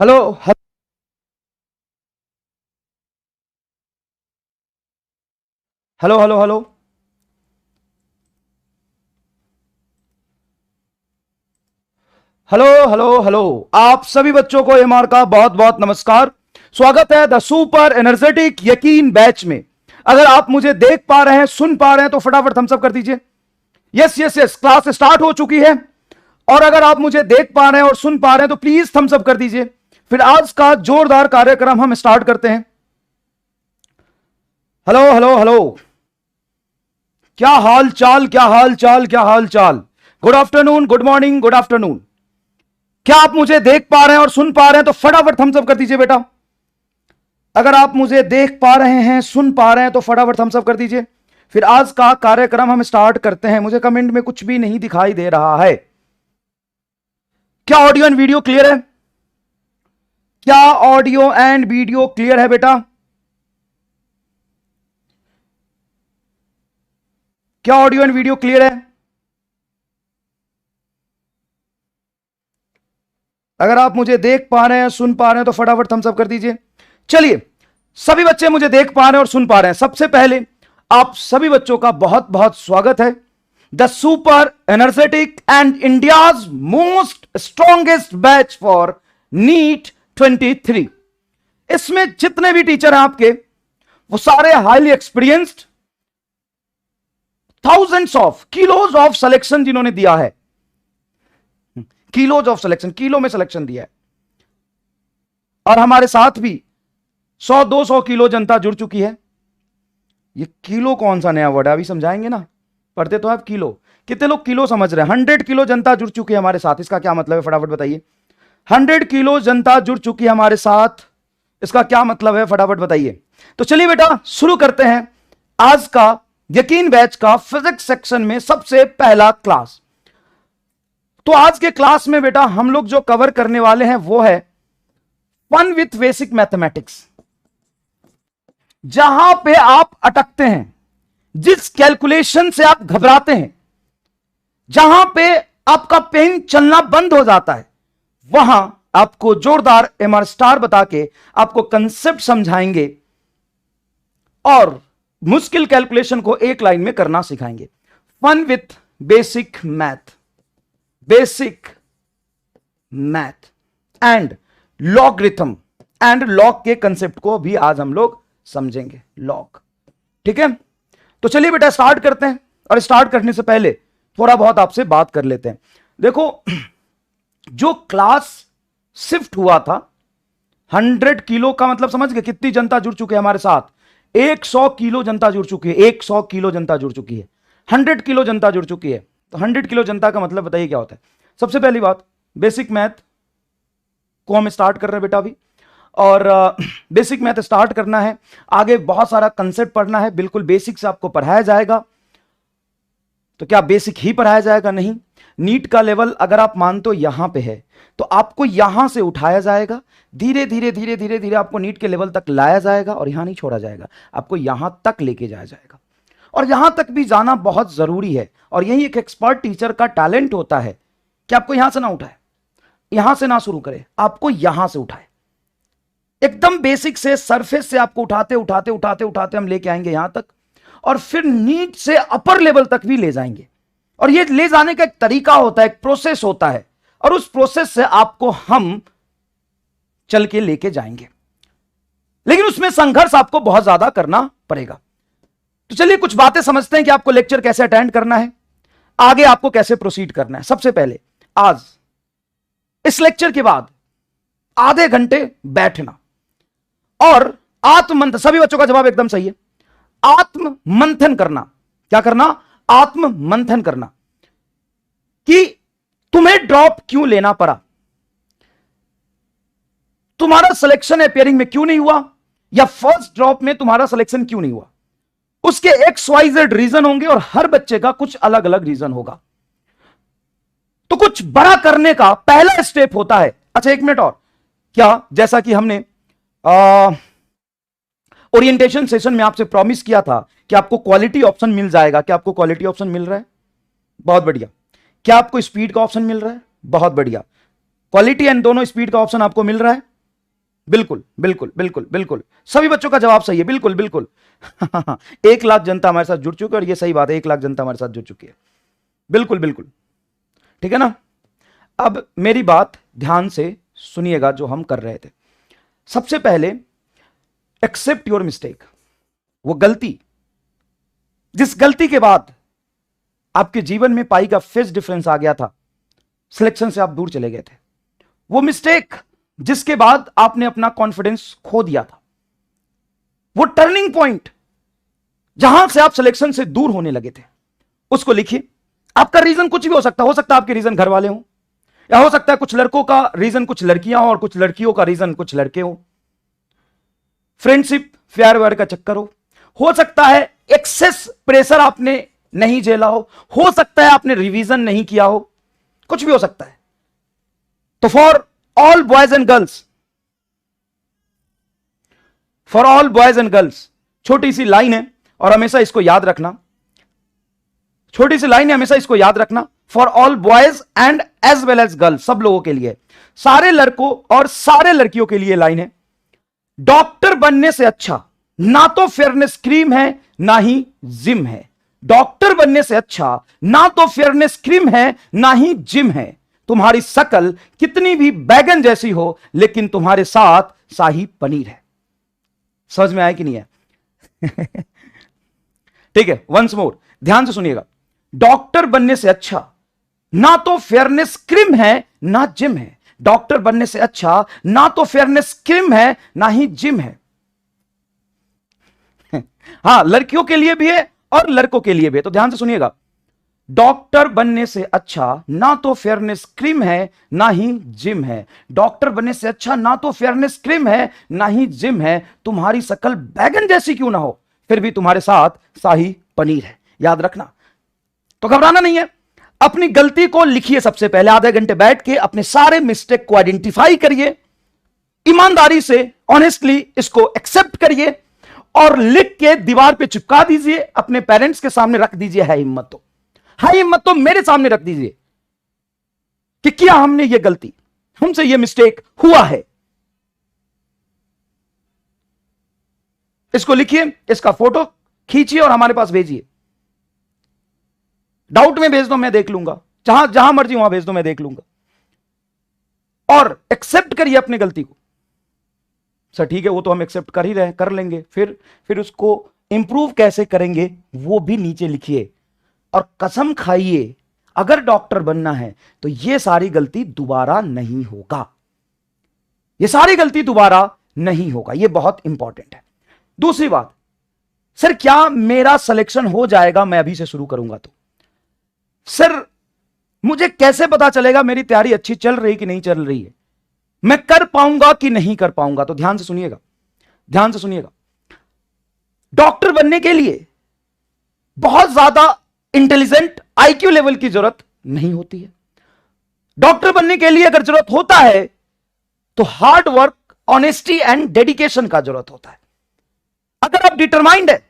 Hello hello hello hello. Hello hello hello. आप सभी बच्चों को एमआर का बहुत बहुत नमस्कार। स्वागत है द सुपर एनर्जेटिक यकीन बैच में। अगर आप मुझे देख पा रहे हैं, सुन पा रहे हैं तो फटाफट थम्स अप कर दीजिए। Yes yes yes, class start हो चुकी है। और अगर आप मुझे देख पा रहे हैं और सुन पा रहे हैं तो प्लीज थम्स अप कर दीजिए। फिर आज का जोरदार कार्यक्रम हम स्टार्ट करते हैं। Hello hello hello. क्या हाल चाल, क्या हाल चाल, क्या हाल चाल। Good afternoon, good morning, good afternoon. क्या आप मुझे देख पा रहे हैं और सुन पा रहे हैं तो फटाफट थम्स अप कर दीजिए बेटा। अगर आप मुझे देख पा रहे हैं, सुन पा रहे हैं तो फटाफट थम्स अप कर दीजिए। फिर आज का कार्यक्रम हम स्टार्ट करते हैं। मुझे कमेंट में कुछ भी नहीं दिखाई दे रहा है। क्या ऑडियो एंड वीडियो क्लियर है? क्या ऑडियो एंड वीडियो क्लियर है बेटा? क्या ऑडियो एंड वीडियो क्लियर है? अगर आप मुझे देख पा रहे हैं, सुन पा रहे हैं तो फटाफट थम्स अप कर दीजिए। चलिए, सभी बच्चे मुझे देख पा रहे हैं और सुन पा रहे हैं। सबसे पहले आप सभी बच्चों का बहुत बहुत स्वागत है the super energetic and India's most strongest batch for NEET 23। इसमें जितने भी टीचर हैं आपके, वो सारे highly experienced, thousands of kilos of selection जिन्होंने दिया है, किलोज ऑफ सिलेक्शन, किलो में सिलेक्शन दिया है। और हमारे साथ भी 100-200 किलो जनता जुड़ चुकी है। ये किलो कौन सा नया वर्ड है, अभी समझाएंगे ना। पढ़ते तो आप किलो, कितने लोग किलो समझ रहे हैं? 100 किलो जनता जुड़ चुकी है हमारे साथ। इसका क्या मतलब है, फटाफट बताइए। 100 किलो जनता जुड़ चुकी है हमारे साथ, इसका क्या मतलब है, फटाफट बताइए। तो चलिए बेटा, शुरू करते हैं आज का यकीन बैच का फिजिक्स सेक्शन में सबसे पहला क्लास। तो आज के क्लास में बेटा हम लोग जो कवर करने वाले हैं वो है फन विथ बेसिक मैथमेटिक्स। जहां पे आप अटकते हैं, जिस कैलकुलेशन से आप घबराते हैं, जहां पे आपका पेन चलना बंद हो जाता है, वहां आपको जोरदार एमआर स्टार बता के आपको कंसेप्ट समझाएंगे और मुश्किल कैलकुलेशन को एक लाइन में करना सिखाएंगे। Fun with basic math, basic math and logarithm and log के कंसेप्ट को भी आज हम लोग समझेंगे। लॉग, ठीक है। तो चलिए बेटा स्टार्ट करते हैं। और स्टार्ट करने से पहले थोड़ा बहुत आपसे बात कर लेते हैं। देखो, जो क्लास शिफ्ट हुआ था 100 किलो का मतलब समझ गए कितनी जनता जुड़ चुकी है हमारे साथ? 100 किलो जनता जुड़ चुकी है। 100 किलो जनता जुड़ चुकी है। 100 किलो जनता जुड़ चुकी है। तो 100 किलो जनता का मतलब बताइए क्या होता है। सबसे पहली बात, बेसिक मैथ को हम स्टार्ट कर रहे हैं बेटा अभी। और बेसिक मैथ स्टार्ट करना है, आगे बहुत सारा कंसेप्ट पढ़ना है। बिल्कुल बेसिक से आपको पढ़ाया जाएगा। तो क्या बेसिक ही पढ़ाया जाएगा? नहीं, नीट का लेवल अगर आप मानते हो यहां पे है तो आपको यहां से उठाया जाएगा। धीरे धीरे धीरे धीरे धीरे आपको नीट के लेवल तक लाया जाएगा और यहां नहीं छोड़ा जाएगा, आपको यहां तक लेके जाया जाएगा। और यहां तक भी जाना बहुत जरूरी है। और यही एक एक्सपर्ट टीचर का टैलेंट होता है कि आपको यहां से ना उठाए, यहां से ना शुरू करे, आपको यहां से उठाए। एकदम बेसिक से, सरफेस से आपको उठाते उठाते उठाते उठाते हम लेके आएंगे यहां तक, और फिर नीट से अपर लेवल तक भी ले जाएंगे। और ये ले जाने का एक तरीका होता है, एक प्रोसेस होता है, और उस प्रोसेस से आपको हम चल के लेके जाएंगे। लेकिन उसमें संघर्ष आपको बहुत ज्यादा करना पड़ेगा। तो चलिए कुछ बातें समझते हैं कि आपको लेक्चर कैसे अटेंड करना है, आगे आपको कैसे प्रोसीड करना है। सबसे पहले, आज इस लेक्चर के बाद आधे घंटे बैठना और आत्ममंथन। सभी बच्चों का जवाब एकदम सही है। आत्म मंथन करना। क्या करना? आत्म मंथन करना कि तुम्हें ड्रॉप क्यों लेना पड़ा, तुम्हारा सिलेक्शन अपियरिंग में क्यों नहीं हुआ, या फर्स्ट ड्रॉप में तुम्हारा सिलेक्शन क्यों नहीं हुआ। उसके XYZ रीजन होंगे और हर बच्चे का कुछ अलग अलग रीजन होगा। तो कुछ बड़ा करने का पहला स्टेप होता है। अच्छा एक मिनट और, क्या जैसा कि हमने ओरिएंटेशन सेशन में आपसे प्रॉमिस किया था कि आपको क्वालिटी ऑप्शन मिल जाएगा, क्या आपको क्वालिटी ऑप्शन मिल रहा है? बहुत बढ़िया। क्या आपको स्पीड का ऑप्शन मिल रहा है? बहुत बढ़िया। क्वालिटी एंड दोनों स्पीड का ऑप्शन आपको मिल रहा है? बिल्कुल बिल्कुल बिल्कुल बिल्कुल, सभी बच्चों का जवाब सही है, बिल्कुल बिल्कुल। 1 लाख जनता हमारे साथ जुड़ चुकी है और ये सही बात है, 1 लाख जनता हमारे साथ जुड़ चुकी है, बिल्कुल बिल्कुल, ठीक है ना। अब मेरी बात ध्यान से सुनिएगा जो हम कर रहे थे। सबसे पहले एक्सेप्ट योर मिस्टेक, वो गलती जिस गलती के बाद आपके जीवन में पाई का फेस डिफरेंस आ गया था, सिलेक्शन से आप दूर चले गए थे, वो मिस्टेक जिसके बाद आपने अपना कॉन्फिडेंस खो दिया था, वो टर्निंग पॉइंट जहां से आप सिलेक्शन से दूर होने लगे थे, उसको लिखिए। आपका रीजन कुछ भी हो सकता है आपके रीजन घर वाले हो, या हो सकता है कुछ लड़कों का रीजन कुछ लड़कियां हो और कुछ लड़कियों का रीजन कुछ लड़के हो, फ्रेंडशिप प्यार व्यार का चक्कर हो सकता है एक्सेस प्रेशर आपने नहीं झेला हो सकता है आपने रिवीजन नहीं किया हो, कुछ भी हो सकता है। तो for all boys and girls छोटी सी लाइन है और हमेशा इसको याद रखना, छोटी सी लाइन है, हमेशा इसको याद रखना। For all boys and as well as girls, सब लोगों के लिए, सारे लड़कों और सारे लड़कियों के लिए लाइन है। डॉक्टर बनने से अच्छा ना तो फेयरनेस क्रीम है ना ही जिम है। डॉक्टर बनने से अच्छा ना तो फेयरनेस क्रीम है ना ही जिम है। तुम्हारी शकल कितनी भी बैगन जैसी हो लेकिन तुम्हारे साथ शाही पनीर है। समझ में आया कि नहीं है? ठीक है, वंस मोर ध्यान से सुनिएगा। डॉक्टर बनने से अच्छा ना तो फेयरनेस क्रीम है ना जिम है। डॉक्टर बनने से अच्छा ना तो फेयरनेस क्रीम है ना ही जिम है। हां, लड़कियों के लिए भी है और लड़कों के लिए भी है, तो ध्यान से सुनिएगा। डॉक्टर बनने से अच्छा ना तो फेयरनेस क्रीम है ना ही जिम है। डॉक्टर बनने से अच्छा ना तो फेयरनेस क्रीम है ना ही जिम है। तुम्हारी शकल बैगन जैसी क्यों ना हो फिर भी तुम्हारे साथ शाही पनीर है। याद रखना, तो घबराना नहीं है। अपनी गलती को लिखिए, सबसे पहले आधे घंटे बैठ के अपने सारे मिस्टेक को आइडेंटिफाई करिए, ईमानदारी से ऑनेस्टली इसको एक्सेप्ट करिए और लिख के दीवार पे चिपका दीजिए, अपने पेरेंट्स के सामने रख दीजिए। है हिम्मत तो मेरे सामने रख दीजिए कि क्या हमने ये गलती, हमसे ये मिस्टेक हुआ है। इसको लिखिए, इसका फोटो खींचिए और हमारे पास भेजिए। डाउट में भेज दो, मैं देख लूंगा, जहां जहां मर्जी वहां भेज दो, मैं देख लूंगा। और एक्सेप्ट करिए अपनी गलती को। सर ठीक है, वो तो हम एक्सेप्ट कर ही रहे, कर लेंगे, फिर उसको इंप्रूव कैसे करेंगे वो भी नीचे लिखिए। और कसम खाइए अगर डॉक्टर बनना है तो ये सारी गलती दोबारा नहीं होगा, ये सारी गलती दोबारा नहीं होगा। ये बहुत इंपॉर्टेंट है। दूसरी बात, सर क्या मेरा सिलेक्शन हो जाएगा मैं अभी से शुरू करूंगा तो? सर मुझे कैसे पता चलेगा मेरी तैयारी अच्छी चल रही कि नहीं चल रही है, मैं कर पाऊंगा कि नहीं कर पाऊंगा? तो ध्यान से सुनिएगा, ध्यान से सुनिएगा। डॉक्टर बनने के लिए बहुत ज्यादा इंटेलिजेंट आईक्यू लेवल की जरूरत नहीं होती है। डॉक्टर बनने के लिए अगर जरूरत होता है तो hard work, honesty and dedication का जरूरत होता है। अगर आप डिटरमाइंड है,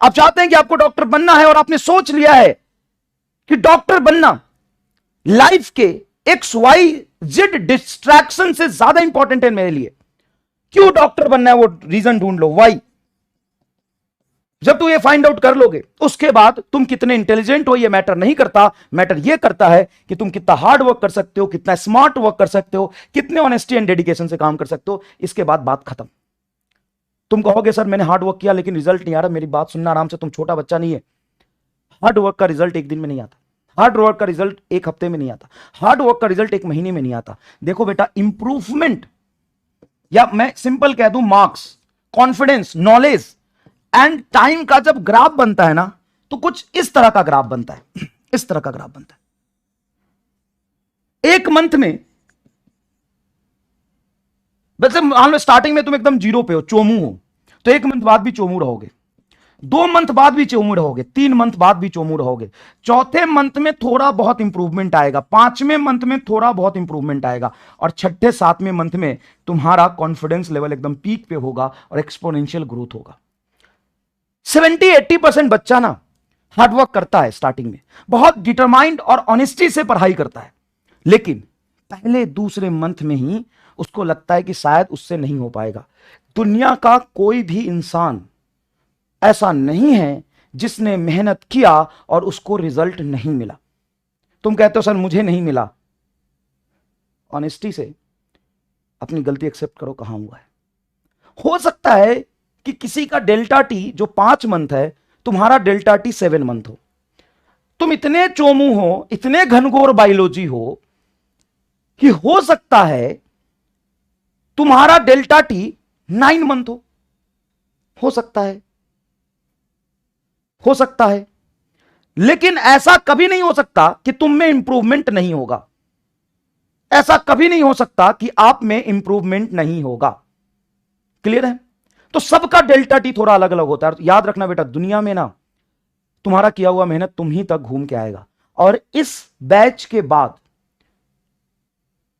आप चाहते हैं कि आपको डॉक्टर बनना है और आपने सोच लिया है कि डॉक्टर बनना लाइफ के XYZ डिस्ट्रैक्शन से ज्यादा इंपॉर्टेंट है मेरे लिए, क्यों डॉक्टर बनना है वो रीजन ढूंढ लो, वाई। जब तुम ये फाइंड आउट कर लोगे उसके बाद तुम कितने इंटेलिजेंट हो ये मैटर नहीं करता, मैटर ये करता है कि तुम कितना हार्ड वर्क कर सकते हो, कितना स्मार्ट वर्क कर सकते हो, कितने ऑनेस्टी एंड डेडिकेशन से काम कर सकते हो। इसके बाद बात खत्म। तुम कहोगे सर मैंने हार्ड वर्क किया लेकिन रिजल्ट नहीं आ रहा, मेरी बात सुनना आराम से, तुम छोटा बच्चा नहीं है। हार्ड वर्क का रिजल्ट एक दिन में नहीं आता, हार्ड वर्क का रिजल्ट एक हफ्ते में नहीं आता, हार्ड वर्क का रिजल्ट एक महीने में नहीं आता। देखो बेटा, इंप्रूवमेंट, या मैं सिंपल कह दूं marks, confidence, knowledge and time का जब ग्राफ बनता है ना तो कुछ इस तरह का ग्राफ बनता है, इस तरह का ग्राफ बनता है। एक मंथ में, वैसे मान लो स्टार्टिंग में तुम एकदम जीरो पे हो, चोमू हो, तो एक मंथ बाद भी चोमू रहोगे, 2 मंथ बाद भी चोमू रहोगे, 3 मंथ बाद भी चोमू रहोगे, चौथे मंथ में थोड़ा बहुत इंप्रूवमेंट आएगा, 5वें मंथ में थोड़ा बहुत इंप्रूवमेंट आएगा, और 6ठे 7वें मंथ में तुम्हारा कॉन्फिडेंस लेवल एकदम पीक पे होगा और एक्सपोनेंशियल ग्रोथ होगा। 70-80% बच्चा ना हार्डवर्क करता है स्टार्टिंग में, बहुत डिटरमाइंड और ऑनेस्टी से पढ़ाई करता है, लेकिन पहले दूसरे मंथ में ही उसको लगता है कि शायद उससे नहीं हो पाएगा। दुनिया का कोई भी इंसान ऐसा नहीं है जिसने मेहनत किया और उसको रिजल्ट नहीं मिला। तुम कहते हो सर मुझे नहीं मिला, ऑनेस्टी से अपनी गलती एक्सेप्ट करो, कहां हुआ है। हो सकता है कि किसी का डेल्टा टी जो 5 मंथ है, तुम्हारा डेल्टा टी 7 मंथ हो। तुम इतने चोमू हो, इतने घनघोर बायोलॉजी हो कि हो सकता है तुम्हारा डेल्टा टी 9 मंथ हो सकता है, हो सकता है। लेकिन ऐसा कभी नहीं हो सकता कि तुम में इंप्रूवमेंट नहीं होगा। ऐसा कभी नहीं हो सकता कि आप में इंप्रूवमेंट नहीं होगा। क्लियर है? तो सबका डेल्टा टी थोड़ा अलग अलग होता है। याद रखना बेटा, दुनिया में ना तुम्हारा किया हुआ मेहनत तुम ही तक घूम के आएगा। और इस बैच के बाद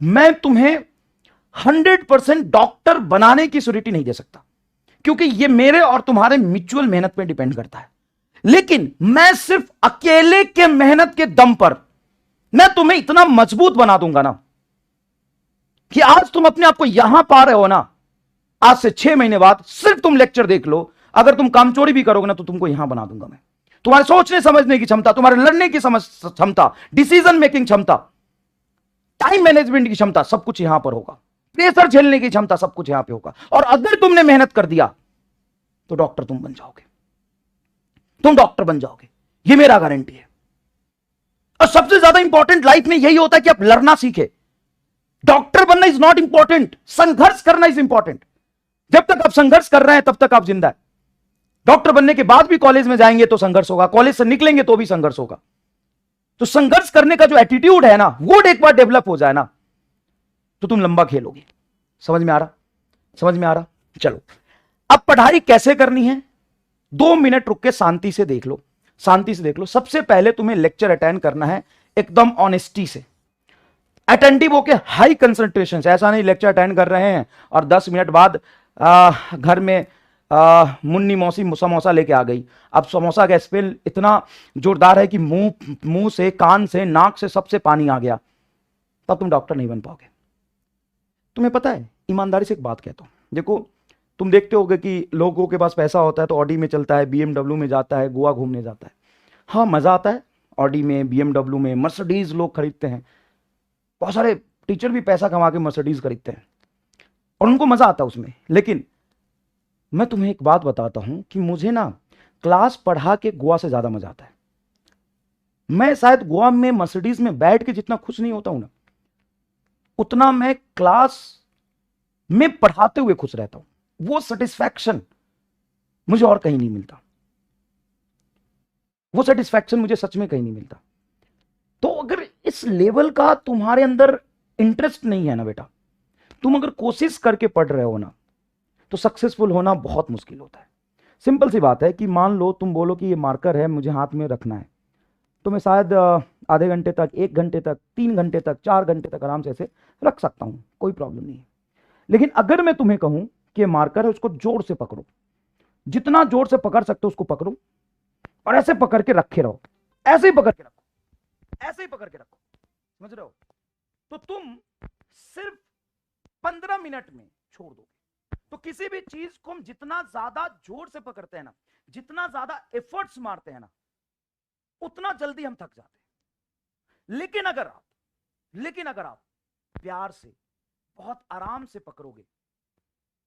मैं तुम्हें 100% डॉक्टर बनाने की श्योरिटी नहीं दे सकता, क्योंकि यह मेरे और तुम्हारे म्यूचुअल मेहनत पे डिपेंड करता है। लेकिन मैं सिर्फ अकेले के मेहनत के दम पर मैं तुम्हें इतना मजबूत बना दूंगा ना कि आज तुम अपने आप को यहां पा रहे हो ना, आज से 6 महीने बाद सिर्फ तुम लेक्चर देख लो, अगर तुम कामचोरी भी करोगे ना तो तुमको यहां बना दूंगा मैं। तुम्हारे सोचने समझने की क्षमता, तुम्हारे लड़ने की समझ क्षमता, डिसीजन मेकिंग क्षमता, टाइम मैनेजमेंट की क्षमता, सब कुछ यहां पर होगा। प्रेशर झेलने की क्षमता, सब कुछ यहां पे होगा। और अगर तुमने मेहनत कर दिया तो डॉक्टर तुम बन जाओगे, तुम डॉक्टर बन जाओगे, ये मेरा गारंटी है। और सबसे ज्यादा इंपॉर्टेंट लाइफ में यही होता है कि आप लड़ना सीखे। डॉक्टर बनना इज नॉट इंपॉर्टेंट, संघर्ष करना इज इंपॉर्टेंट। जब तक आप संघर्ष कर रहे हैं तब तक आप जिंदा है। डॉक्टर बनने के बाद भी कॉलेज में जाएंगे तो संघर्ष होगा, कॉलेज से निकलेंगे तो भी संघर्ष होगा। तो संघर्ष करने का जो एटीट्यूड है ना, वो एक बार डेवलप हो जाए ना तो तुम लंबा खेलोगे। समझ में आ रहा? समझ में आ रहा? चलो, अब पढ़ाई कैसे करनी है, 2 मिनट रुक के शांति से देख लो, शांति से देख लो। सबसे पहले तुम्हें लेक्चर अटेंड करना है एकदम ऑनेस्टी से, अटेंटिव होके, हाई कंसंट्रेशन से। ऐसा नहीं लेक्चर अटेंड कर रहे हैं और 10 मिनट बाद घर में मुन्नी मौसी समोसा लेके आ गई। अब समोसा का स्मेल इतना जोरदार है कि मुंह से, कान से, नाक से, सबसे पानी आ गया, तब तुम डॉक्टर नहीं बन पाओगे। तुम्हें पता है, ईमानदारी से एक बात कहता हूं, देखो तुम देखते होगे कि लोगों के पास पैसा होता है तो ऑडी में चलता है, बीएमडब्ल्यू में जाता है, गोवा घूमने जाता है। हाँ, मजा आता है ऑडी में, बीएमडब्ल्यू में, मर्सिडीज लोग खरीदते हैं। बहुत सारे टीचर भी पैसा कमा के मर्सिडीज खरीदते हैं और उनको मजा आता है उसमें। लेकिन मैं तुम्हें एक बात बताता हूं कि मुझे ना क्लास पढ़ा के गोवा से ज्यादा मजा आता है। मैं शायद गोवा में मर्सिडीज में बैठ के जितना खुश नहीं होता हूं ना, उतना मैं क्लास में पढ़ाते हुए खुश रहता हूं। वो सेटिस्फैक्शन मुझे और कहीं नहीं मिलता, वो सेटिस्फैक्शन मुझे सच में कहीं नहीं मिलता। तो अगर इस लेवल का तुम्हारे अंदर इंटरेस्ट नहीं है ना बेटा, तुम अगर कोशिश करके पढ़ रहे हो ना, तो सक्सेसफुल होना बहुत मुश्किल होता है। सिंपल सी बात है कि मान लो तुम बोलो कि ये मार्कर है, मुझे हाथ में रखना है, तो मैं शायद आधे घंटे तक, 1 घंटे तक, 3 घंटे तक, 4 घंटे तक आराम से ऐसे रख सकता हूं, कोई प्रॉब्लम नहीं है। लेकिन अगर मैं तुम्हें कहूं कि ये मार्कर है, उसको जोर से पकड़ो, जितना जोर से पकड़ सकते हो उसको पकड़ो और ऐसे पकड़ के रखे रहो, ऐसे ही पकड़ के रखो, ऐसे ही पकड़ के रखो। समझ रहे हो? तो तुम सिर्फ 15 मिनट में छोड़ दोगे। तो किसी भी चीज को हम जितना ज्यादा जोर से पकड़ते हैं ना, जितना ज्यादा एफर्ट्स मारते हैं ना, उतना जल्दी हम थक जाते हैं। लेकिन अगर आप प्यार से, बहुत आराम से पकड़ोगे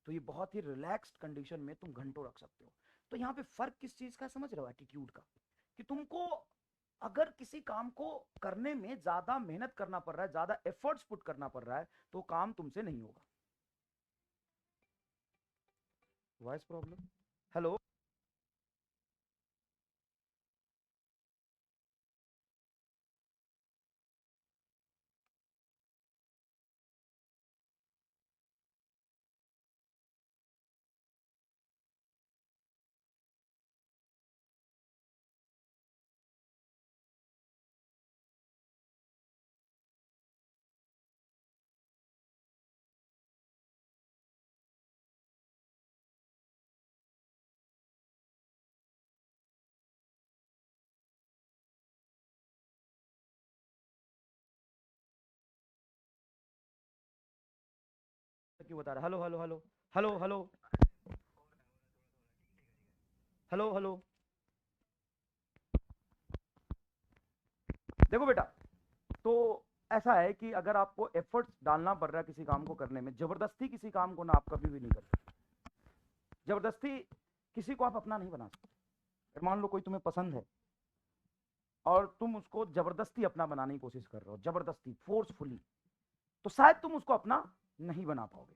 तो ये बहुत ही रिलैक्स्ड कंडीशन में तुम घंटों रख सकते हो। तो यहां पे फर्क किस चीज का समझ रहे हो? एटीट्यूड का। कि तुमको अगर किसी काम को करने में ज्यादा मेहनत करना पड़ रहा है, ज्यादा एफर्ट्स पुट करना पड़ रहा है, तो काम तुमसे नहीं होगा। Voice problem? हेलो? क्यों बता रहा? Hello hello hello hello hello hello hello. देखो बेटा, तो ऐसा है कि अगर आपको एफर्ट्स डालना पड़ रहा है किसी काम को करने में, जबरदस्ती किसी काम को ना आप कभी भी नहीं कर सकते। जबरदस्ती किसी को आप अपना नहीं बना सकते। मान लो कोई तुम्हें पसंद है और तुम उसको जबरदस्ती अपना बनाने की कोशिश कर रहे हो, जबरदस्ती फोर्सफुली, तो शायद तुम उसको अपना नहीं बना पाओगे।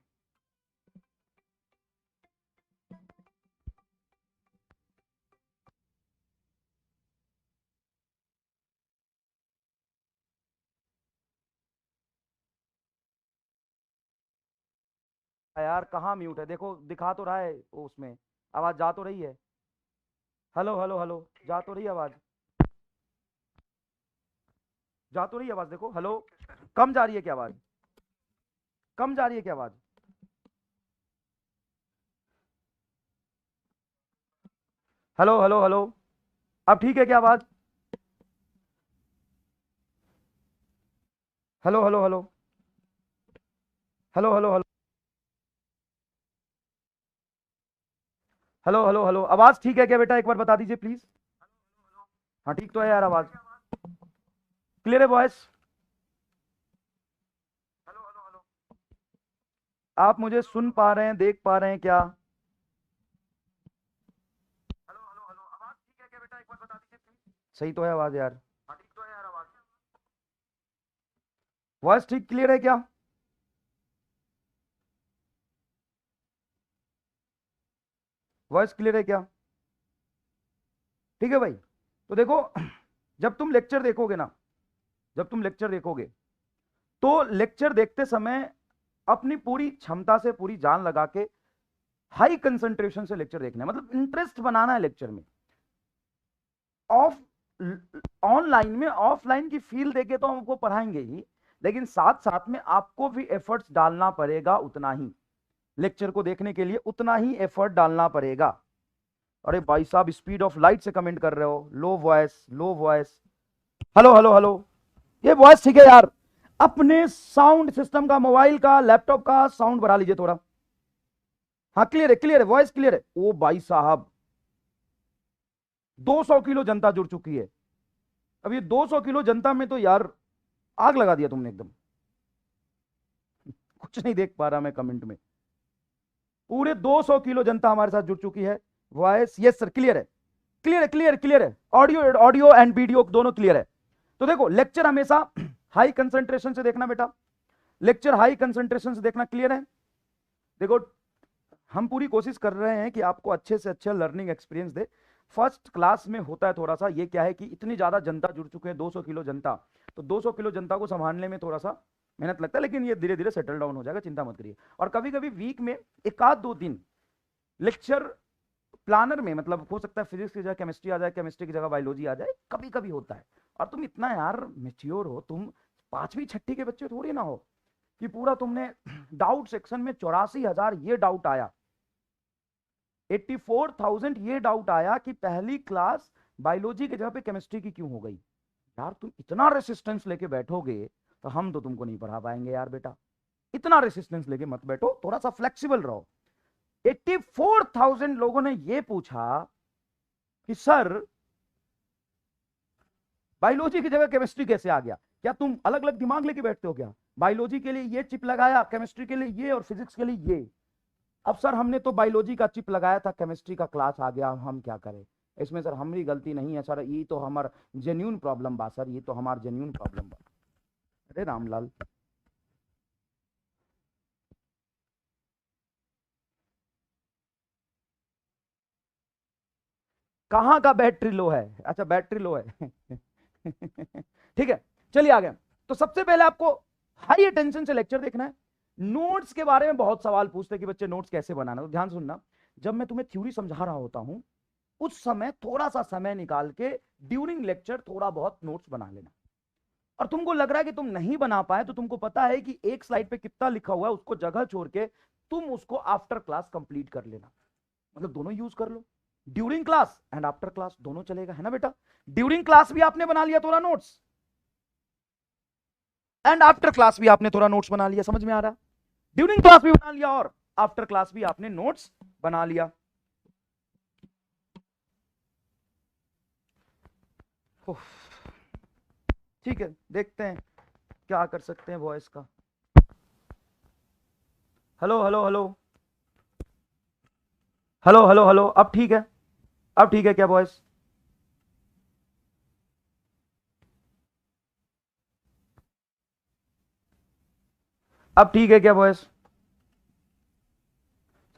यार कहाँ म्यूट है? देखो दिखा तो रहा है वो, उसमें आवाज जा तो रही है। हेलो हेलो हेलो, जा तो रही है आवाज? जा तो रही है आवाज? देखो हेलो, कम जा रही है क्या आवाज? कम जा रही है क्या आवाज? हेलो हेलो हेलो, अब ठीक है क्या आवाज? Hello hello hello hello hello hello hello hello hello, आवाज ठीक है क्या बेटा? एक बार बता दीजिए प्लीज। हाँ ठीक तो है यार आवाज, क्लियर है वॉइस? आप मुझे सुन पा रहे हैं, देख पा रहे हैं क्या? सही तो है आवाज यार? वॉइस ठीक क्लियर है क्या? वॉइस क्लियर है क्या? ठीक है भाई। तो देखो, जब तुम लेक्चर देखोगे ना, जब तुम लेक्चर देखोगे तो लेक्चर देखते समय अपनी पूरी क्षमता से, पूरी जान लगा के, हाई कंसंट्रेशन से लेक्चर देखना है, मतलब इंटरेस्ट बनाना है लेक्चर में। ऑफ ऑनलाइन में ऑफलाइन की फील देके तो हम आपको पढ़ाएंगे ही, लेकिन साथ साथ में आपको भी एफर्ट्स डालना पड़ेगा उतना ही, लेक्चर को देखने के लिए उतना ही एफर्ट डालना पड़ेगा। अरे भाई साहब स्पीड ऑफ लाइट से कमेंट कर रहे हो, low voice low voice. Hello hello hello, ये वॉइस ठीक है यार? अपने साउंड सिस्टम का, मोबाइल का, लैपटॉप का साउंड बढ़ा लीजिए थोड़ा। हाँ क्लियर है, क्लियर है, वॉइस क्लियर है। ओ भाई साहब 200 किलो जनता जुड़ चुकी है। अब ये 200 किलो जनता में तो यार आग लगा दिया तुमने एकदम। कुछ नहीं देख पा रहा मैं कमेंट में। पूरे 200 किलो जनता हमारे साथ जुड़ चुकी है। वॉइस यस सर क्लियर है, क्लियर है, क्लियर क्लियर है। ऑडियो ऑडियो एंड वीडियो दोनों क्लियर है। तो देखो लेक्चर हमेशा हाई कंसंट्रेशन से देखना बेटा, लेक्चर हाई कंसंट्रेशन से देखना, क्लियर है? देखो हम पूरी कोशिश कर रहे हैं कि आपको अच्छे से अच्छा लर्निंग एक्सपीरियंस दे। फर्स्ट क्लास में होता है थोड़ा सा ये, क्या है कि इतनी ज्यादा जनता जुड़ चुके हैं, 200 किलो जनता, तो 200 किलो जनता को संभालने में थोड़ा सा मेहनत लगता है, लेकिन ये धीरे धीरे सेटल डाउन हो जाएगा, चिंता मत करिए। और कभी कभी वीक में एक आध दो दिन लेक्चर प्लानर में, मतलब हो सकता है फिजिक्स की जगह केमिस्ट्री आ जाए, केमिस्ट्री की जगह बायोलॉजी आ जाए, कभी कभी होता है। और तुम इतना यार मेच्योर हो, तुम पांचवी छठी के बच्चे थोड़ी ना हो कि पूरा तुमने डाउट सेक्शन में 84,000 ये डाउट आया, 84,000 ये डाउट आया कि पहली क्लास बायोलॉजी की जगह पे केमिस्ट्री की क्यों हो गई। यार तुम इतना रेसिस्टेंस लेके बैठोगे तो हम तो तुमको नहीं पढ़ा पाएंगे यार बेटा। इतना रेसिस्टेंस लेके मत बैठो, थोड़ा सा फ्लेक्सिबल रहो। 84,000 लोगों ने ये पूछा कि सर बायोलॉजी की जगह केमिस्ट्री कैसे आ गया? क्या तुम अलग अलग दिमाग लेके बैठते हो क्या? बायोलॉजी के लिए ये चिप लगाया, केमिस्ट्री के लिए ये, और फिजिक्स के लिए ये। अब सर हमने तो बायोलॉजी का चिप लगाया था, केमिस्ट्री का क्लास आ गया, हम क्या करें? इसमें सर हमारी गलती नहीं है सर, ये तो हमार जेन्यून प्रॉब्लम बा सर, ये तो हमार जेन्यून प्रॉब्लम बा। अरे रामलाल, कहाँ का बैटरी लो है? अच्छा बैटरी लो है। ठीक है, चलिए आगे। तो सबसे पहले आपको हाई अटेंशन से लेक्चर देखना है। नोट्स के बारे में बहुत सवाल पूछते हैं कि बच्चे नोट्स कैसे बनाना, तो ध्यान सुनना। जब मैं तुम्हें थ्योरी समझा रहा होता हूं उस समय थोड़ा सा समय निकाल के ड्यूरिंग लेक्चर थोड़ा बहुत नोट्स बना लेना। और तुमको लग रहा है कि तुम नहीं बना पाए, तो तुमको पता है कि एक स्लाइड पे कितना लिखा हुआ है, उसको जगह छोड़ के तुम उसको आफ्टर क्लास कंप्लीट कर लेना। मतलब दोनों यूज कर लो, during class and after class दोनों चलेगा, है ना बेटा? ड्यूरिंग क्लास भी आपने बना लिया थोड़ा नोट्स, एंड आफ्टर क्लास भी आपने थोड़ा नोट्स बना लिया, समझ में आ रहा? ड्यूरिंग क्लास भी बना लिया और आफ्टर क्लास भी आपने नोट्स बना लिया। ठीक है, देखते हैं क्या कर सकते हैं वॉइस का। Hello hello hello hello hello hello, अब ठीक है? अब ठीक है क्या वॉइस? अब ठीक है क्या वॉइस?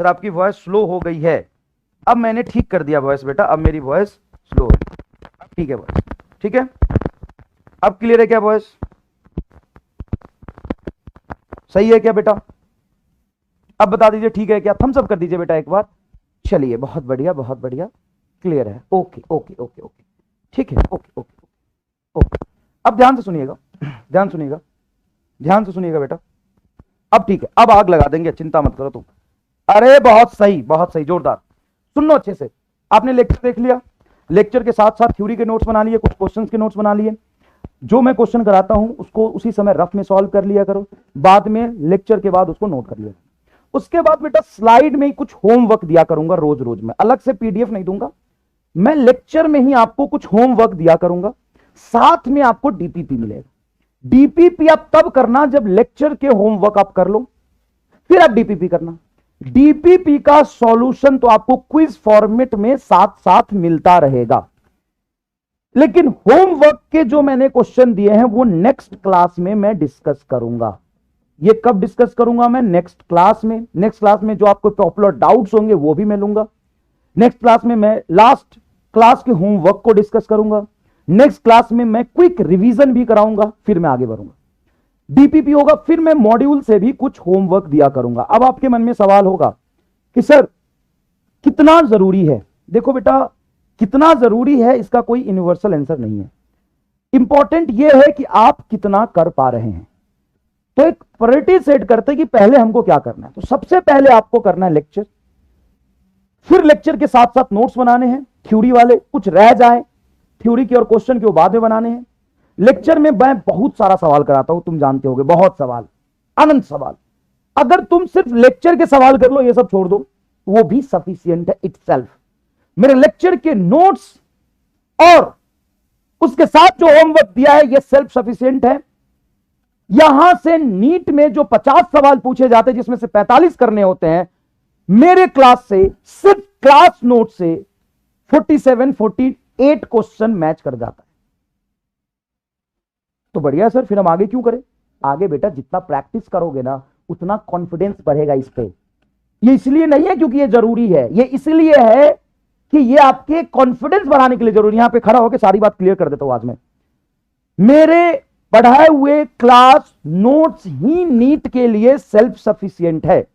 सर आपकी वॉइस स्लो हो गई है। अब मैंने ठीक कर दिया वॉइस बेटा, अब मेरी वॉइस स्लो है। ठीक है वॉइस, ठीक है, अब क्लियर है क्या वॉइस? सही है क्या बेटा? अब बता दीजिए ठीक है क्या, थम्स अप कर दीजिए बेटा एक बार। चलिए बहुत बढ़िया बहुत बढ़िया, क्लियर है। ओके ओके ओके ओके, ठीक है, ओके ओके ओके। अब ध्यान से सुनिएगा, ध्यान सुनिएगा, ध्यान से सुनिएगा बेटा। अब ठीक है, अब आग लगा देंगे, चिंता मत करो तुम। अरे बहुत सही, जोरदार। सुन लो अच्छे से। आपने लेक्चर देख लिया, लेक्चर के साथ साथ थ्योरी के नोट्स बना लिए, कुछ क्वेश्चंस के नोट्स बना लिए। जो मैं क्वेश्चन कराता हूं उसको उसी समय रफ में सॉल्व कर लिया करो, बाद में लेक्चर के बाद उसको नोट कर लिया। उसके बाद बेटा स्लाइड में ही कुछ होमवर्क दिया करूंगा रोज रोज में, अलग से पीडीएफ नहीं दूंगा, मैं लेक्चर में ही आपको कुछ होमवर्क दिया करूंगा, साथ में आपको डीपीपी मिलेगा। डीपीपी आप तब करना जब लेक्चर के होमवर्क आप कर लो, फिर आप डीपीपी करना। डीपीपी का सॉल्यूशन तो आपको क्विज फॉर्मेट में साथ साथ मिलता रहेगा, लेकिन होमवर्क के जो मैंने क्वेश्चन दिए हैं वो नेक्स्ट क्लास में मैं डिस्कस करूंगा। ये कब डिस्कस करूंगा मैं? नेक्स्ट क्लास में। नेक्स्ट क्लास में जो आपको पॉपुलर डाउट्स होंगे वो भी मैं लूंगा। नेक्स्ट क्लास में मैं लास्ट क्लास के होमवर्क को डिस्कस करूंगा। नेक्स्ट क्लास में मैं क्विक रिवीजन भी कराऊंगा, फिर मैं आगे बढ़ूंगा। डीपीपी होगा, फिर मैं मॉड्यूल से भी कुछ होमवर्क दिया करूंगा। अब आपके मन में सवाल होगा कि सर कितना जरूरी है? देखो बेटा, कितना जरूरी है इसका कोई यूनिवर्सल आंसर नहीं है। इंपॉर्टेंट यह है कि आप कितना कर पा रहे हैं। तो एक प्रायोरिटी सेट करते हैं कि पहले हमको क्या करना है। तो सबसे पहले आपको करना है लेक्चर, फिर लेक्चर के साथ साथ नोट्स बनाने हैं थ्योरी वाले, कुछ रह जाए थ्योरी के और क्वेश्चन के वो बाद में बनाने हैं। लेक्चर में मैं बहुत सारा सवाल कराता हूं, तुम जानते होगे, बहुत सवाल, अनंत सवाल। अगर तुम सिर्फ लेक्चर के सवाल कर लो, ये सब छोड़ दो, वो भी सफिशिएंट है इटसेल्फ। मेरे लेक्चर के नोट्स और उसके साथ जो होमवर्क दिया है ये सेल्फ सफिशिएंट है। यहां से नीट में जो 50 सवाल पूछे जाते हैं जिसमें से 45 करने होते हैं, मेरे क्लास से सिर्फ क्लास नोट से 47-48 क्वेश्चन मैच कर जाता है। तो बढ़िया सर, फिर हम आगे क्यों करें? आगे बेटा जितना प्रैक्टिस करोगे ना उतना कॉन्फिडेंस बढ़ेगा इस पे। ये इसलिए नहीं है क्योंकि ये जरूरी है, ये इसलिए है कि ये आपके कॉन्फिडेंस बढ़ाने के लिए जरूरी है। यहां पे खड़ा होकर सारी बात क्लियर कर देता हूं आज मैं। मेरे पढ़ाए हुए क्लास नोट्स ही नीट के लिए सेल्फ सफिशिएंट है।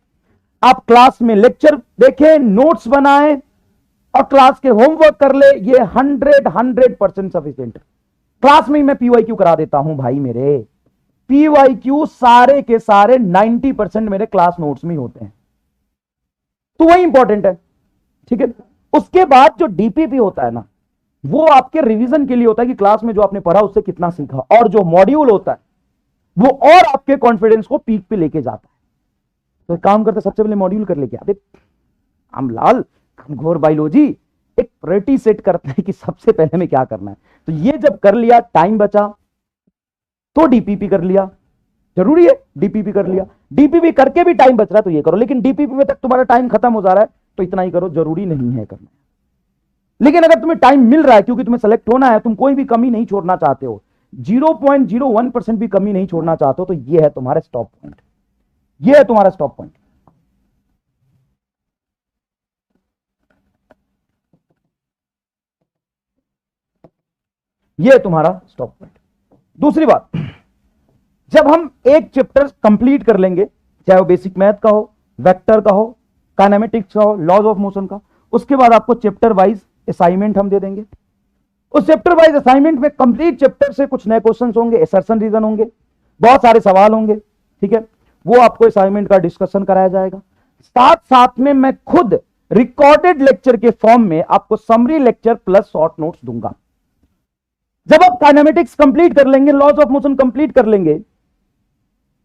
आप क्लास में लेक्चर देखें, नोट्स बनाएं और क्लास के होमवर्क कर ले, ये 100% सफिशिएंट है। क्लास में ही मैं पीवाईक्यू करा देता हूं भाई मेरे। पीवाईक्यू सारे के सारे 90% मेरे क्लास नोट्स में होते हैं, तो वही इंपॉर्टेंट है, ठीक है। उसके बाद जो डीपीपी होता है ना, वो आपके रिवीजन के लिए होता है कि क्लास में जो आपने पढ़ा उससे कितना सीखा। और जो मॉड्यूल होता है वो और आपके कॉन्फिडेंस को पीक पे लेके जाता है। तो काम करते सबसे पहले मॉड्यूल कर लेके आते। रामलाल घोर बायोलॉजी एक प्रायोरिटी सेट करते हैं कि सबसे पहले में क्या करना है। तो ये जब कर लिया, टाइम बचा तो डीपीपी कर लिया, जरूरी है डीपीपी कर लिया। डीपीपी करके भी टाइम बच रहा है तो ये करो, लेकिन डीपीपी में तक तुम्हारा टाइम खत्म हो जा रहा है तो इतना ही करो, जरूरी नहीं है करना। लेकिन अगर तुम्हें टाइम मिल रहा है क्योंकि तुम्हें सेलेक्ट होना है, तुम कोई भी कमी नहीं छोड़ना चाहते हो, 0.01% भी कमी नहीं छोड़ना चाहते हो, तो ये है तुम्हारा स्टॉप पॉइंट, ये है तुम्हारा स्टॉप पॉइंट। ये है तुम्हारा स्टॉप पॉइंट। दूसरी बात, जब हम एक चैप्टर कंप्लीट कर लेंगे, चाहे वो बेसिक मैथ का हो, वेक्टर का हो, काइनेमेटिक्स का हो, लॉज ऑफ मोशन का, उसके बाद आपको चैप्टर वाइज असाइनमेंट हम दे देंगे। उस चैप्टर वाइज असाइनमेंट में कंप्लीट चैप्टर से कुछ नए क्वेश्चंस होंगे, असर्शन रीजन होंगे, बहुत सारे सवाल होंगे, ठीक है। वो आपको असाइनमेंट का डिस्कशन कराया जाएगा। साथ साथ में मैं खुद रिकॉर्डेड लेक्चर के फॉर्म में आपको summary lecture plus short notes दूंगा। जब आप काइनेमेटिक्स कंप्लीट कर लेंगे, लॉज ऑफ मोशन कंप्लीट कर लेंगे,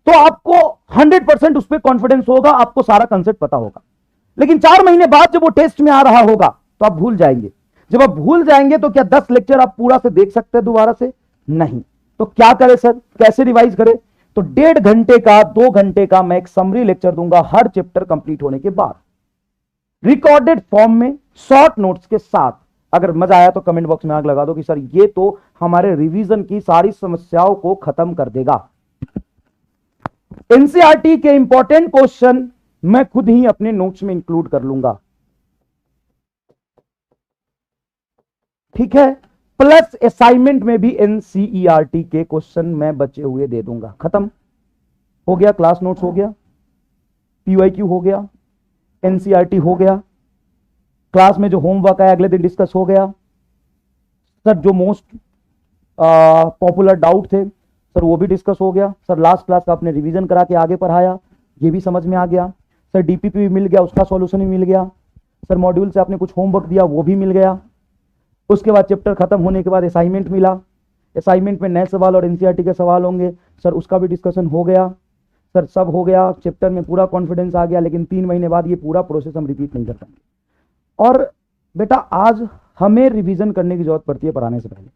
तो आपको 100% उस पर कॉन्फिडेंस होगा, आपको सारा कंसेप्ट पता होगा। लेकिन 4 महीने बाद जब वो टेस्ट में आ रहा होगा तो आप भूल जाएंगे। जब आप भूल जाएंगे तो क्या 10 लेक्चर आप पूरा से देख सकते हैं दोबारा से? नहीं। तो क्या करें सर, कैसे रिवाइज करें? तो 1.5 घंटे का 2 घंटे का मैं एक समरी लेक्चर दूंगा हर चैप्टर कंप्लीट होने के बाद, रिकॉर्डेड फॉर्म में, शॉर्ट नोट्स के साथ। अगर मजा आया तो कमेंट बॉक्स में आग लगा दो कि सर ये तो हमारे रिवीजन की सारी समस्याओं को खत्म कर देगा। एनसीईआरटी के इंपॉर्टेंट क्वेश्चन मैं खुद ही अपने नोट्स में इंक्लूड कर लूंगा, ठीक है। प्लस असाइनमेंट में भी एनसीईआरटी के क्वेश्चन मैं बचे हुए दे दूंगा। खत्म हो गया, क्लास नोट्स हो गया, पीवाईक्यू हो गया, एनसीईआरटी हो गया, क्लास में जो होमवर्क है अगले दिन डिस्कस हो गया। सर जो मोस्ट पॉपुलर डाउट थे सर वो भी डिस्कस हो गया। सर लास्ट क्लास का आपने रिवीजन करा के आगे पढ़ाया, ये भी समझ में आ गया। सर डीपीपी भी मिल गया, उसका सॉल्यूशन भी मिल गया। सर मॉड्यूल से आपने कुछ होमवर्क दिया, वो भी मिल गया। उसके बाद चैप्टर खत्म होने के बाद असाइनमेंट मिला, असाइनमेंट में नए सवाल और एनसीईआरटी के सवाल होंगे, सर उसका भी डिस्कशन हो गया। सर सब हो गया, चैप्टर में पूरा कॉन्फिडेंस आ गया। लेकिन 3 महीने बाद ये पूरा प्रोसेस हम रिपीट नहीं कर पाएंगे। और बेटा आज हमें रिवीजन करने की जरूरत पड़ती है पढ़ाने से पहले।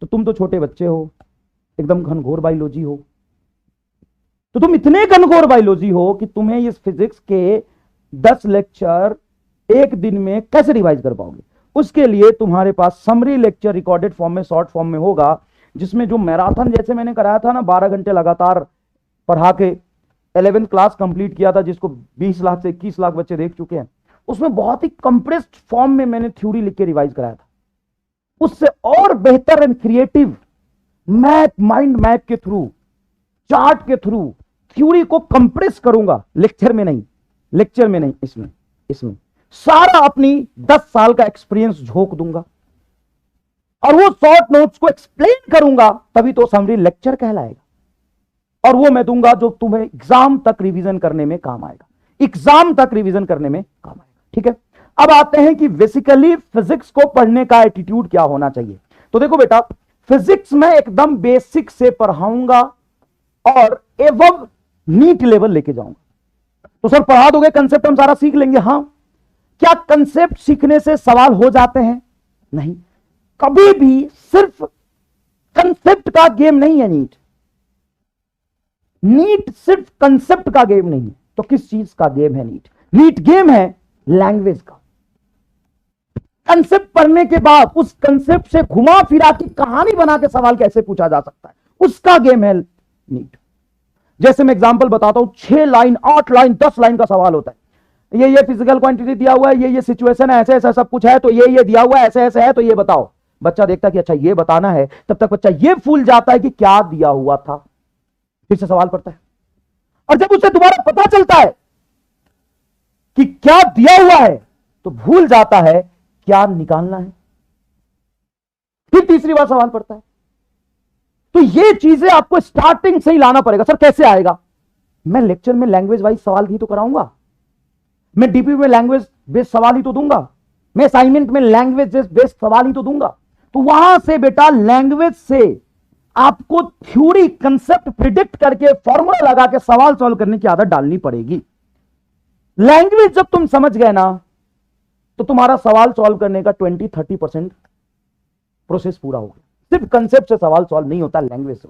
तो तुम तो छोटे बच्चे हो, एकदम घनघोर बायोलॉजी हो, तो तुम इतने घनघोर बायोलॉजी हो कि तुम्हें इस फिजिक्स के 10 लेक्चर एक दिन में कैसे रिवाइज कर पाओगे? उसके लिए तुम्हारे पास समरी लेक्चर रिकॉर्डेड फॉर्म में, शॉर्ट फॉर्म में होगा, जिसमें जो मैराथन जैसे मैंने कराया था ना, 12 घंटे लगातार पढ़ा के 11th क्लास कंप्लीट किया था, जिसको 20 लाख से 21 लाख बच्चे देख चुके हैं, उसमें बहुत ही कंप्रेस्ड फॉर्म में मैंने थ्योरी लिख के रिवाइज कराया था। उससे और बेहतर and creative math, mind map के थ्रू, चार्ट के थ्रू थ्योरी को कंप्रेस करूंगा, लेक्चर में नहीं, लेक्चर में नहीं, इसमें सारा अपनी 10 साल का एक्सपीरियंस झोंक दूंगा और वो शॉर्ट नोट्स को एक्सप्लेन करूंगा, तभी तो समरी लेक्चर कहलाएगा। और वो मैं दूंगा जो तुम्हें एग्जाम तक रिवीजन करने में काम आएगा, एग्जाम तक रिवीजन करने में काम आएगा, ठीक है। अब आते हैं कि बेसिकली फिजिक्स को पढ़ने का एटीट्यूड क्या होना चाहिए। तो देखो बेटा, फिजिक्स में एकदम बेसिक से पढ़ाऊंगा और एवं नीट लेवल लेके जाऊंगा। तो सर पढ़ा दोगे, कंसेप्ट हम सारा सीख लेंगे? हां। क्या कंसेप्ट सीखने से सवाल हो जाते हैं? नहीं, कभी भी सिर्फ कंसेप्ट का गेम नहीं है नीट। नीट सिर्फ कंसेप्ट का गेम नहीं है। तो किस चीज का गेम है नीट? नीट गेम है लैंग्वेज का। कंसेप्ट पढ़ने के बाद उस कंसेप्ट से घुमा फिरा की कहानी बना के सवाल कैसे पूछा जा सकता है, उसका गेम है नीट। जैसे मैं एग्जांपल बताता हूं, 6 लाइन, 8 लाइन, 10 लाइन का सवाल होता है। ये फिजिकल क्वांटिटी दिया हुआ है, ये सिचुएशन है, ऐसे ऐसा सब कुछ है, तो ये दिया हुआ है, ऐसे ऐसे है, तो ये बताओ। बच्चा देखता है कि अच्छा ये बताना है, तब तक बच्चा ये भूल जाता है कि क्या दिया हुआ था, फिर से सवाल पढ़ता है। और जब उसे दोबारा पता चलता है कि क्या दिया हुआ है, तो भूल जाता है क्या निकालना है, फिर तीसरी बार सवाल पढ़ता है। तो ये चीजें आपको स्टार्टिंग से ही लाना पड़ेगा। सर कैसे आएगा? मैं लेक्चर में लैंग्वेज वाइज सवाल ही तो कराऊंगा, मैं डीपी में लैंग्वेज बेस्ड सवाल ही तो दूंगा, मैं असाइनमेंट में लैंग्वेज बेस्ड सवाल ही तो दूंगा। तो वहां से बेटा लैंग्वेज से आपको थ्योरी, कंसेप्ट प्रिडिक्ट करके फॉर्मूला लगा के सवाल सॉल्व करने की आदत डालनी पड़ेगी। लैंग्वेज जब तुम समझ गए ना, तो तुम्हारा सवाल सॉल्व करने का 20-30% प्रोसेस पूरा हो गया। सिर्फ कंसेप्ट से सवाल सॉल्व नहीं होता, लैंग्वेज से।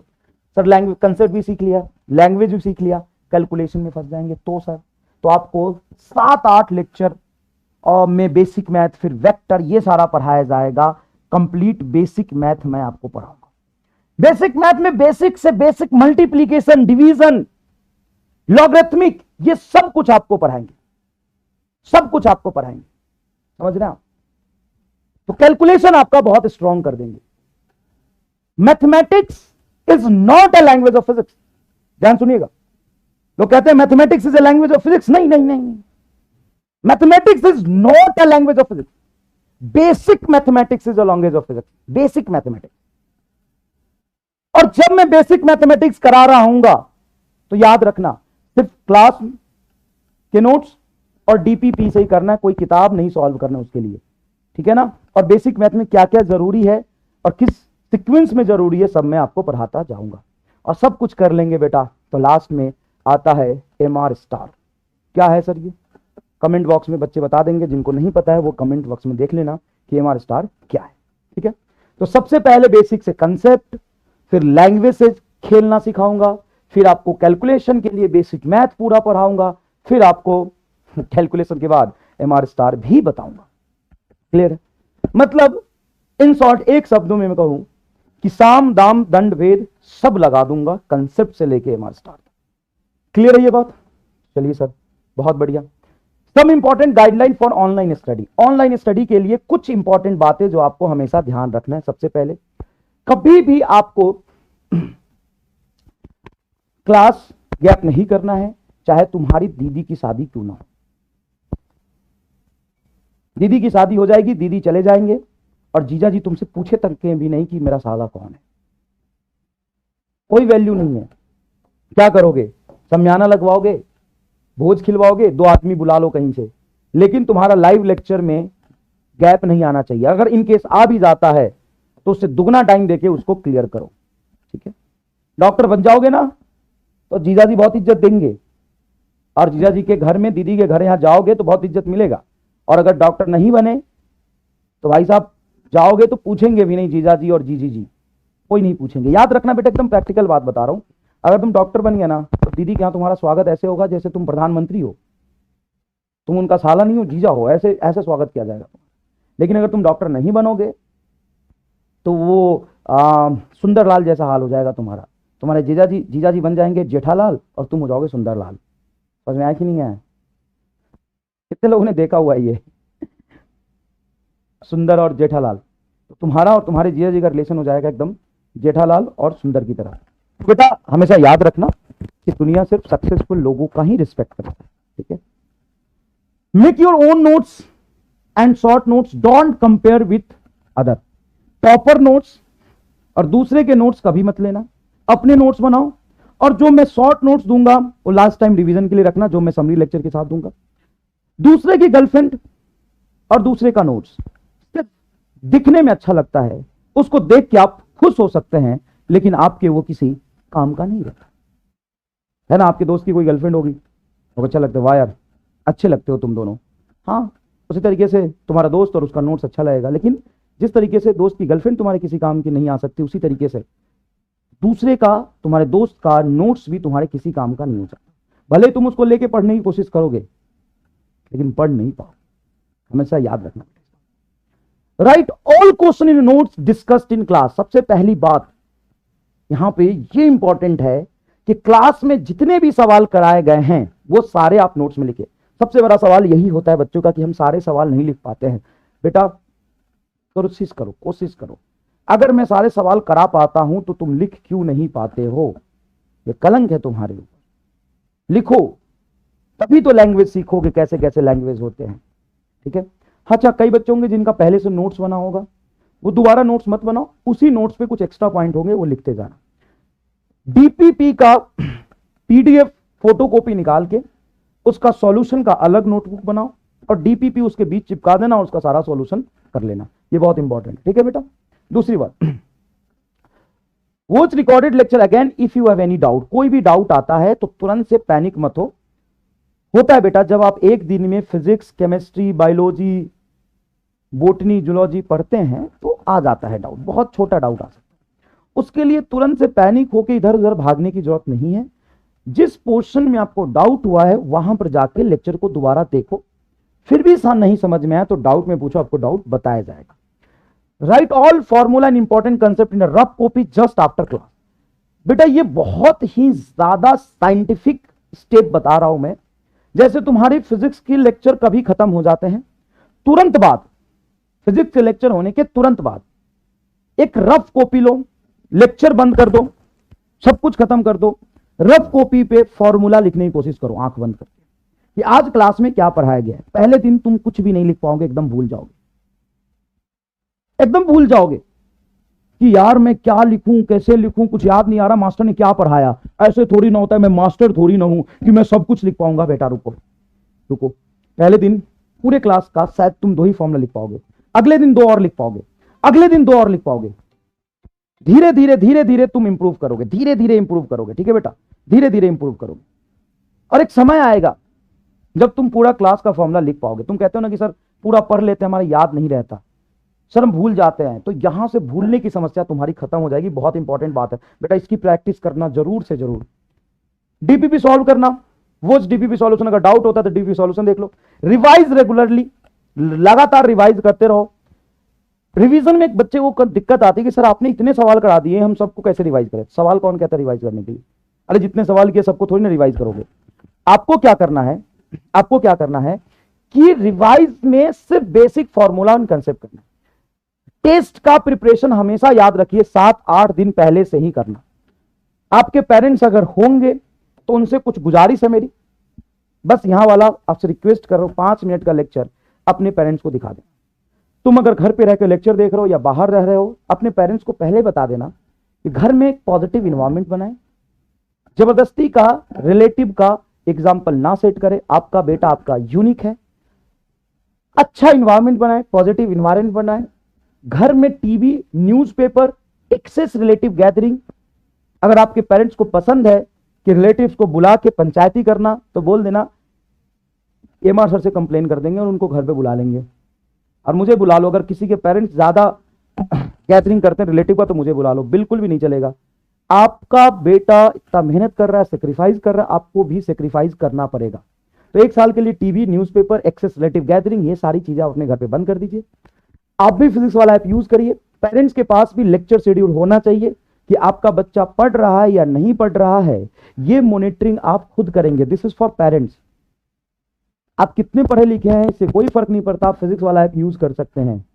सर लैंग्वेज, कंसेप्ट भी सीख लिया, लैंग्वेज भी सीख लिया, कैलकुलेशन में फंस जाएंगे तो सर, तो आपको 7-8 लेक्चर और में बेसिक मैथ, फिर वेक्टर, ये सारा पढ़ाया जाएगा। कंप्लीट बेसिक मैथ मैं आपको पढ़ाऊंगा। बेसिक मैथ में बेसिक से बेसिक मल्टीप्लीकेशन, डिवीजन, लॉगरिथमिक, ये सब कुछ आपको पढ़ाएंगे, सब कुछ आपको पढ़ाएंगे, समझ रहे हैं आप? तो कैलकुलेशन आपका बहुत स्ट्रॉन्ग कर देंगे। Mathematics is not a language of physics. ध्यान सुनिएगा, लोग कहते हैं mathematics is a language of physics. नहीं नहीं नहीं, mathematics is not a language of physics. Basic mathematics is a language of physics, basic mathematics. और जब मैं बेसिक मैथमेटिक्स करा रहा हूंगा, तो याद रखना सिर्फ क्लास के नोट्स और डीपीपी से ही करना है, कोई किताब नहीं सॉल्व करना उसके लिए, ठीक है ना। और बेसिक मैथ में क्या क्या जरूरी है और किस सीक्वेंस में जरूरी है, सब मैं आपको पढ़ाता जाऊंगा। और सब कुछ कर लेंगे बेटा, तो लास्ट में आता है MR स्टार। क्या है सर ये? कमेंट बॉक्स में बच्चे बता देंगे, जिनको नहीं पता है वो कमेंट बॉक्स में देख लेना कि MR स्टार क्या है। ठीक है, तो सबसे पहले बेसिक से कंसेप्ट, फिर लैंग्वेज से खेलना सिखाऊंगा, फिर आपको कैलकुलेशन के लिए बेसिक मैथ पूरा पढ़ाऊंगा, फिर आपको कैलकुलेशन के बाद MR स्टार भी बताऊंगा। क्लियर है? मतलब इन शॉर्ट एक शब्दों में मैं कहूं कि साम दाम दंड भेद सब लगा दूंगा, कंसेप्ट से लेके MR स्टार। क्लियर है ये बात? चलिए सर, बहुत बढ़िया। Some important guideline for online study. Online study के लिए कुछ इंपॉर्टेंट बातें जो आपको हमेशा ध्यान रखना है। सबसे पहले, कभी भी आपको क्लास गैप नहीं करना है, चाहे तुम्हारी दीदी की शादी क्यों ना हो। दीदी की शादी हो जाएगी, दीदी चले जाएंगे और जीजा जी तुमसे पूछे तक के भी नहीं कि मेरा साला कौन है। कोई वैल्यू नहीं है। क्या करोगे? समझाना लगवाओगे, भोज खिलवाओगे, 2 आदमी बुला लो कहीं से, लेकिन तुम्हारा लाइव लेक्चर में गैप नहीं आना चाहिए। अगर इन केस आ भी जाता है तो उससे दुगना टाइम देके उसको क्लियर करो। ठीक है, डॉक्टर बन जाओगे ना तो जीजा जी बहुत इज्जत देंगे, और जीजा जी के घर में, दीदी के घर यहां जाओगे तो बहुत इज्जत मिलेगा। और अगर डॉक्टर नहीं बने तो भाई साहब जाओगे तो पूछेंगे भी नहीं जीजा जी और जीजी जी, कोई नहीं पूछेंगे। याद रखना बेटा, एकदम प्रैक्टिकल बात बता रहा हूं। अगर तुम डॉक्टर बन गया ना तो दीदी के यहां तुम्हारा स्वागत ऐसे होगा जैसे तुम प्रधानमंत्री हो, तुम उनका साला नहीं हो, जीजा हो, ऐसे ऐसे स्वागत किया जाएगा। लेकिन अगर तुम डॉक्टर नहीं बनोगे तो वो सुंदरलाल जैसा हाल हो जाएगा तुम्हारा। तुम्हारे जीजा जी बन जाएंगे जेठालाल और तुम हो जाओगे सुंदरलाल। समझ में आया कि नहीं आया? कितने लोगों ने देखा हुआ है ये सुंदर और जेठालाल? तो तुम्हारा और तुम्हारे जीजा जी का रिलेशन हो जाएगा एकदम जेठालाल और सुंदर की तरह। तो बेटा हमेशा याद रखना कि दुनिया सिर्फ सक्सेसफुल लोगों का ही रिस्पेक्ट करता है। ठीक है, make your own notes and short notes, don't compare with other. Topper notes और दूसरे के नोट्स कभी मत लेना, अपने नोट्स बनाओ। और जो मैं शॉर्ट नोट्स दूंगा वो लास्ट टाइम रिवीजन के लिए रखना, जो मैं समरी लेक्चर के साथ दूंगा। दूसरे की गर्लफ्रेंड और दूसरे का नोट्स सिर्फ दिखने में अच्छा लगता है, उसको देख के आप खुश हो सकते हैं, लेकिन आपके वो किसी काम का नहीं रहता है ना। आपके दोस्त की कोई गर्लफ्रेंड होगी, तो अच्छा लगता है, वाह यार अच्छे लगते हो तुम दोनों। हाँ, उसी तरीके से तुम्हारा दोस्त और उसका नोट्स अच्छा लगेगा। लेकिन जिस तरीके से दोस्त की गर्लफ्रेंड तुम्हारे किसी काम की नहीं आ सकती, उसी तरीके से दूसरे का, तुम्हारे दोस्त का नोट्स भी तुम्हारे किसी काम का नहीं हो सकता। भले तुम उसको लेके पढ़ने की कोशिश करोगे लेकिन पढ़ नहीं पाओ। हमेशा याद रखना। Right all question in notes discussed in class. सबसे पहली बात यहां पे ये इंपॉर्टेंट है कि क्लास में जितने भी सवाल कराए गए हैं वो सारे आप नोट्स में लिखे। सबसे बड़ा सवाल यही होता है बच्चों का कि हम सारे सवाल नहीं लिख पाते हैं। बेटा कोशिश करो, कोशिश करो। अगर मैं सारे सवाल करा पाता हूं तो तुम लिख क्यों नहीं पाते हो? ये कलंक है तुम्हारे ऊपर। लिखो, तभी तो लैंग्वेज सीखोगे, कैसे कैसे लैंग्वेज होते हैं। ठीक है, अच्छा कई बच्चे होंगे जिनका पहले से नोट्स बना होगा, वो दोबारा नोट्स मत बनाओ, उसी नोट्स पे कुछ एक्स्ट्रा पॉइंट होंगे वो लिखते जाना। डीपीपी का पीडीएफ फोटोकॉपी निकाल के उसका सॉल्यूशन का अलग नोटबुक बनाओ और डीपीपी उसके बीच चिपका देना और उसका सारा सॉल्यूशन कर लेना। ये बहुत इंपॉर्टेंट। ठीक है बेटा। दूसरी बात, watch recorded lecture again if you have any doubt. कोई भी डाउट आता है तो तुरंत से पैनिक मत हो। होता है बेटा, जब आप एक दिन में physics, chemistry, biology, botany, zoology पढ़ते हैं तो आ जाता है डाउट, बहुत छोटा डाउट आ सकता है। उसके लिए तुरंत से पैनिक होकर इधर उधर भागने की जरूरत नहीं है। जिस पोर्शन में आपको डाउट हुआ है वहां पर जाके लेक्चर को दोबारा देखो, फिर भी नहीं समझ में आया तो डाउट में पूछो, आपको डाउट बताया जाएगा। Right all formula and important concept in rough copy just after class. बेटा ये बहुत ही ज्यादा साइंटिफिक स्टेप बता रहा हूं मैं। जैसे तुम्हारी फिजिक्स की लेक्चर कभी खत्म हो जाते हैं, तुरंत बाद, फिजिक्स के लेक्चर होने के तुरंत बाद एक रफ कॉपी लो, लेक्चर बंद कर दो, सब कुछ खत्म कर दो, रफ कॉपी पे फॉर्मूला लिखने की कोशिश करो आंख बंद करके कि आज क्लास में क्या पढ़ाया गया है। पहले दिन तुम कुछ भी नहीं लिख पाओगे, एकदम भूल जाओगे, एकदम भूल जाओगे कि यार मैं क्या लिखूं, कैसे लिखूं, कुछ याद नहीं आ रहा, मास्टर ने क्या पढ़ाया। ऐसे थोड़ी ना होता है, मैं मास्टर थोड़ी ना हूं कि मैं सब कुछ लिख पाऊंगा। बेटा रुको रुको, पहले दिन पूरे क्लास का शायद तुम 2 ही फॉर्मूला लिख पाओगे, अगले दिन 2 और लिख पाओगे, अगले दिन 2 और लिख पाओगे। धीरे धीरे धीरे धीरे तुम इंप्रूव करोगे, धीरे धीरे इंप्रूव करोगे। ठीक है बेटा, धीरे धीरे इंप्रूव करोगे। और एक समय आएगा जब तुम पूरा क्लास का फॉर्मूला लिख पाओगे। तुम कहते हो ना कि सर पूरा पढ़ लेते हैं, हमारा याद नहीं रहता, सर हम भूल जाते हैं, तो यहां से भूलने की समस्या तुम्हारी खत्म हो जाएगी। बहुत इंपॉर्टेंट बात है बेटा, इसकी प्रैक्टिस करना जरूर से जरूर। डीपीपी सॉल्व करना, वो डीपीपी सॉल्यूशन अगर डाउट होता है तो डीपीपी सॉल्यूशन देख लो। रिवाइज रेगुलरली, लगातार रिवाइज करते रहो। रिवीजन में एक बच्चे को दिक्कत आती है कि सर आपने इतने सवाल करा दिए, हम सबको कैसे रिवाइज करें। सवाल कौन कहता है रिवाइज करने के लिए? अरे जितने सवाल किए सबको थोड़ी ना रिवाइज करोगे। आपको क्या करना है, आपको क्या करना है कि रिवाइज में सिर्फ बेसिक फॉर्मूला और कंसेप्ट करना है। टेस्ट का प्रिपरेशन हमेशा याद रखिए 7-8 दिन पहले से ही करना। आपके पेरेंट्स अगर होंगे तो उनसे कुछ गुजारिश है मेरी, बस यहां वाला आपसे रिक्वेस्ट कर रहा हूं, 5 मिनट का लेक्चर अपने पेरेंट्स को दिखा दें। तुम अगर घर पे रहकर लेक्चर देख रहे हो या बाहर रह रहे हो, अपने पेरेंट्स को पहले बता देना कि घर में एक पॉजिटिव इन्वायरमेंट बनाए, जबरदस्ती का रिलेटिव का एग्जाम्पल ना सेट करे। आपका बेटा आपका यूनिक है, अच्छा इन्वायरमेंट बनाए, पॉजिटिव इन्वायरमेंट बनाए। घर में TV, newspaper, excess relative gathering. अगर आपके पेरेंट्स को पसंद है कि रिलेटिव्स को बुला के पंचायती करना, तो बोल देना एमआर सर से कंप्लेन कर देंगे और उनको घर पे बुला लेंगे। और मुझे बुला लो, अगर किसी के पेरेंट्स ज्यादा गैदरिंग करते हैं रिलेटिव का तो मुझे बुला लो, बिल्कुल भी नहीं चलेगा। आपका बेटा इतना मेहनत कर रहा है, सेक्रीफाइस कर रहा है, आपको भी सेक्रीफाइस करना पड़ेगा। तो 1 साल के लिए TV, newspaper, excess relative gathering, ये सारी चीजें आप अपने घर पे बंद कर दीजिए। आप भी फिजिक्स वाला ऐप यूज करिए। पेरेंट्स के पास भी लेक्चर शेड्यूल होना चाहिए कि आपका बच्चा पढ़ रहा है या नहीं पढ़ रहा है, ये मॉनिटरिंग आप खुद करेंगे। This is for parents. आप कितने पढ़े लिखे हैं इससे कोई फर्क नहीं पड़ता, आप फिजिक्स वाला ऐप यूज कर सकते हैं।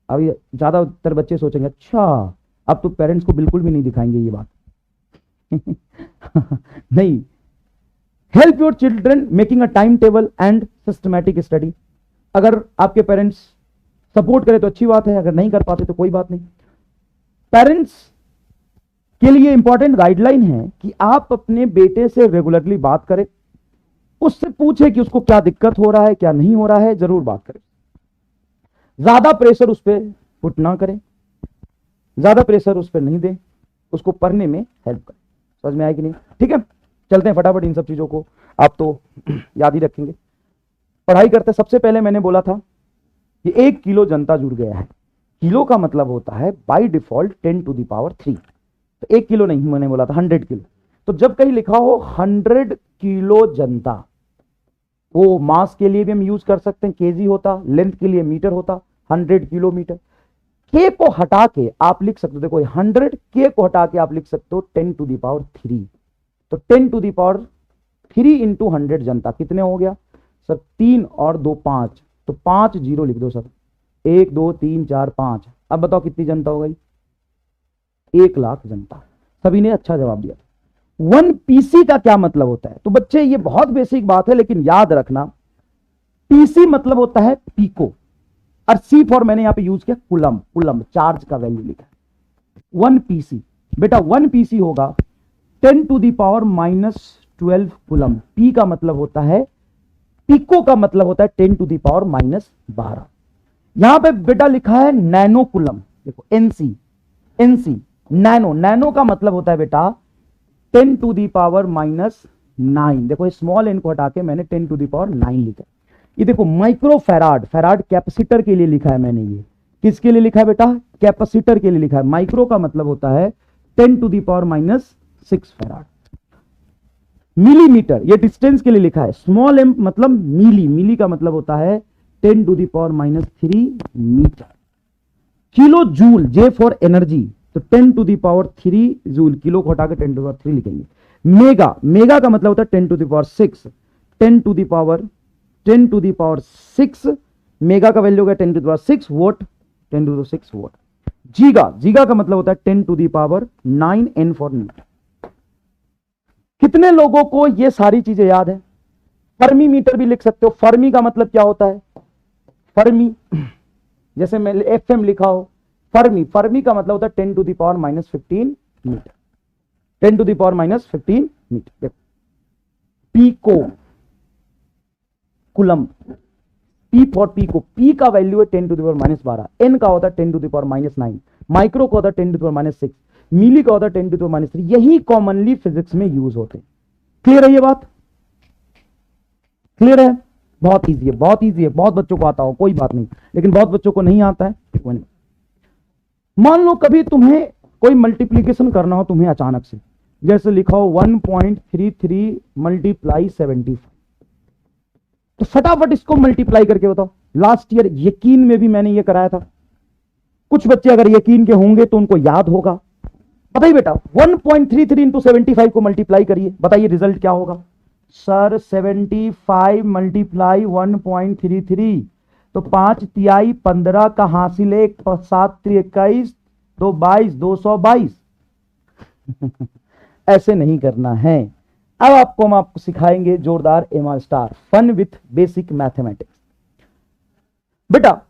अभी ज्यादातर बच्चे सोचेंगे अच्छा अब तो पेरेंट्स को बिल्कुल भी नहीं दिखाएंगे ये बात। नहीं, help your children making a time table and systematic study. अगर आपके पेरेंट्स सपोर्ट करें तो अच्छी बात है, अगर नहीं कर पाते तो कोई बात नहीं। पेरेंट्स के लिए इंपॉर्टेंट गाइडलाइन है कि आप अपने बेटे से रेगुलरली बात करें, उससे पूछे कि उसको क्या दिक्कत हो रहा है, क्या नहीं हो रहा है, जरूर बात करें। ज्यादा प्रेशर उस पर पुट ना करें, ज्यादा प्रेशर उस पर नहीं दें, उसको पढ़ने में हेल्प करें। समझ में आया कि नहीं? ठीक है, चलते हैं फटाफट इन सब चीजों को आप तो याद ही रखेंगे। पढ़ाई करते सबसे पहले मैंने बोला था कि 1 किलो जनता जुड़ गया है। किलो का मतलब होता है by default 10 to the power 3। तो 1 किलो नहीं मैंने बोला था, 100 किलो। तो जब कहीं लिखा हो 100 किलो जनता, वो मास के लिए भी हम यूज कर सकते हैं, केजी होता, लेंथ के लिए मीटर होता, 100 किलोमीटर। के को हटा के आप लिख सकते हो, देखो 100 के को हटा के आप लिख सकते हो 10 टू द पावर 3। तो 10 टू द पावर 3 इंटू 100 जनता कितने हो गया सर? 3 और 2 5, तो 5 0 लिख दो सर। 1 2 3 4 5। अब बताओ कितनी जनता हो गई? 1 लाख जनता। सभी ने अच्छा जवाब दिया। 1 पीसी का क्या मतलब होता है? तो बच्चे ये बहुत बेसिक बात है, लेकिन याद रखना पीसी मतलब होता है पीको, और सी फॉर मैंने यहां पे यूज किया कुलम। कुलम चार्ज का वैल्यू लिखा है। 1 पीसी बेटा 1 पीसी होगा 10 to the power -12 coulomb. P का मतलब होता है, पिको का मतलब होता है 10 टू द पावर -12। यहां पे बेटा लिखा है नैनो कुलम, देखो एनसी। एनसी नैनो, नैनो का मतलब होता है बेटा 10 टू द पावर -9। देखो स्मॉल एन को हटा के मैंने 10 टू द पावर 9 लिखा। ये देखो माइक्रो फैराड, फैराड कैपेसिटर के लिए लिखा है मैंने। ये किसके लिए लिखा है बेटा? कैपेसिटर के लिए लिखा है। माइक्रो का मतलब होता है 10 to the power -6 farad. Millimetre ये डिस्टेंस के लिए लिखा है। स्मॉल एम मतलब मिली, मिली का मतलब होता है 10 to the power -3 metre. Kilo joule, J for energy, तो 10 to the power 3 joule. Kilo को हटा के 10 टू द पावर 3 लिखेंगे। मेगा, मेगा का मतलब होता है 10 to the power 6। 10 to the power 6 mega का वैल्यू होगा 10 to the power 6 volt. 10 to the 6 volt. Giga, giga का मतलब होता है 10 to the power 9 N for metre. कितने लोगों को ये सारी चीजें याद है? फर्मी मीटर भी लिख सकते हो। फर्मी का मतलब क्या होता है? फर्मी जैसे मैं एफएम लिखा हो, फर्मी, फर्मी का मतलब होता है 10 to the power -15 metre. 10 to the power -15 metre. देखो pico, coulomb, P for pico, P का वैल्यू है 10 टू द पावर -12। एन का होता है 10 टू द पावर -9। माइक्रो का होता है 10 टू द पावर -6। मिली का होता है 10 टू द पावर -3। यही कॉमनली फिजिक्स में यूज होते हैं। क्लियर है ये बात? क्लियर है? बहुत इजी है, बहुत इजी है, बहुत बच्चों को आता हो, कोई बात नहीं, लेकिन बहुत बच्चों को नहीं आता है। कोई नहीं। मान लो कभी तुम्हें कोई मल्टीप्लीकेशन करना हो तुम्हें अचानक से, जैसे लिखा हो 1.33 मल्टीप्लाई 75, तो फटाफट इसको मल्टीप्लाई करके बताओ। लास्ट ईयर यकीन में भी मैंने ये कराया था। कुछ बच्चे अगर यकीन के होंगे तो उनको याद होगा। बताइए बेटा 1.33 इंटू 75 को मल्टीप्लाई करिए, बताइए रिजल्ट क्या होगा। सर 75 मल्टीप्लाई 1.33, तो 5 तिहाई 15 का हासिल 1, 7 21, 2 22, 222। ऐसे नहीं करना है। अब हम आपको सिखाएंगे जोरदार MR star, fun with basic mathematics. बेटा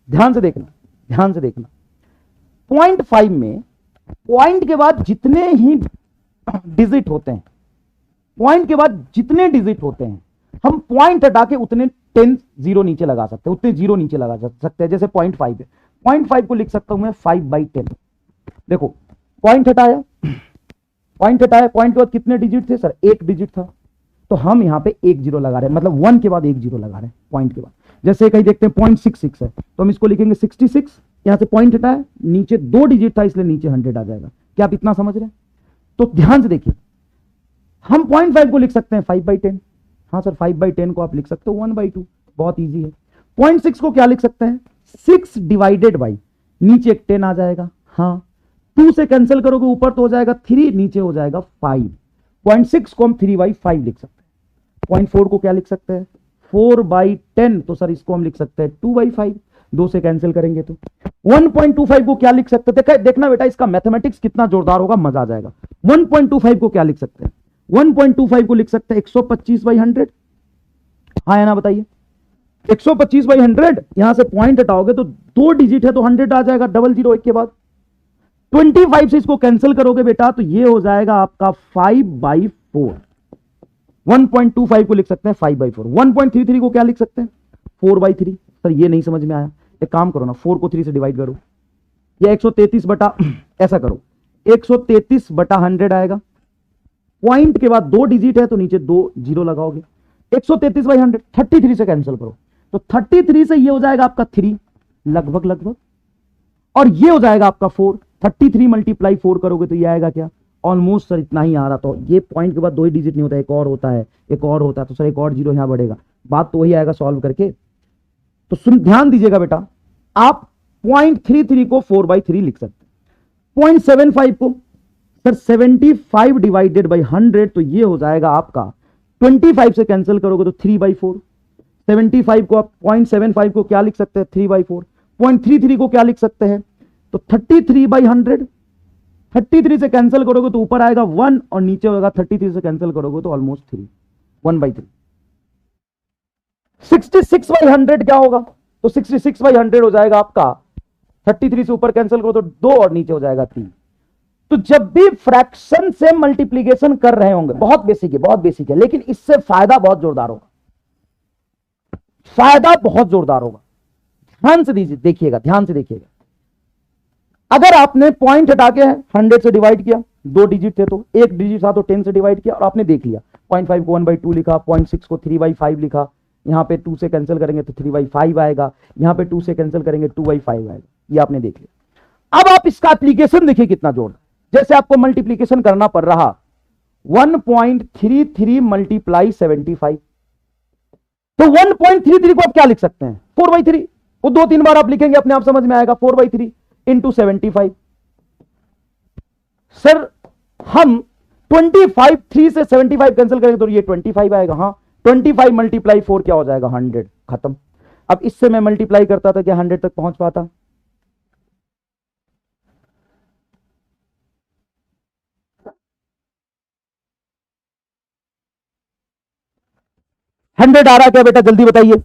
ध्यान से देखना, ध्यान से देखना। 0.5 में पॉइंट के बाद जितने ही डिजिट होते हैं, पॉइंट के बाद जितने डिजिट होते हैं, हम पॉइंट हटा के उतने 10 जीरो नीचे लगा सकते हैं, उतने जीरो नीचे लगा सकते हैं। जैसे 0.5 है, 0.5 को लिख सकता हूं मैं 5/10। देखो पॉइंट हटाया, पॉइंट हटाया, पॉइंट के बाद कितने डिजिट थे सर? एक डिजिट था, तो हम यहां पे एक जीरो लगा रहे हैं, मतलब 1 के बाद एक जीरो लगा रहे हैं पॉइंट के बाद। जैसे कहीं देखते हैं 0.66 है, तो हम इसको लिखेंगे 66, यहां से पॉइंट हटाया, नीचे 2 डिजिट था इसलिए नीचे 100 आ जाएगा। क्या आप इतना समझ रहे हैं? तो ध्यान से देखिए, हम 0.5 को लिख सकते हैं 5/10। हाँ सर 5/10 को आप लिख सकते हो 1/2, बहुत इजी है। 0.6 को क्या लिख सकते हैं? 6 डिवाइडेड बाई, नीचे एक 10 आ जाएगा। हाँ 2 से कैंसिल करोगे ऊपर तो हो जाएगा 3, नीचे हो जाएगा 5। 0.6 को हम 3/5 लिख सकते हैं। 0.4 को क्या लिख सकते हैं? 4/10, तो सर इसको हम लिख सकते हैं 2/5, 2 से कैंसिल करेंगे तो। 1.25 को क्या लिख सकते थे? देखना बेटा इसका मैथमेटिक्स कितना जोरदार होगा, मजा आ जाएगा। 1.25 को क्या लिख सकते हैं? 1.25 को लिख सकते हैं 125/100। हाँ या ना बताइए? 125/100, यहां से पॉइंट हटाओगे तो 2 डिजिट है तो 100 आ जाएगा, डबल जीरो एक के बाद। 25 से इसको कैंसिल करोगे बेटा तो ये हो जाएगा आपका 5/4। 1.25 को लिख सकते हैं 5/4। 1.33 को क्या लिख सकते हैं? 4/3। सर ये नहीं समझ में आया, एक काम करो ना, 4 को 3 से डिवाइड करो, या 133 बटा ऐसा करो, 133/100 आएगा। पॉइंट के बाद 2 डिजिट है तो नीचे 2 जीरो लगाओगे। 133/100, 33 से कैंसिल करो तो 33 से ये हो जाएगा आपका 3 लगभग लगभग, और ये हो जाएगा आपका 4। 33 मल्टीप्लाई 4 करोगे तो ये आएगा क्या? ऑलमोस्ट सर इतना ही आ रहा। तो ये पॉइंट के बाद 2 ही डिजिट नहीं होता, एक और होता है, एक और होता है, तो सर एक और जीरो यहां बढ़ेगा। बात तो वही आएगा सॉल्व करके। तो सुन ध्यान दीजिएगा बेटा, आप 0.33 को 4/3 लिख सकते हैं। 0.75 को सर 75 डिवाइडेड बाई 100, तो ये हो जाएगा आपका 25 से कैंसिल करोगे तो 3/4। 75 को आप 0.75 को क्या लिख सकते हैं? 3/4। 0.33 को क्या लिख सकते हैं? तो 33/100। 33 से कैंसिल करोगे तो ऊपर आएगा 1 और नीचे होगा 33 से कैंसिल करोगे तो ऑलमोस्ट 3, 1/3। 66/100 क्या होगा? तो 66/100 हो जाएगा आपका 33 से ऊपर कैंसिल करो तो 2 और नीचे हो जाएगा 3। तो जब भी फ्रैक्शन से मल्टीप्लीकेशन कर रहे होंगे, बहुत बेसिक है, बहुत बेसिक है, लेकिन इससे फायदा बहुत जोरदार होगा, फायदा बहुत जोरदार होगा। ध्यान से दीजिए, देखिएगा, ध्यान से देखिएगा। अगर आपने पॉइंट हटा के 100 से डिवाइड किया, 2 डिजिट थे तो एक डिजिट था तो 10 से डिवाइड किया और आपने देख लिया, 0.5 को 1/2 लिखा, 0.6 को 3/5 लिखा, यहां पे 2 से कैंसिल करेंगे तो 3/5 आएगा, यहां पे 2 से कैंसिल करेंगे 2/5 आएगा, ये आपने देख लिया। अब आप इसका एप्लीकेशन देखिए कितना जोरदार। जैसे आपको मल्टीप्लीकेशन करना पड़ रहा 1.33 मल्टीप्लाई 75, तो 1.33 को आप क्या लिख सकते हैं? 4/3। वो 2-3 बार आप लिखेंगे अपने आप समझ में आएगा। 4/3 इंटू 75। सर हम 25, 3 से 75 कैंसिल करेंगे तो ये 25 आएगा। हाँ 25 मल्टीप्लाई 4 क्या हो जाएगा? 100, खत्म। अब इससे मैं मल्टीप्लाई करता था क्या 100 तक पहुंच पाता? हंड्रेड आ रहा क्या बेटा, जल्दी बताइए।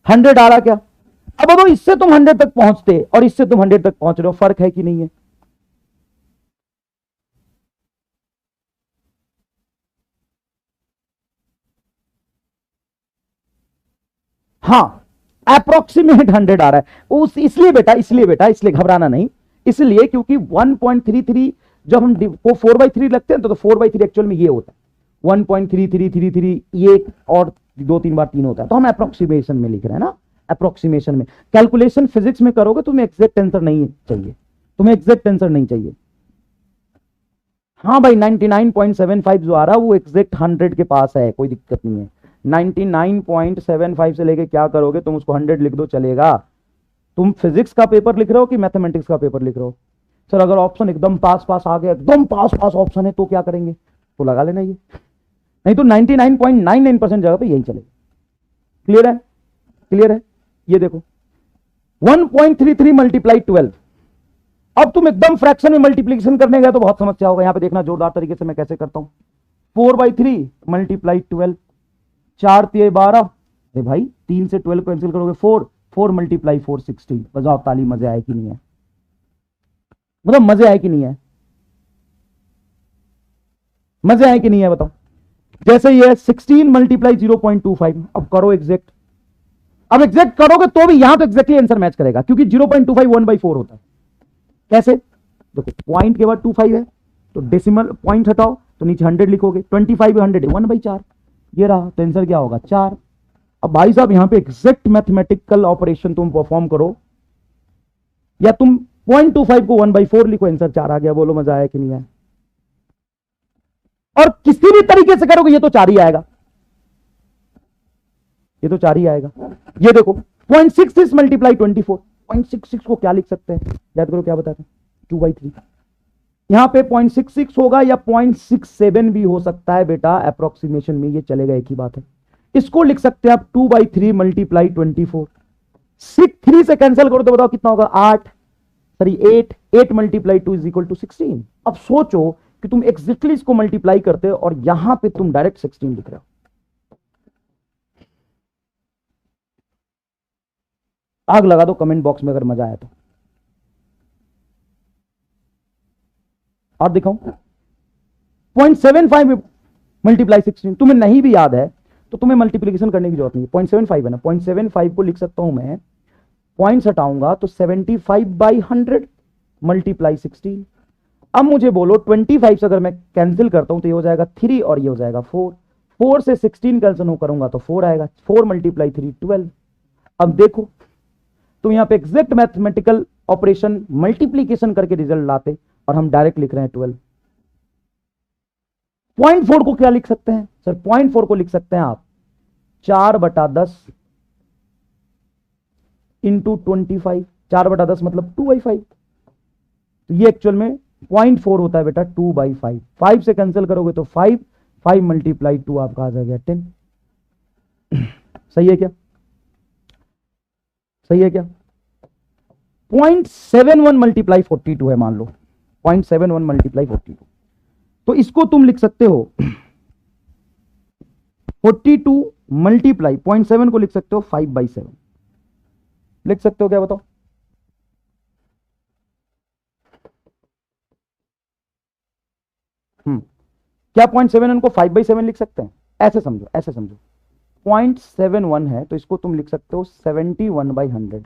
हंड्रेड आ रहा क्या? अब इससे तुम 100 तक पहुंचते और इससे तुम 100 तक पहुंच रहे हो, फर्क है कि नहीं है? हाँ अप्रोक्सीमेट 100 आ रहा है। उस इसलिए बेटा, इसलिए घबराना नहीं, इसलिए क्योंकि 1.33 जब हम 4/3 लगते हैं तो 4/3 एक्चुअल में ये होता है 1.3333, ये और 2-3 बार 3 होता है, तो हम अप्रोक्सीमेशन में लिख रहे हैं ना, अप्रोक्सीमेशन में। कैलकुलेशन फिजिक्स में करोगे तुम्हें एग्जैक्ट आंसर नहीं चाहिए, तुम्हें एग्जैक्ट आंसर नहीं चाहिए। हाँ भाई 99.75 जो आ रहा है वो एग्जैक्ट 100 के पास है, कोई दिक्कत नहीं है। 99.75 से लेके क्या करोगे तुम, उसको 100 लिख दो चलेगा। तुम फिजिक्स का पेपर लिख रहे हो कि मैथमेटिक्स का पेपर लिख रहे हो? सर अगर ऑप्शन एकदम पास पास आ गया, एकदम पास पास ऑप्शन है तो क्या करेंगे, तो लगा लेना ये, नहीं तो 99.99% जगह पे यही चलेगा। क्लियर है, क्लियर है। ये देखो 1.33 मल्टीप्लाई 12। अब तुम एकदम फ्रैक्शन में मल्टीप्लीकेशन करने गए तो बहुत समस्या होगा। यहां पे देखना जोरदार तरीके से मैं कैसे करता हूं। 4/3 मल्टीप्लाई 12, 4 3 12। अरे भाई 3 से 12 कैंसिल करोगे 4, 4 मल्टीप्लाई 4 16। बजाओ ताली, मजे आए कि नहीं है, मतलब मजे आए कि नहीं है, मजे आए कि नहीं है बताओ। जैसे ये 16 मल्टीप्लाई 0.25। अब करो एग्जैक्ट, अब एग्जैक्ट करोगे तो भी यहां तो एग्जैक्टली आंसर मैच करेगा क्योंकि 0.25 1/4 होता है। कैसे, देखो पॉइंट के बाद 25 है तो डेसिमल पॉइंट हटाओ तो नीचे 100 लिखोगे, 25 100 है 1/4, ये रहा, तो आंसर क्या होगा 4। अब भाई साहब यहां पे एग्जैक्ट मैथमेटिकल ऑपरेशन तुम परफॉर्म करो, या तुम 0.25 को 1/4 लिखो, आंसर 4 आ गया। बोलो मजा आया कि नहीं आया। और किसी भी तरीके से करोगे ये तो 4 ही आएगा, ये तो 4 ही आएगा। ये देखो 0.66 मल्टीप्लाई 24, 0.66 को क्या लिख सकते हैं, याद करो क्या बताते हैं, 2/3। यहां पे 0.66 होगा या 0.67 भी हो सकता है बेटा, अप्रोक्सीमेशन में ये चलेगा, एक ही बात है। इसको लिख सकते हैं आप 2/3 मल्टीप्लाई 24। 3 से कैंसिल करो तो बताओ कितना होगा, 8 sorry 8 multiply 2 is equal to 16। अब सोचो कि तुम एग्जैक्टली इसको मल्टीप्लाई करते हो और यहां पे तुम डायरेक्ट 16 लिख रहे हो। आग लगा दो कमेंट बॉक्स में अगर मजा आया तो। और दिखाऊं 0.75 मल्टीप्लाई 16, तुम्हें नहीं भी याद है तो तुम्हें मल्टीप्लीकेशन करने की जरूरत नहीं है। 0.75 है ना, 0.75 को लिख सकता हूं मैं, पॉइंट्स हटाऊंगा तो 75/100 मल्टीप्लाई 16। अब मुझे बोलो 25 से अगर मैं कैंसिल करता हूं तो ये हो जाएगा 3 और ये हो जाएगा 4। 4 से 16 कैंसिल करूंगा तो 4 आएगा, 4 मल्टीप्लाई 3 12। अब देखो तो यहां पे एग्जैक्ट मैथमेटिकल ऑपरेशन मल्टीप्लीकेशन करके रिजल्ट लाते और हम डायरेक्ट लिख रहे हैं 12। 0.4 को क्या लिख सकते हैं सर, 0.4 को लिख सकते हैं आप 4/10 इंटू 25। 4/10 मतलब 2/5, तो ये एक्चुअल में 0.4 होता है बेटा 2/5। 5 से कैंसिल करोगे तो 5, 5 मल्टीप्लाई 2 आपका आ जाएगा 10। सही है क्या, सही है क्या। 0.71 मल्टीप्लाई 42 है, मान लो 0.71 मल्टीप्लाई 42, तो इसको तुम लिख सकते हो 42 मल्टीप्लाई 0.7 को लिख सकते हो 5/7। लिख सकते हो क्या बताओ, क्या 0.7 को 5/7 लिख सकते हैं? ऐसे समझो, ऐसे समझो 0.71 है तो इसको तुम लिख सकते हो 71/100।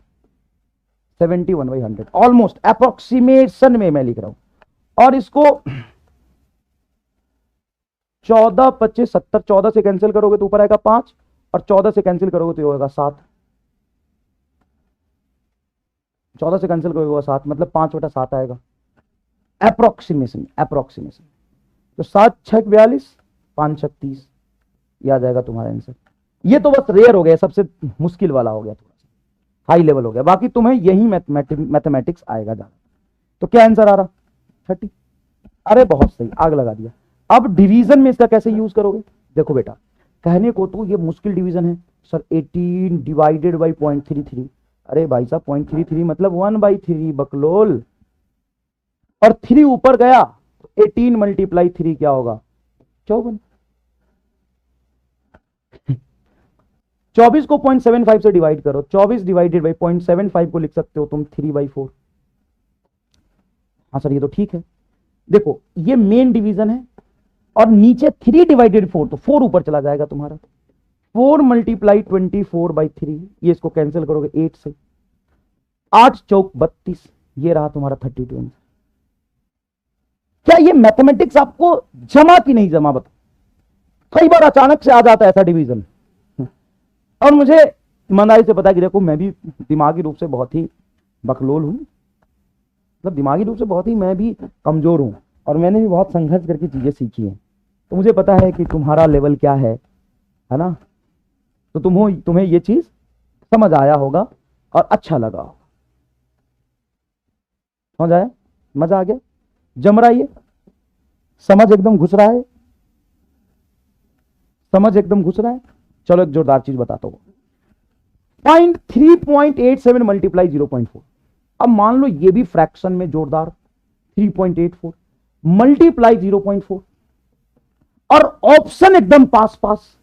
71/100 ऑलमोस्ट अप्रोक्सीमेशन में मैं लिख रहा हूं। और इसको 14 25 70, 14 से कैंसिल करोगे तो ऊपर आएगा 5 और 14 से कैंसिल करोगे तो ये होगा 7। 14 से कैंसिल करोगे होगा 7, मतलब 5/7 आएगा। Approximation, approximation. तो 7 6 42, 5 6 30, ये आ जाएगा तुम्हारा आंसर। ये तो बस रेयर हो गया, सबसे मुश्किल वाला हो गया, थोड़ा सा हाई लेवल हो गया, बाकी तुम्हें यही मैथमेटिक्स आएगा ज्यादा। तो क्या आंसर आ रहा 30। अरे बहुत सही, आग लगा दिया। अब डिवीजन में इसका कैसे यूज करोगे, देखो बेटा कहने को तो ये मुश्किल डिवीजन है सर, 18 डिवाइडेड बाई 0.33। अरे भाई साहब 0.33 मतलब 1/3 बकलोल, और 3 ऊपर गया तो 18 मल्टीप्लाई 3 क्या होगा 54। 24 को 0.75 से डिवाइड करो, 24 डिवाइडेड बाई 0.75 को लिख सकते हो तुम 3/4। हाँ सर ये तो ठीक है। देखो ये मेन डिवीजन है और नीचे 3 डिवाइडेड 4 तो 4 ऊपर चला जाएगा तुम्हारा। 4 मल्टीप्लाई 24/3, ये इसको कैंसिल करोगे 8 से, 8 चौक 32, ये रहा तुम्हारा 32 आंसर। क्या ये मैथमेटिक्स आपको जमा कि नहीं जमा, बताओ। कई बार अचानक से आ जाता है ऐसा डिवीजन, और मुझे ईमानदारी से पता है कि देखो मैं भी दिमागी रूप से बहुत ही बकलोल हूं, मतलब दिमागी रूप से बहुत ही मैं भी कमजोर हूं, और मैंने भी बहुत संघर्ष करके चीजें सीखी हैं। तो मुझे पता है कि तुम्हारा लेवल क्या है ना। तो तुम्हें ये चीज समझ आया होगा और अच्छा लगा होगा। समझ आया, मजा आ गया, जम रहा है, ये समझ एकदम घुस रहा है, समझ एकदम घुस रहा है। चलो एक जोरदार चीज बताता हूं। Point 3.87 multiply 0.4। अब मान लो ये भी फ्रैक्शन में जोरदार 3.84 मल्टीप्लाई 0.4, और ऑप्शन एकदम पास पास।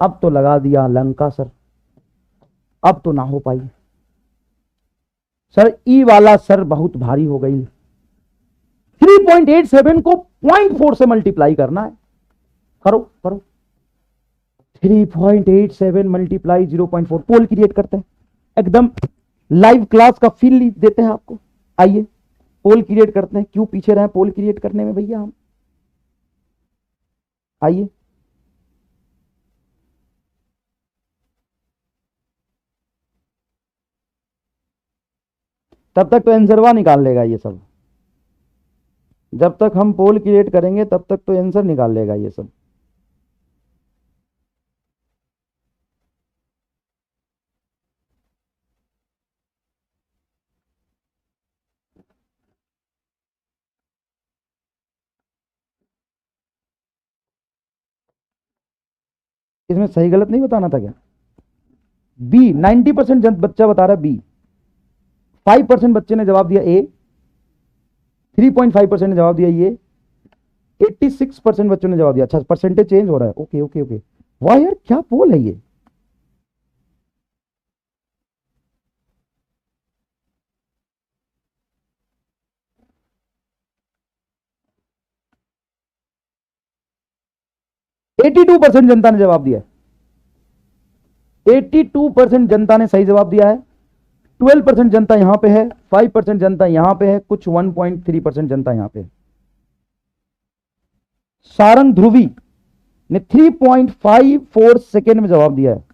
अब तो लगा दिया लंका सर, अब तो ना हो पाई सर, ई वाला सर बहुत भारी हो गई। 3.87 को 0.4 से मल्टीप्लाई करना है, करो करो। 3.87 मल्टीप्लाई 0.4, पोल क्रिएट करते हैं, एकदम लाइव क्लास का फील देते हैं आपको। आइए पोल क्रिएट करते हैं, क्यों पीछे रहे पोल क्रिएट करने में भैया हम, आइए। तब तक तो आंसरवा निकाल लेगा ये सब, जब तक हम पोल क्रिएट करेंगे तब तक तो आंसर निकाल लेगा ये सब। इसमें सही गलत नहीं बताना था क्या? बी 90% बच्चा बता रहा है बी, 5% बच्चे ने जवाब दिया ए, 3.5% ने जवाब दिया ये, 86% बच्चों ने जवाब दिया। अच्छा परसेंटेज चेंज हो रहा है, ओके ओके ओके। वाह यार क्या पोल है ये। एटी 82% जनता ने जवाब दिया है, 82% जनता ने सही जवाब दिया है। 12% जनता यहां पे है, 5% जनता यहां पे है, कुछ 1.3% जनता यहां पे है। सारंग ध्रुवी ने 3.54 सेकेंड में जवाब दिया है,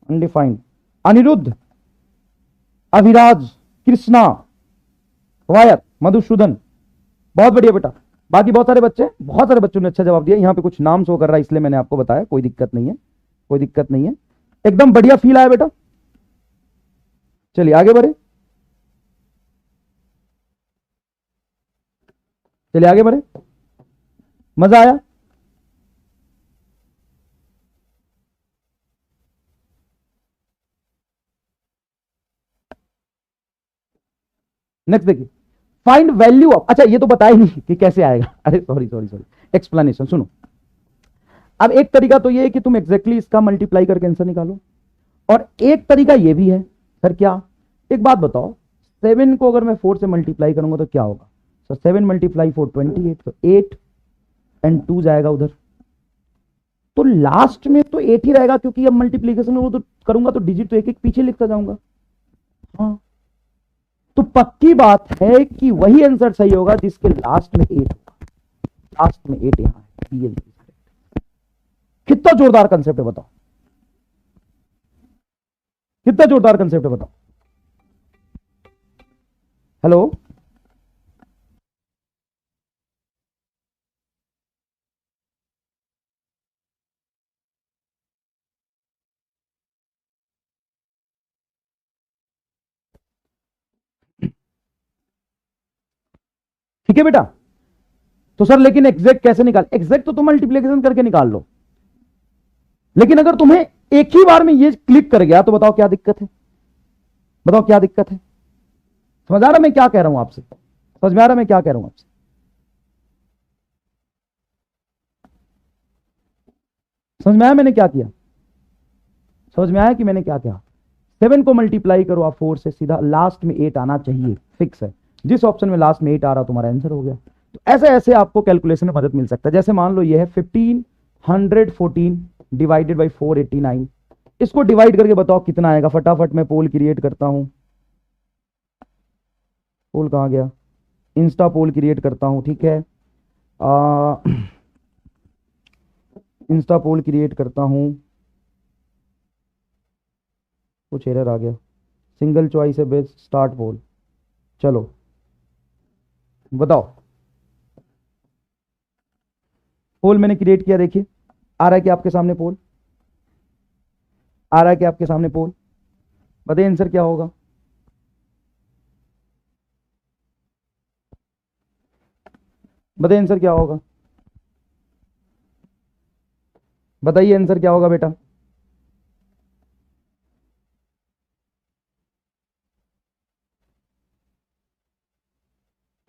अनडिफाइंड। अनिरुद्ध, अभिराज, कृष्णा, वायत, मधुसूदन, बहुत बढ़िया बेटा। बाकी बहुत सारे बच्चों ने अच्छा जवाब दिया। यहां पे कुछ नाम शो कर रहा है इसलिए मैंने आपको बताया, कोई दिक्कत नहीं है, कोई दिक्कत नहीं है, एकदम बढ़िया फील आया बेटा। चलिए आगे बढ़े, चलिए आगे बढ़े, मजा आया। नेक्स्ट देखिए, फाइंड वैल्यू ऑफ, अच्छा ये तो बताया ही नहीं कि कैसे आएगा, अरे सॉरी सॉरी सॉरी, एक्सप्लेनेशन सुनो। अब एक तरीका तो ये है कि तुम एग्जैक्टली इसका मल्टीप्लाई करके आंसर निकालो, और एक तरीका ये भी है सर क्या, एक बात बताओ, 7 को अगर मैं 4 से मल्टीप्लाई करूंगा तो क्या होगा? सर 7 मल्टीप्लाई 4 28, तो 8 एंड 2 जाएगा उधर, तो लास्ट में तो 8 ही रहेगा, क्योंकि अब मल्टीप्लीकेशन में वो तो करूंगा तो डिजिट तो एक एक पीछे लिखता जाऊंगा। हाँ तो पक्की बात है कि वही आंसर सही होगा जिसके लास्ट में 8 होगा, लास्ट में 8 यहां है। कितना जोरदार कंसेप्ट है बताओ, कितना जोरदार कंसेप्ट है बताओ। हेलो, ठीक है बेटा। तो सर लेकिन एग्जैक्ट कैसे निकाल, एग्जैक्ट तो तुम मल्टीप्लीकेशन करके निकाल लो, लेकिन अगर तुम्हें एक ही बार में ये क्लिक कर गया तो बताओ क्या दिक्कत है, बताओ क्या दिक्कत है। समझ आ रहा मैं क्या कह रहा हूं आपसे, समझ में आ रहा मैं क्या कह रहा हूं आपसे। समझ में आया मैंने क्या किया, समझ में आया कि मैंने क्या किया। 7 को मल्टीप्लाई करो आप 4 से, सीधा लास्ट में 8 आना चाहिए, फिक्स है। जिस ऑप्शन में लास्ट में 8 आ रहा तुम्हारा आंसर हो गया। तो ऐसे ऐसे आपको कैलकुलेशन में मदद मिल सकता है। जैसे मान लो ये है 1514 डिवाइडेड बाई 489, इसको डिवाइड करके बताओ कितना आएगा। फटाफट मैं पोल क्रिएट करता हूं, पोल कहाँ गया, इंस्टा पोल क्रिएट करता हूं, ठीक है। इंस्टा पोल क्रिएट करता हूं, कुछ एरर आ गया, सिंगल चॉइस है बेस्ट, स्टार्ट पोल, चलो बताओ। पोल मैंने क्रिएट किया, देखिए आ रहा है कि आपके सामने पोल आ रहा है कि आपके सामने पोल, बताइए आंसर क्या होगा। बताइए आंसर क्या होगा, बताइए आंसर क्या होगा बेटा।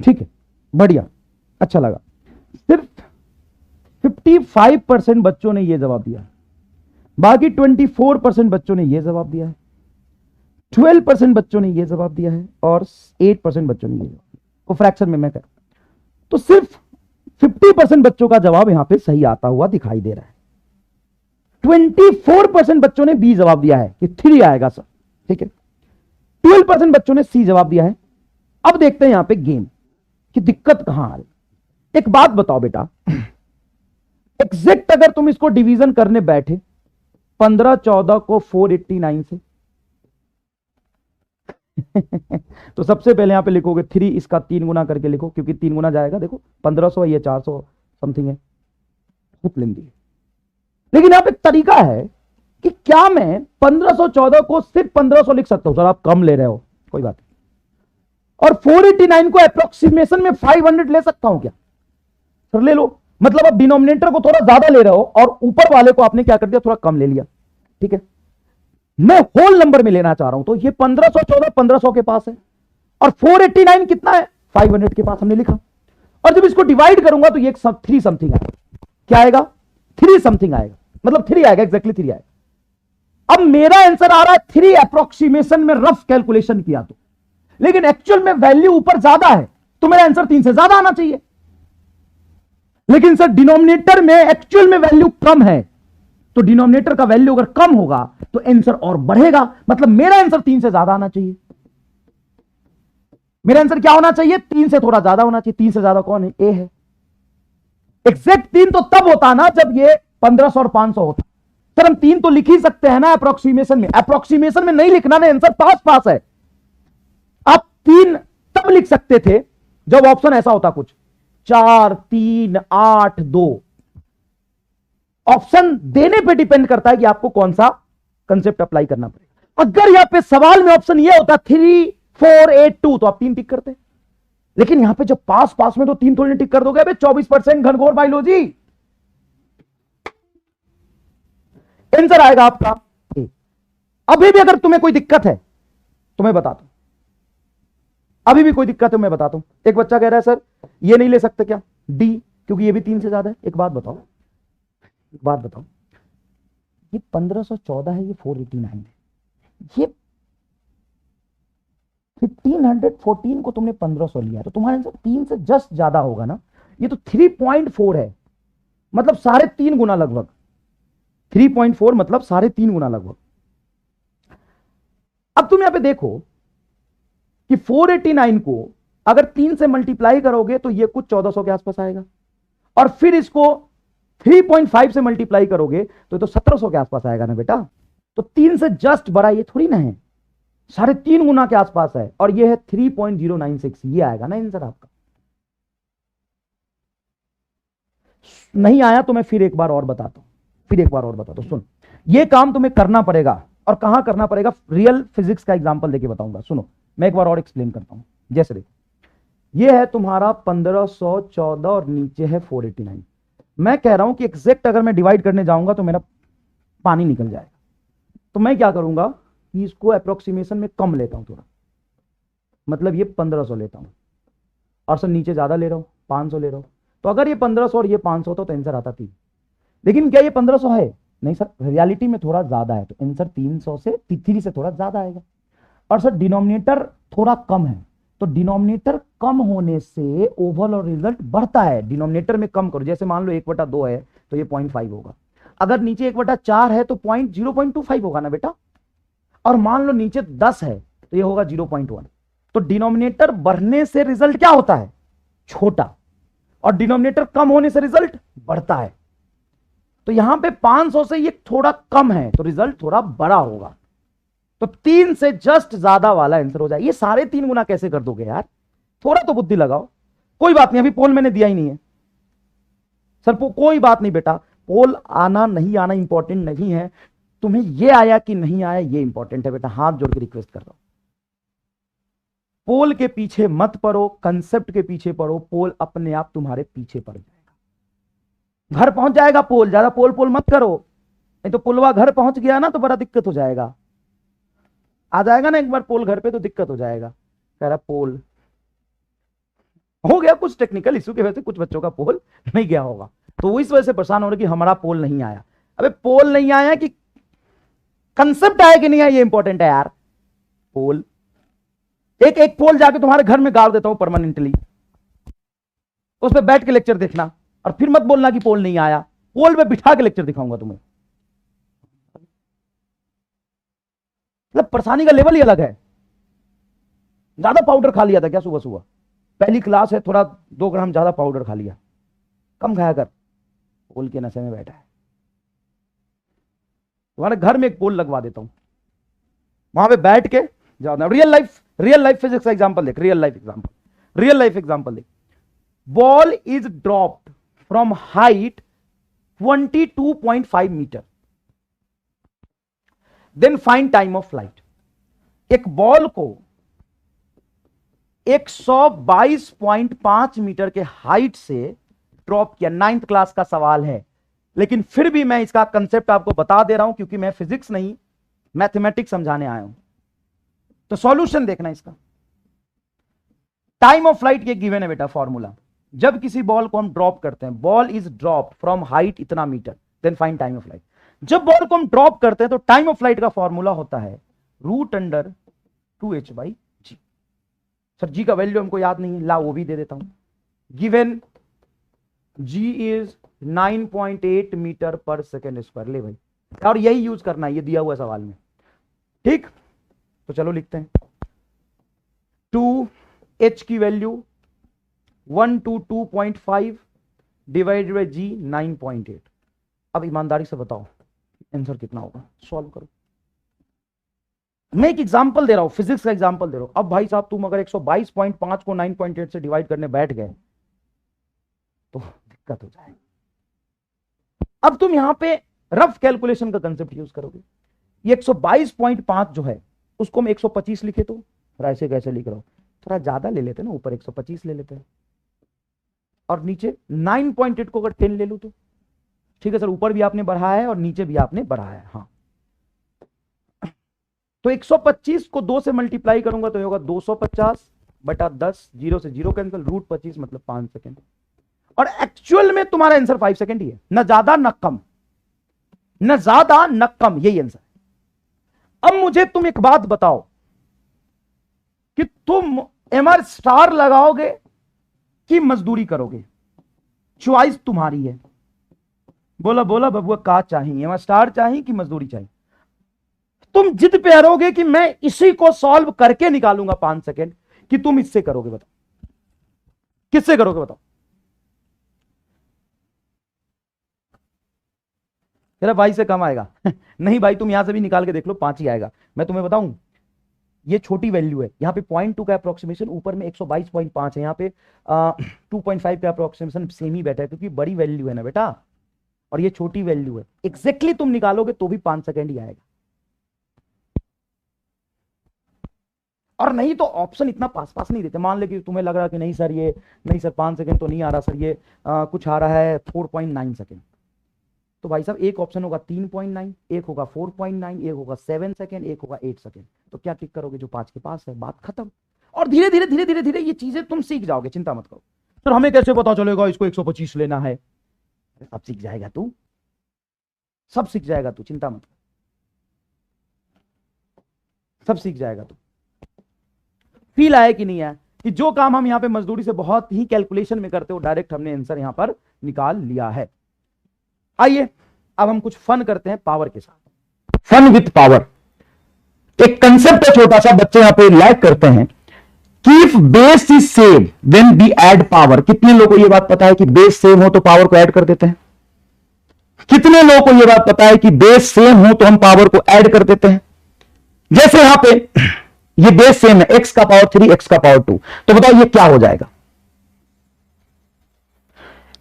ठीक है, बढ़िया, अच्छा लगा। सिर्फ 55% बच्चों ने यह जवाब दिया, बाकी 24% बच्चों ने यह जवाब दिया है, 12% बच्चों ने यह जवाब दिया है और 8% बच्चों ने यह जवाब दिया। वो फ्रैक्शन में मैं कर, तो सिर्फ 50% बच्चों का जवाब यहां पे सही आता हुआ दिखाई दे रहा है। 24% बच्चों ने बी जवाब दिया है कि 3 आएगा सर, ठीक है। 12% बच्चों ने सी जवाब दिया है। अब देखते हैं यहां पे गेम कि दिक्कत कहां आ रही। एक बात बताओ बेटा, एग्जैक्ट अगर तुम इसको डिवीजन करने बैठे 15-14 को 489 से तो सबसे पहले यहां पे लिखोगे 3, इसका 3 गुना करके लिखो, क्योंकि 3 गुना जाएगा, देखो 1500 ये 400 समथिंग है, बहुत लेंदी है। लेकिन यहां पे तरीका है कि क्या मैं 1514 को सिर्फ 1500 लिख सकता हूं, सर आप कम ले रहे हो, कोई बात नहीं, और 489 को अप्रोक्सीमेशन में 500 ले सकता हूं क्या, सर ले लो। मतलब अब डिनोमिनेटर को थोड़ा ज्यादा ले रहे हो और ऊपर वाले को आपने क्या कर दिया, थोड़ा कम ले लिया, ठीक है। मैं होल नंबर में लेना चाह रहा हूं, तो ये 1514 1500 के पास है और 489 कितना है, 500 के पास हमने लिखा। और जब इसको डिवाइड करूंगा तो ये 3 समथिंग आएगा, क्या आएगा, 3 समथिंग आएगा, मतलब 3 आएगा, एग्जैक्टली 3 आएगा। अब मेरा आंसर आ रहा है 3 अप्रोक्सीमेशन में रफ कैलकुलेशन किया तो, लेकिन एक्चुअल में वैल्यू ऊपर ज्यादा है, तो मेरा आंसर 3 से ज्यादा आना चाहिए। लेकिन सर डिनोमिनेटर में एक्चुअल में वैल्यू कम है, तो डिनोमिनेटर का वैल्यू अगर कम होगा तो आंसर और बढ़ेगा, मतलब मेरा आंसर 3 से ज्यादा आना चाहिए। मेरा आंसर क्या होना चाहिए, 3 से थोड़ा ज्यादा होना चाहिए। 3 से ज्यादा कौन है, ए है। एग्जैक्ट 3 तो तब होता ना जब ये 1500 और 500 होता। सर हम 3 तो लिख ही सकते हैं ना अप्रोक्सीमेशन में, अप्रोक्सीमेशन में नहीं लिखना ना, आंसर पास पास है। आप 3 तब लिख सकते थे जब ऑप्शन ऐसा होता, कुछ 4 3 8 2। ऑप्शन देने पे डिपेंड करता है कि आपको कौन सा कंसेप्ट अप्लाई करना पड़ेगा। अगर यहां पे सवाल में ऑप्शन ये होता 3 4 8 2 तो आप 3 टिक करते, लेकिन यहां पे जब पास पास में तो 3 थोड़ी टिक कर दोगे। 24% घनघोर बायोलॉजी, आंसर आएगा आपका ए। अभी भी अगर तुम्हें कोई दिक्कत है तो मैं बताता हूं, अभी भी कोई दिक्कत है मैं बताता हूं। एक बच्चा कह रहा है सर ये नहीं ले सकते क्या, डी, क्योंकि ये भी 3 से ज्यादा है। एक बात बताओ, एक बात बताओ, ये 1514 है, ये 489 है, ये 1514 को तुमने 1500 लिया, तो तुम्हारा आंसर 3 से जस्ट ज्यादा होगा ना। ये तो 3.4 है, मतलब 3.5 गुना लगभग। 3.4 मतलब 3.5 गुना लगभग। अब तुम यहां पे देखो कि 489 को अगर 3 से मल्टीप्लाई करोगे तो ये कुछ 1400 के आसपास आएगा, और फिर इसको 3.5 से मल्टीप्लाई करोगे तो ये तो 1700 के आसपास आएगा ना बेटा। तो 3 से जस्ट बड़ा ये थोड़ी ना है, 3.5 गुना के आसपास है, और ये है 3.096, ये आएगा ना आंसर आपका। नहीं आया तो मैं फिर एक बार और बताता हूं, फिर एक बार और बताता हूं। सुन, ये काम तुम्हें करना पड़ेगा, और कहां करना पड़ेगा, रियल फिजिक्स का एग्जांपल देके बताऊंगा। सुनो मैं एक बार और एक्सप्लेन करता हूं। जैसे देखो ये है तुम्हारा 1514 और नीचे है 489। मैं कह रहा हूं कि एग्जैक्ट अगर मैं डिवाइड करने जाऊंगा तो मेरा पानी निकल जाएगा, तो मैं क्या करूंगा कि इसको अप्रोक्सीमेशन में कम लेता हूं थोड़ा, मतलब ये 1500 लेता हूं, और सर नीचे ज्यादा ले रहा हूं, 500 ले रहा हूं। तो अगर ये 1500 और ये 500 होता तो आंसर आता 3। लेकिन क्या ये 1500 है, नहीं सर रियलिटी में थोड़ा ज्यादा है, तो आंसर 300 से 3 से थोड़ा ज्यादा आएगा। और सर डिनोमिनेटर थोड़ा कम है, तो डिनोमिनेटर कम होने से ओवरऑल रिजल्ट बढ़ता है। डिनोमिनेटर में कम करो, जैसे मान लो 1/2 है तो ये 0.5 होगा, अगर नीचे 1/4 है तो 0.25 होगा ना बेटा, और मान लो नीचे 10 है तो ये होगा 0.1। तो डिनोमिनेटर बढ़ने से रिजल्ट क्या होता है? छोटा, और डिनोमिनेटर कम होने से रिजल्ट बढ़ता है। तो यहां पे 500 से ये थोड़ा कम है तो रिजल्ट थोड़ा बड़ा होगा। तो 3 से जस्ट ज्यादा वाला आंसर हो जाए। ये सारे 3 गुना कैसे कर दोगे यार? थोड़ा तो बुद्धि लगाओ। कोई बात नहीं, अभी पोल मैंने दिया ही नहीं है सर। कोई बात नहीं बेटा, पोल आना नहीं आना इंपॉर्टेंट नहीं है, तुम्हें ये आया कि नहीं आया ये इंपॉर्टेंट है बेटा। हाथ जोड़ के रिक्वेस्ट कर रहा हूं, पोल के पीछे मत पड़ो, कंसेप्ट के पीछे पड़ो। पोल अपने आप तुम्हारे पीछे पड़ जाएगा, घर पहुंच जाएगा पोल। ज्यादा पोल पोल मत करो, नहीं तो पुलवा घर पहुंच गया ना तो बड़ा दिक्कत हो जाएगा। आ जाएगा ना एक बार पोल घर पे तो दिक्कत हो जाएगा। कह रहा पोल हो गया, कुछ टेक्निकल इश्यू की वजह से कुछ बच्चों का पोल नहीं गया होगा, तो वो इस वजह से परेशान हो रहे कि हमारा पोल नहीं आया। अबे पोल नहीं आया कि कंसेप्ट आया कि नहीं आया, ये इंपॉर्टेंट है यार। पोल एक एक पोल जाके तुम्हारे घर में गाड़ देता हूं परमानेंटली, उस पर बैठ के लेक्चर देखना, और फिर मत बोलना कि पोल नहीं आया। पोल पे बिठा के लेक्चर दिखाऊंगा तुम्हें। मतलब परेशानी का लेवल ही अलग है। ज्यादा पाउडर खा लिया था क्या सुबह सुबह? पहली क्लास है, थोड़ा 2 ग्राम ज्यादा पाउडर खा लिया, कम खाया कर। पोल के नशे में बैठा है। तुम्हारे घर में एक पोल लगवा देता हूं, वहां पे बैठ के जाओ। रियल लाइफ फिजिक्स का एग्जांपल देख, रियल लाइफ एग्जांपल देख। Ball is dropped from height 22.5 metre, then find time of flight. एक बॉल को 122.5 मीटर के हाइट से ड्रॉप किया। 9th क्लास का सवाल है, लेकिन फिर भी मैं इसका कंसेप्ट आपको बता दे रहा हूं क्योंकि मैं फिजिक्स नहीं मैथमेटिक्स समझाने आया हूं। तो सॉल्यूशन देखना इसका। टाइम ऑफ फ्लाइट ये गिवन है बेटा फॉर्मूला। जब किसी बॉल को हम ड्रॉप करते हैं, ball is drop from height इतना metre, then find time of flight. जब बॉल को हम ड्रॉप करते हैं तो टाइम ऑफ फ्लाइट का फॉर्मूला होता है √2h/g। सर जी का वैल्यू हमको याद नहीं है, ला वो भी दे देता हूं। गिवन g इज 9.8 मीटर पर सेकेंड स्क्वायर। ले भाई, और यही यूज करना है, ये दिया हुआ सवाल में। ठीक, तो चलो लिखते हैं 2h की वैल्यू 122.5 डिवाइडेड बाई g 9.8। अब ईमानदारी से बताओ आंसर कितना होगा, सॉल्व करो। मैं एक एग्जांपल दे रहा हूं, फिजिक्स का एग्जांपल दे रहा हूं। अब भाई साहब तुम अगर 122.5 को 9.8 से डिवाइड करने बैठ गए तो दिक्कत हो जाएगी। अब तुम यहां पे रफ कैलकुलेशन का कंसेप्ट यूज करोगे। ये 122.5 जो है उसको मैं 125 लिखे तो, ऐसे कैसे लिख रहा हूं, थोड़ा ज्यादा ले लेते ना, ऊपर 125 ले लेते हैं और नीचे 9.8 को अगर 10 ले लूं तो ठीक है सर, ऊपर भी आपने बढ़ाया है और नीचे भी आपने बढ़ाया है। हाँ, तो 125 को 2 से मल्टीप्लाई करूंगा तो होगा 250/10, 0 से 0 कैंसिल, √25 मतलब 5 सेकेंड। और एक्चुअल में तुम्हारा आंसर 5 सेकेंड ही है, न ज्यादा न कम, न ज्यादा न कम, यही आंसर है। अब मुझे तुम एक बात बताओ कि तुम MR स्टार लगाओगे कि मजदूरी करोगे? चॉइस तुम्हारी है। बोला बोला बबुआ का चाहिए, MR स्टार चाहिए कि मजदूरी चाहिए? तुम जिद पे अड़ोगे कि मैं इसी को सॉल्व करके निकालूंगा 5 सेकेंड, कि तुम इससे करोगे? बताओ किससे करोगे, बताओ। तेरा भाई से कम आएगा नहीं भाई, तुम यहां से भी निकाल के देख लो, 5 ही आएगा। मैं तुम्हें बताऊं, ये छोटी वैल्यू है, यहाँ पे 0.2 का अप्रोक्सीमेशन, ऊपर में 122.5 है, यहाँ पे 2.5 का अप्रोक्सीमेशन सेम ही बैठा है क्योंकि बड़ी वैल्यू है ना बेटा, और ये छोटी वैल्यू है। एग्जैक्टली तुम निकालोगे तो भी 5 सेकेंड ही आएगा। और नहीं तो ऑप्शन इतना पास पास नहीं देते। मान ले कि तुम्हें लग रहा कि नहीं सर ये नहीं सर 5 सेकेंड तो नहीं आ रहा सर, ये कुछ आ रहा है 4.9 सेकेंड, तो भाई साहब एक ऑप्शन होगा 3.9, एक होगा 4.9, एक होगा 7 सेकेंड, एक होगा 8 सेकेंड। तो क्या टिक करोगे? जो 5 के पास है, बात खत्म। और धीरे धीरे धीरे धीरे धीरे ये चीजें तुम सीख जाओगे, चिंता मत करो। सर हमें कैसे पता चलेगा इसको 125 लेना है? सब सीख जाएगा तू, सब सीख जाएगा तू, चिंता मत कर, सब सीख जाएगा तू। फील आया कि नहीं आया कि जो काम हम यहां पे मजदूरी से बहुत ही कैलकुलेशन में करते हो, डायरेक्ट हमने आंसर यहां पर निकाल लिया है। आइए अब हम कुछ फन करते हैं पावर के साथ। फन विथ पावर एक कंसेप्ट है छोटा सा, बच्चे यहां पे लाइक करते हैं if base is same then we add power. कितने लोगों को यह बात पता है कि बेस सेम हो तो पावर को ऐड कर देते हैं? कितने लोगों को यह बात पता है कि बेस सेम हो तो हम पावर को ऐड कर देते हैं? जैसे यहां पे ये बेस सेम है, x का पावर 3 x का पावर 2, तो बताओ ये क्या हो जाएगा?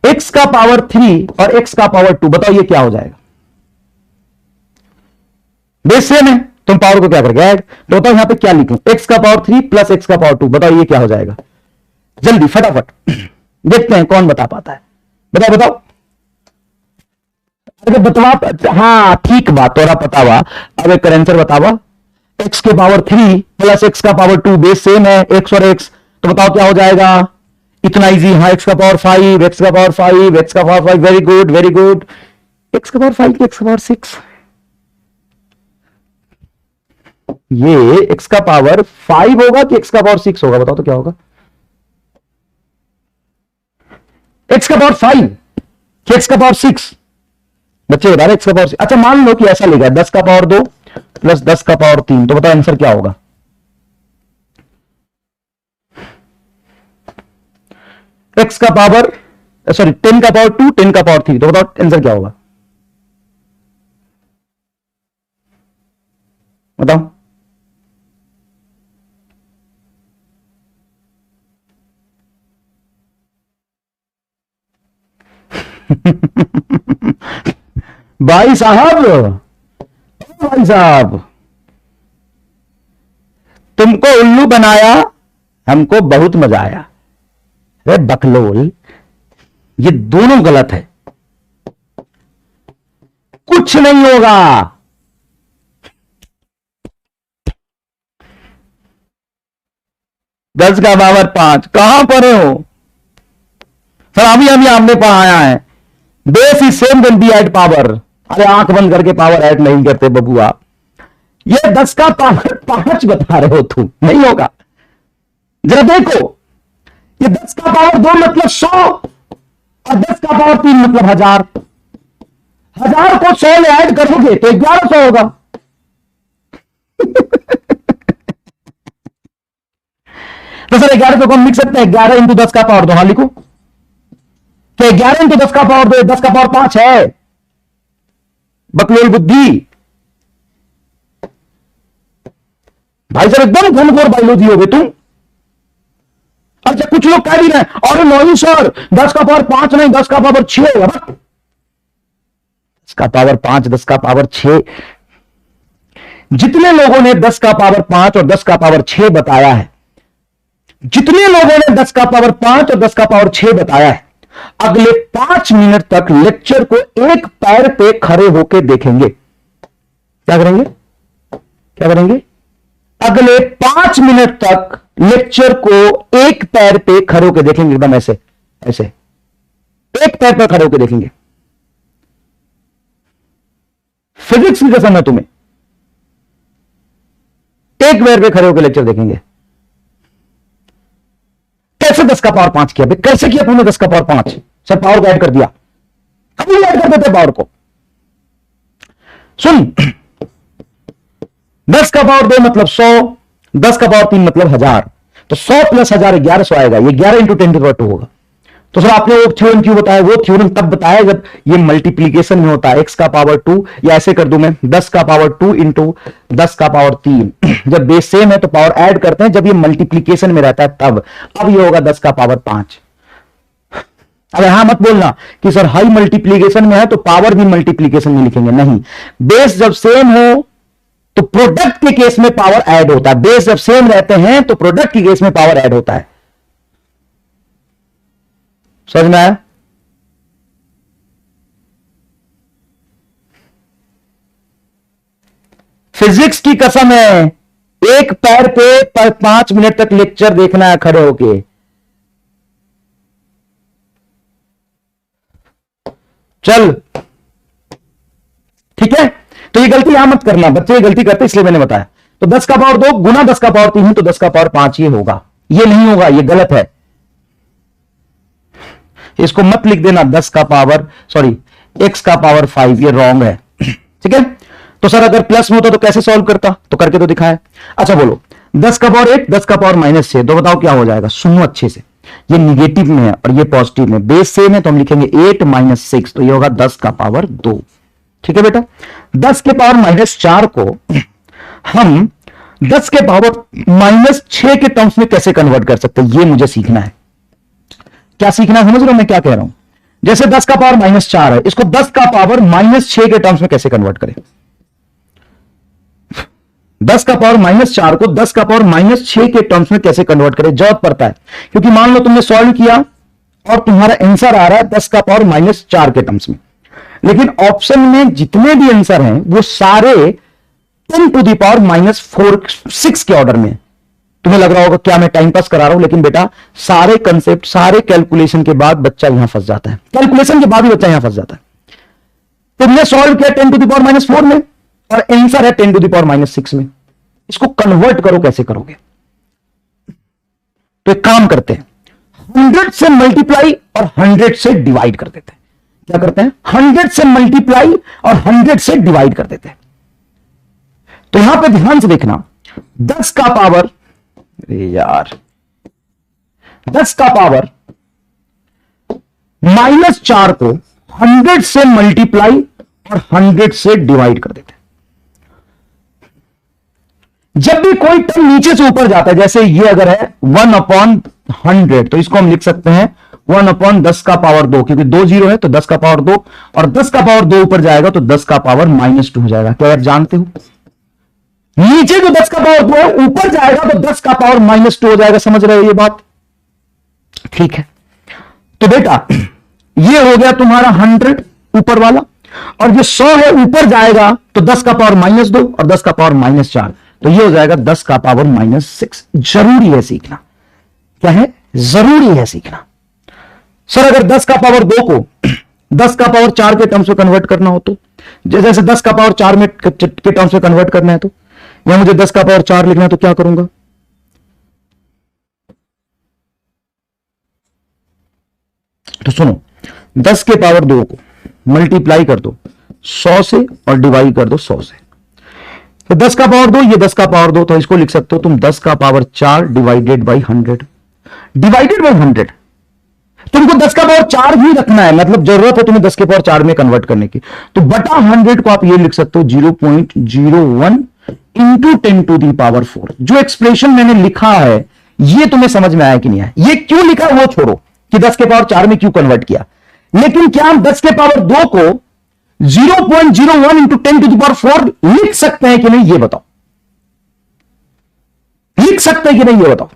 x का पावर 3 और x का पावर 2, बताओ ये क्या हो जाएगा? बेस सेम है तो हम पावर को क्या करेंगे? ऐड। तो बताओ यहां पे क्या लिखूं? x का पावर 3 प्लस x का पावर 2, बताओ ये क्या हो जाएगा? जल्दी फटाफट देखते हैं कौन बता पाता है। बताओ बताओ। अरे बतवा, हाँ ठीक बात, तोरा पता हुआ। अब एक आंसर बतावा। x के पावर 3 प्लस x का पावर 2, बेस सेम है x और x, तो बताओ क्या हो जाएगा? इतना इजी। हाँ, x का पावर 5, x का पावर 5, x का power 5, very good very good. x का पावर 5 x का पावर 6, ये x का पावर 5 होगा कि x का पावर 6 होगा? बताओ तो क्या होगा? x का पावर 5 कि x का पावर 6? बच्चे बता रहे x का पावर 6। अच्छा मान लो कि ऐसा लिखा 10 का पावर 2 प्लस 10 का पावर 3, तो बताओ आंसर क्या होगा? x का पावर 10 का पावर 2 10 का पावर 3, तो बताओ आंसर क्या होगा? बताओ। भाई साहब, भाई साहब, तुमको उल्लू बनाया, हमको बहुत मजा आया। अरे बकलोल, ये दोनों गलत है, कुछ नहीं होगा। दस का पावर 5 कहां पढ़े हो सर? अभी हमने पढ़ाया है base is same will be add power. अरे आंख बंद करके पावर ऐड नहीं करते बबुआ। ये 10 का पावर 5 बता रहे हो तुम, नहीं होगा। जरा देखो, ये 10 का पावर 2 मतलब 100 और 10 का पावर 3 मतलब 1000। 1000 को 100 में ऐड करोगे तो 1100 होगा। तो सर 1100 को हम लिख सकते हैं 11 इंटू 10 का पावर 2। हाँ लिखो, क्या 11 इंटू 10 का पावर 2 10 का पावर 5 है? बकलोल बुद्धि भाई साहब, एकदम घनघोर बायोलॉजी हो गए तुम। अच्छा कुछ लोग कह भी रहे हैं और नहीं सर 10 का पावर 5 नहीं 10 का पावर 6 होगा। 10 का पावर 5 10 का पावर 6, जितने लोगों ने 10 का पावर 5 और 10 का पावर 6 बताया है, जितने लोगों ने 10 का पावर 5 और 10 का पावर 6 बताया है, अगले 5 मिनट तक लेक्चर को एक पैर पे खड़े होकर देखेंगे। क्या करेंगे? क्या करेंगे? अगले 5 मिनट तक लेक्चर को एक पैर पे खड़े होकर देखेंगे, एकदम ऐसे ऐसे एक पैर पे खड़े होकर देखेंगे। फिजिक्स की कसम है तुम्हें, एक पैर पे खड़े होकर लेक्चर देखेंगे। कैसे 10 का पावर 5 किया? कैसे किया तुमने 10 का पावर 5? सर पावर को ऐड कर दिया। अभी ऐड कर देते पावर को। सुन, 10 का पावर 2 मतलब 100, 10 का पावर 3 मतलब 1000, तो 100 प्लस 1000 1100 आएगा। ये 11 इंटू 10 टू 2 होगा। तो सर आपने वो थ्योरम क्यों बताया? वो थ्योरम तब बताया जब ये मल्टीप्लीकेशन में होता है। x का पावर 2, या ऐसे कर दूं मैं 10 का पावर 2 इंटू 10 का पावर 3। जब बेस सेम है तो पावर ऐड करते हैं, जब ये मल्टीप्लीकेशन में रहता है तब। अब ये होगा 10 का पावर 5। अब यहां मत बोलना कि सर हाई मल्टीप्लीकेशन में है तो पावर भी मल्टीप्लीकेशन में लिखेंगे, नहीं। बेस जब सेम हो तो प्रोडक्ट के केस में पावर ऐड होता है। बेस जब सेम रहते हैं तो प्रोडक्ट के केस में पावर ऐड होता है। समझ में आया? फिजिक्स की कसम है, एक पैर पे 5 मिनट तक लेक्चर देखना है खड़े होके। चल ठीक है, तो ये गलती यहां मत करना बच्चे, ये गलती करते इसलिए मैंने बताया। तो 10 का पावर 2 गुना 10 का पावर 3 तो 10 का पावर 5 ये होगा। ये नहीं होगा, ये गलत है। इसको मत लिख देना 10 का पावर x का पावर 5, ये रॉन्ग है। ठीक है, तो सर अगर प्लस में होता तो कैसे सॉल्व करता? तो करके तो दिखाया। अच्छा बोलो, 10 का पावर 1, 10 का पावर -6, तो बताओ क्या हो जाएगा? सुनो अच्छे से, ये निगेटिव में है और ये पॉजिटिव में, बेस सेम है तो हम लिखेंगे 8 - 6, तो ये होगा 10 का पावर 2। ठीक है बेटा, 10 के पावर -4 को हम 10 के पावर -6 के टर्म्स में कैसे कन्वर्ट कर सकते हैं, ये मुझे सीखना है। क्या सीखना है, समझ रहे हो मैं क्या कह रहा हूं? जैसे 10 का पावर -4 है, इसको 10 का पावर -6 के टर्म्स में कैसे कन्वर्ट करें? 10 का पावर -4 को 10 का पावर -6 के टर्म्स में कैसे कन्वर्ट करें, जरूरत पड़ता है, क्योंकि मान लो तुमने सॉल्व किया और तुम्हारा आंसर आ रहा है 10 का पावर -4 के टर्म्स में, लेकिन ऑप्शन में जितने भी आंसर हैं वो सारे 10 टू द पावर -6 के ऑर्डर में। तुम्हें लग रहा होगा क्या मैं टाइम पास करा रहा हूं, लेकिन बेटा सारे कंसेप्ट, सारे कैलकुलेशन के बाद बच्चा यहां फंस जाता है, कैलकुलेशन के बाद ही बच्चा यहां फंस जाता है। तुमने सॉल्व किया 10 टू द पावर -4 में और आंसर है 10 टू द पावर -6 में, इसको कन्वर्ट करो, कैसे करोगे? तो एक काम करते हैं, 100 से मल्टीप्लाई और 100 से डिवाइड कर देते हैं। क्या करते हैं? 100 से मल्टीप्लाई और 100 से डिवाइड कर देते हैं। तो यहां पे ध्यान से देखना, 10 का पावर, यार 10 का पावर -4 को 100 से मल्टीप्लाई और 100 से डिवाइड कर देते हैं। जब भी कोई टर्म नीचे से ऊपर जाता है, जैसे ये अगर है 1/100, तो इसको हम लिख सकते हैं 1/10 का पावर 2, क्योंकि 2 0 है तो 10 का पावर 2, और 10 का पावर 2 ऊपर जाएगा तो 10 का पावर -2 हो जाएगा। क्या आप जानते हो, नीचे जो 10 का पावर 2 है ऊपर जाएगा तो 10 का पावर -2 हो जाएगा। समझ रहे हो ये बात? ठीक है, तो बेटा ये हो गया तुम्हारा 100 ऊपर वाला, और जो 100 है ऊपर जाएगा तो 10 का पावर -2 और 10 का पावर -4, तो ये हो जाएगा 10 का पावर -6। जरूरी है सीखना। क्या है? जरूरी है सीखना। सर अगर 10 का पावर 2 को 10 का पावर 4 के टर्म्स में कन्वर्ट करना हो, तो जैसे 10 का पावर 4 में के टर्म्स में कन्वर्ट करना है, तो या मुझे 10 का पावर 4 लिखना है, तो क्या करूंगा? तो सुनो, 10 के पावर 2 को मल्टीप्लाई कर दो 100 से और डिवाइड कर दो 100 से, तो 10 का पावर 2, ये 10 का पावर 2, तो इसको लिख सकते हो तुम 10 का power 4 divided by 100, divided by 100। तुमको 10 का पावर 4 ही रखना है, मतलब जरूरत है तुम्हें 10 के पावर 4 में कन्वर्ट करने की, तो बटा 100 को आप ये लिख सकते हो 0.01 इंटू 10 टू दी पावर 4। जो एक्सप्रेशन मैंने लिखा है ये तुम्हें समझ में आया कि नहीं आया? ये क्यों लिखा वो छोड़ो कि 10 के पावर 4 में क्यों कन्वर्ट किया, लेकिन क्या हम 10 के पावर 2 को 0.01 इंटू 10 टू द पावर 4 लिख सकते हैं कि नहीं, ये बताओ। लिख सकते हैं कि नहीं, ये बताओ।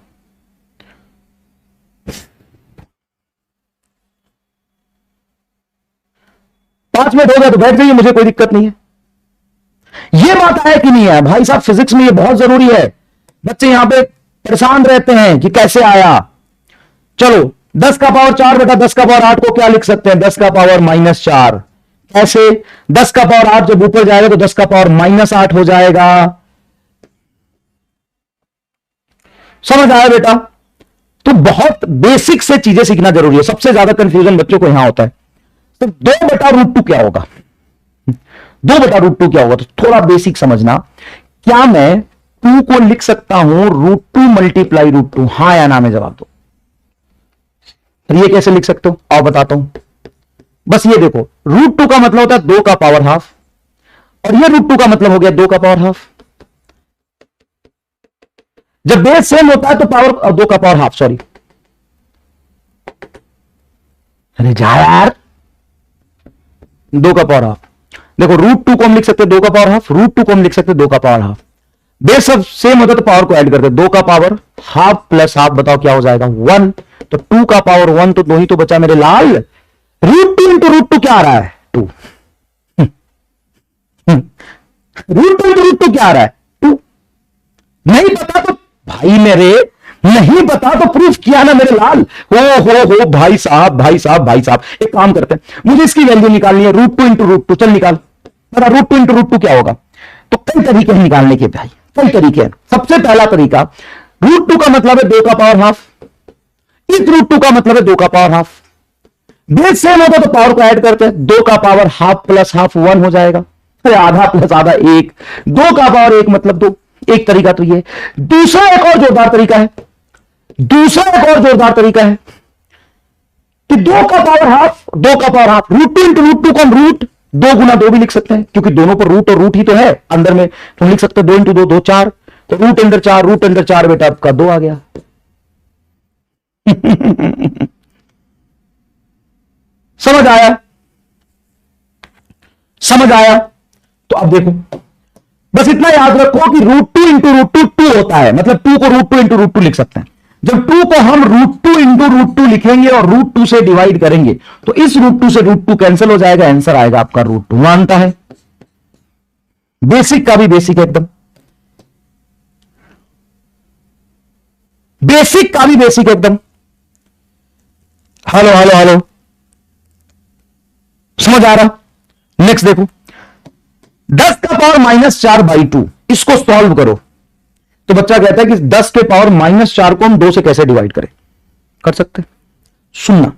पांच मिनट हो गया तो बैठ जाइए, मुझे कोई दिक्कत नहीं है। ये बात आया कि नहीं आया भाई साहब? फिजिक्स में ये बहुत जरूरी है। बच्चे यहां पे परेशान रहते हैं कि कैसे आया। चलो 10 का पावर 4 बेटा 10 का पावर 8 को क्या लिख सकते हैं? 10 का पावर -4। कैसे? 10 का पावर 8 जब ऊपर जाएगा तो 10 का पावर -8 हो जाएगा। समझ आया बेटा? तो बहुत बेसिक से चीजें सीखना जरूरी है। सबसे ज्यादा कंफ्यूजन बच्चों को यहां होता है, तो 2/√2 क्या होगा? 2/√2 क्या होगा? तो थोड़ा बेसिक समझना। क्या मैं 2 को लिख सकता हूं √2 मल्टीप्लाई √2? हां या ना में जवाब दो। ये कैसे लिख सकते हो? आओ बताता हूं। बस ये देखो, √2 का मतलब होता है 2 का पावर हाफ, और ये √2 का मतलब हो गया 2 का पावर हाफ। जब बेस सेम होता है तो पावर 2 का पावर हाफ, सॉरी, अरे जा यार, 2 का पावर हाफ। देखो √2 को हम लिख सकते हैं 2 का पावर हाफ, √2 को हम लिख सकते हैं 2 का पावर हाफ। बेस सब सेम होता है तो पावर को ऐड करते हैं, 2 का पावर हाफ प्लस हाफ, बताओ क्या हो जाएगा? 1। तो 2 का पावर 1, तो 2 ही तो बचा मेरे लाल। √2 इंटू √2 क्या आ रहा है? 2। √2 इंटू √2 क्या आ रहा है? 2। नहीं पता तो भाई मेरे, नहीं पता तो प्रूफ किया ना मेरे लाल। हो भाई साहब, भाई साहब, भाई साहब, एक काम करते हैं, मुझे इसकी वैल्यू निकालनी है, √2 इंटू √2। चल निकाल, पता √2 इंटू √2 क्या होगा? तो कई तरीके हैं निकालने के भाई, कई तरीके हैं। सबसे पहला तरीका, √2 का मतलब है 2 का पावर हाफ, इस √2 का मतलब है 2 का पावर हाफ। बेस सेम होता तो पावर को ऐड करते हैं, 2 का पावर हाफ प्लस हाफ 1 हो जाएगा। अरे आधा प्लस आधा 1, 2 का पावर 1 मतलब 2, एक तरीका तो ये। दूसरा एक और जोरदार तरीका है, कि 2 का power half, root 2 into root 2 को हम रूट 2 गुना 2 भी लिख सकते हैं, क्योंकि दोनों पर रूट और रूट ही तो है अंदर में, तो हम लिख सकते हैं 2 इंटू 2 2 4, तो रूट अंडर 4 बेटा आपका 2 आ गया। समझ आया? तो अब देखो, बस इतना याद रखो कि रूट 2 इंटू रूट 2 2 होता है, मतलब 2 को रूट 2 इंटू रूट 2 लिख सकते हैं। जब 2 को हम रूट 2 इंटू रूट 2 लिखेंगे और रूट 2 से डिवाइड करेंगे तो इस रूट 2 से रूट 2 कैंसिल हो जाएगा, आंसर आएगा आपका रूट 2। मानता है? बेसिक का भी बेसिक है एकदम, हेलो, समझ आ रहा? नेक्स्ट देखो, 10 का पावर -4/2, इसको सॉल्व करो। तो बच्चा कहता है कि 10 के पावर -4 को हम 2 से कैसे डिवाइड करें? कर सकते? सुनना,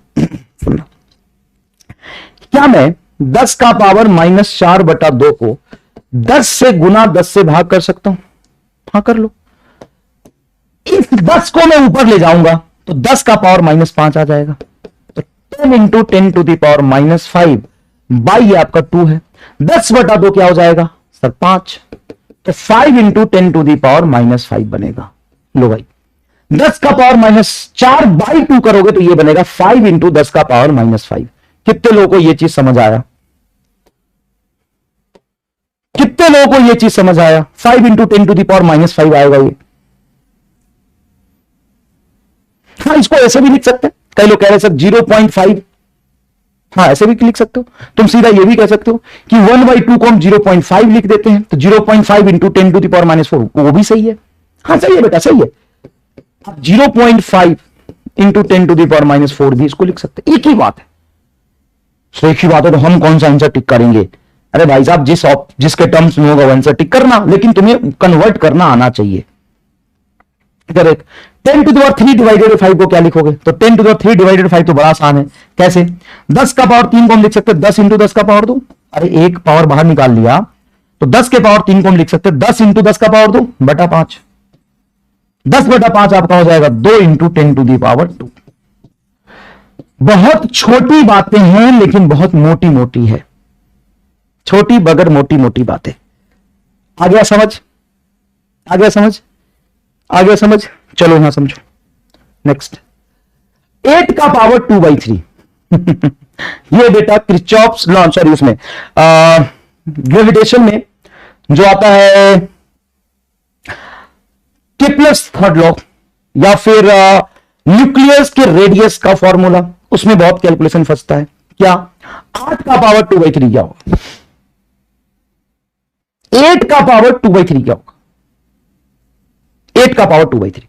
क्या मैं 10 का पावर -4/2 को 10 से गुना 10 से भाग कर सकता हूं? हाँ, कर लो। इस 10 को मैं ऊपर ले जाऊंगा तो 10 का पावर -5 आ जाएगा, तो 10 into 10 to the power -5 by ये आपका 2 है, 10/2 क्या हो जाएगा सर? 5, तो 5 इंटू 10 टू दी पावर -5 बनेगा। लो भाई, 10 का पावर -4/2 करोगे तो ये बनेगा 5 इंटू 10 का पावर -5। कितने लोगों को ये चीज समझ आया? 5 इंटू 10 टू दी पावर -5 आएगा ये। हाँ, इसको ऐसे भी लिख सकते हैं, कई लोग कह रहे सर 0.5, हाँ ऐसे भी लिख सकते हो। तुम सीधा ये भी कह सकते हो कि 1/2 को हम 0.5 लिख देते हैं, तो 0.5 इंटू 10 टू द पावर -4, वो भी सही है। हाँ सही है बेटा, सही है। आप 0.5 इंटू 10 टू द पावर -4 भी इसको लिख सकते हैं, एक ही बात है। तो एक ही बात है, तो हम कौन सा आंसर टिक करेंगे? अरे भाई साहब, जिसके टर्म्स में होगा वो आंसर टिक करना, लेकिन तुम्हें कन्वर्ट करना आना चाहिए। इधर एक 10 टू द पावर 3 डिवाइडेड 5 को क्या लिखोगे? तो 10 टू द पावर 3 डिवाइडेड 5 तो बड़ा आसान है। कैसे? 10 का पावर 3 को हम लिख सकते हैं 10 इंटू 10 का पावर 2। अरे एक पावर बाहर निकाल लिया, तो 10 के पावर 3 को हम लिख सकते हैं 10 इंटू 10 का पावर 2 बटा 5। 10/5 आपका हो जाएगा 2 इंटू 10 टू दी पावर 2। बहुत छोटी बातें हैं लेकिन बहुत मोटी मोटी है, छोटी बगर मोटी मोटी बातें। आ गया समझ? चलो यहां समझो। नेक्स्ट, 8 का पावर 2/3 ये बेटा किरचॉफ्स लॉ, सॉरी उसमें ग्रेविटेशन में जो आता है केप्लर्स थर्ड लॉ, या फिर न्यूक्लियस के रेडियस का फॉर्मूला, उसमें बहुत कैलकुलेशन फंसता है। क्या 8 का पावर 2/3 क्या होगा? 8 का पावर 2/3 क्या होगा? 8 का पावर 2/3।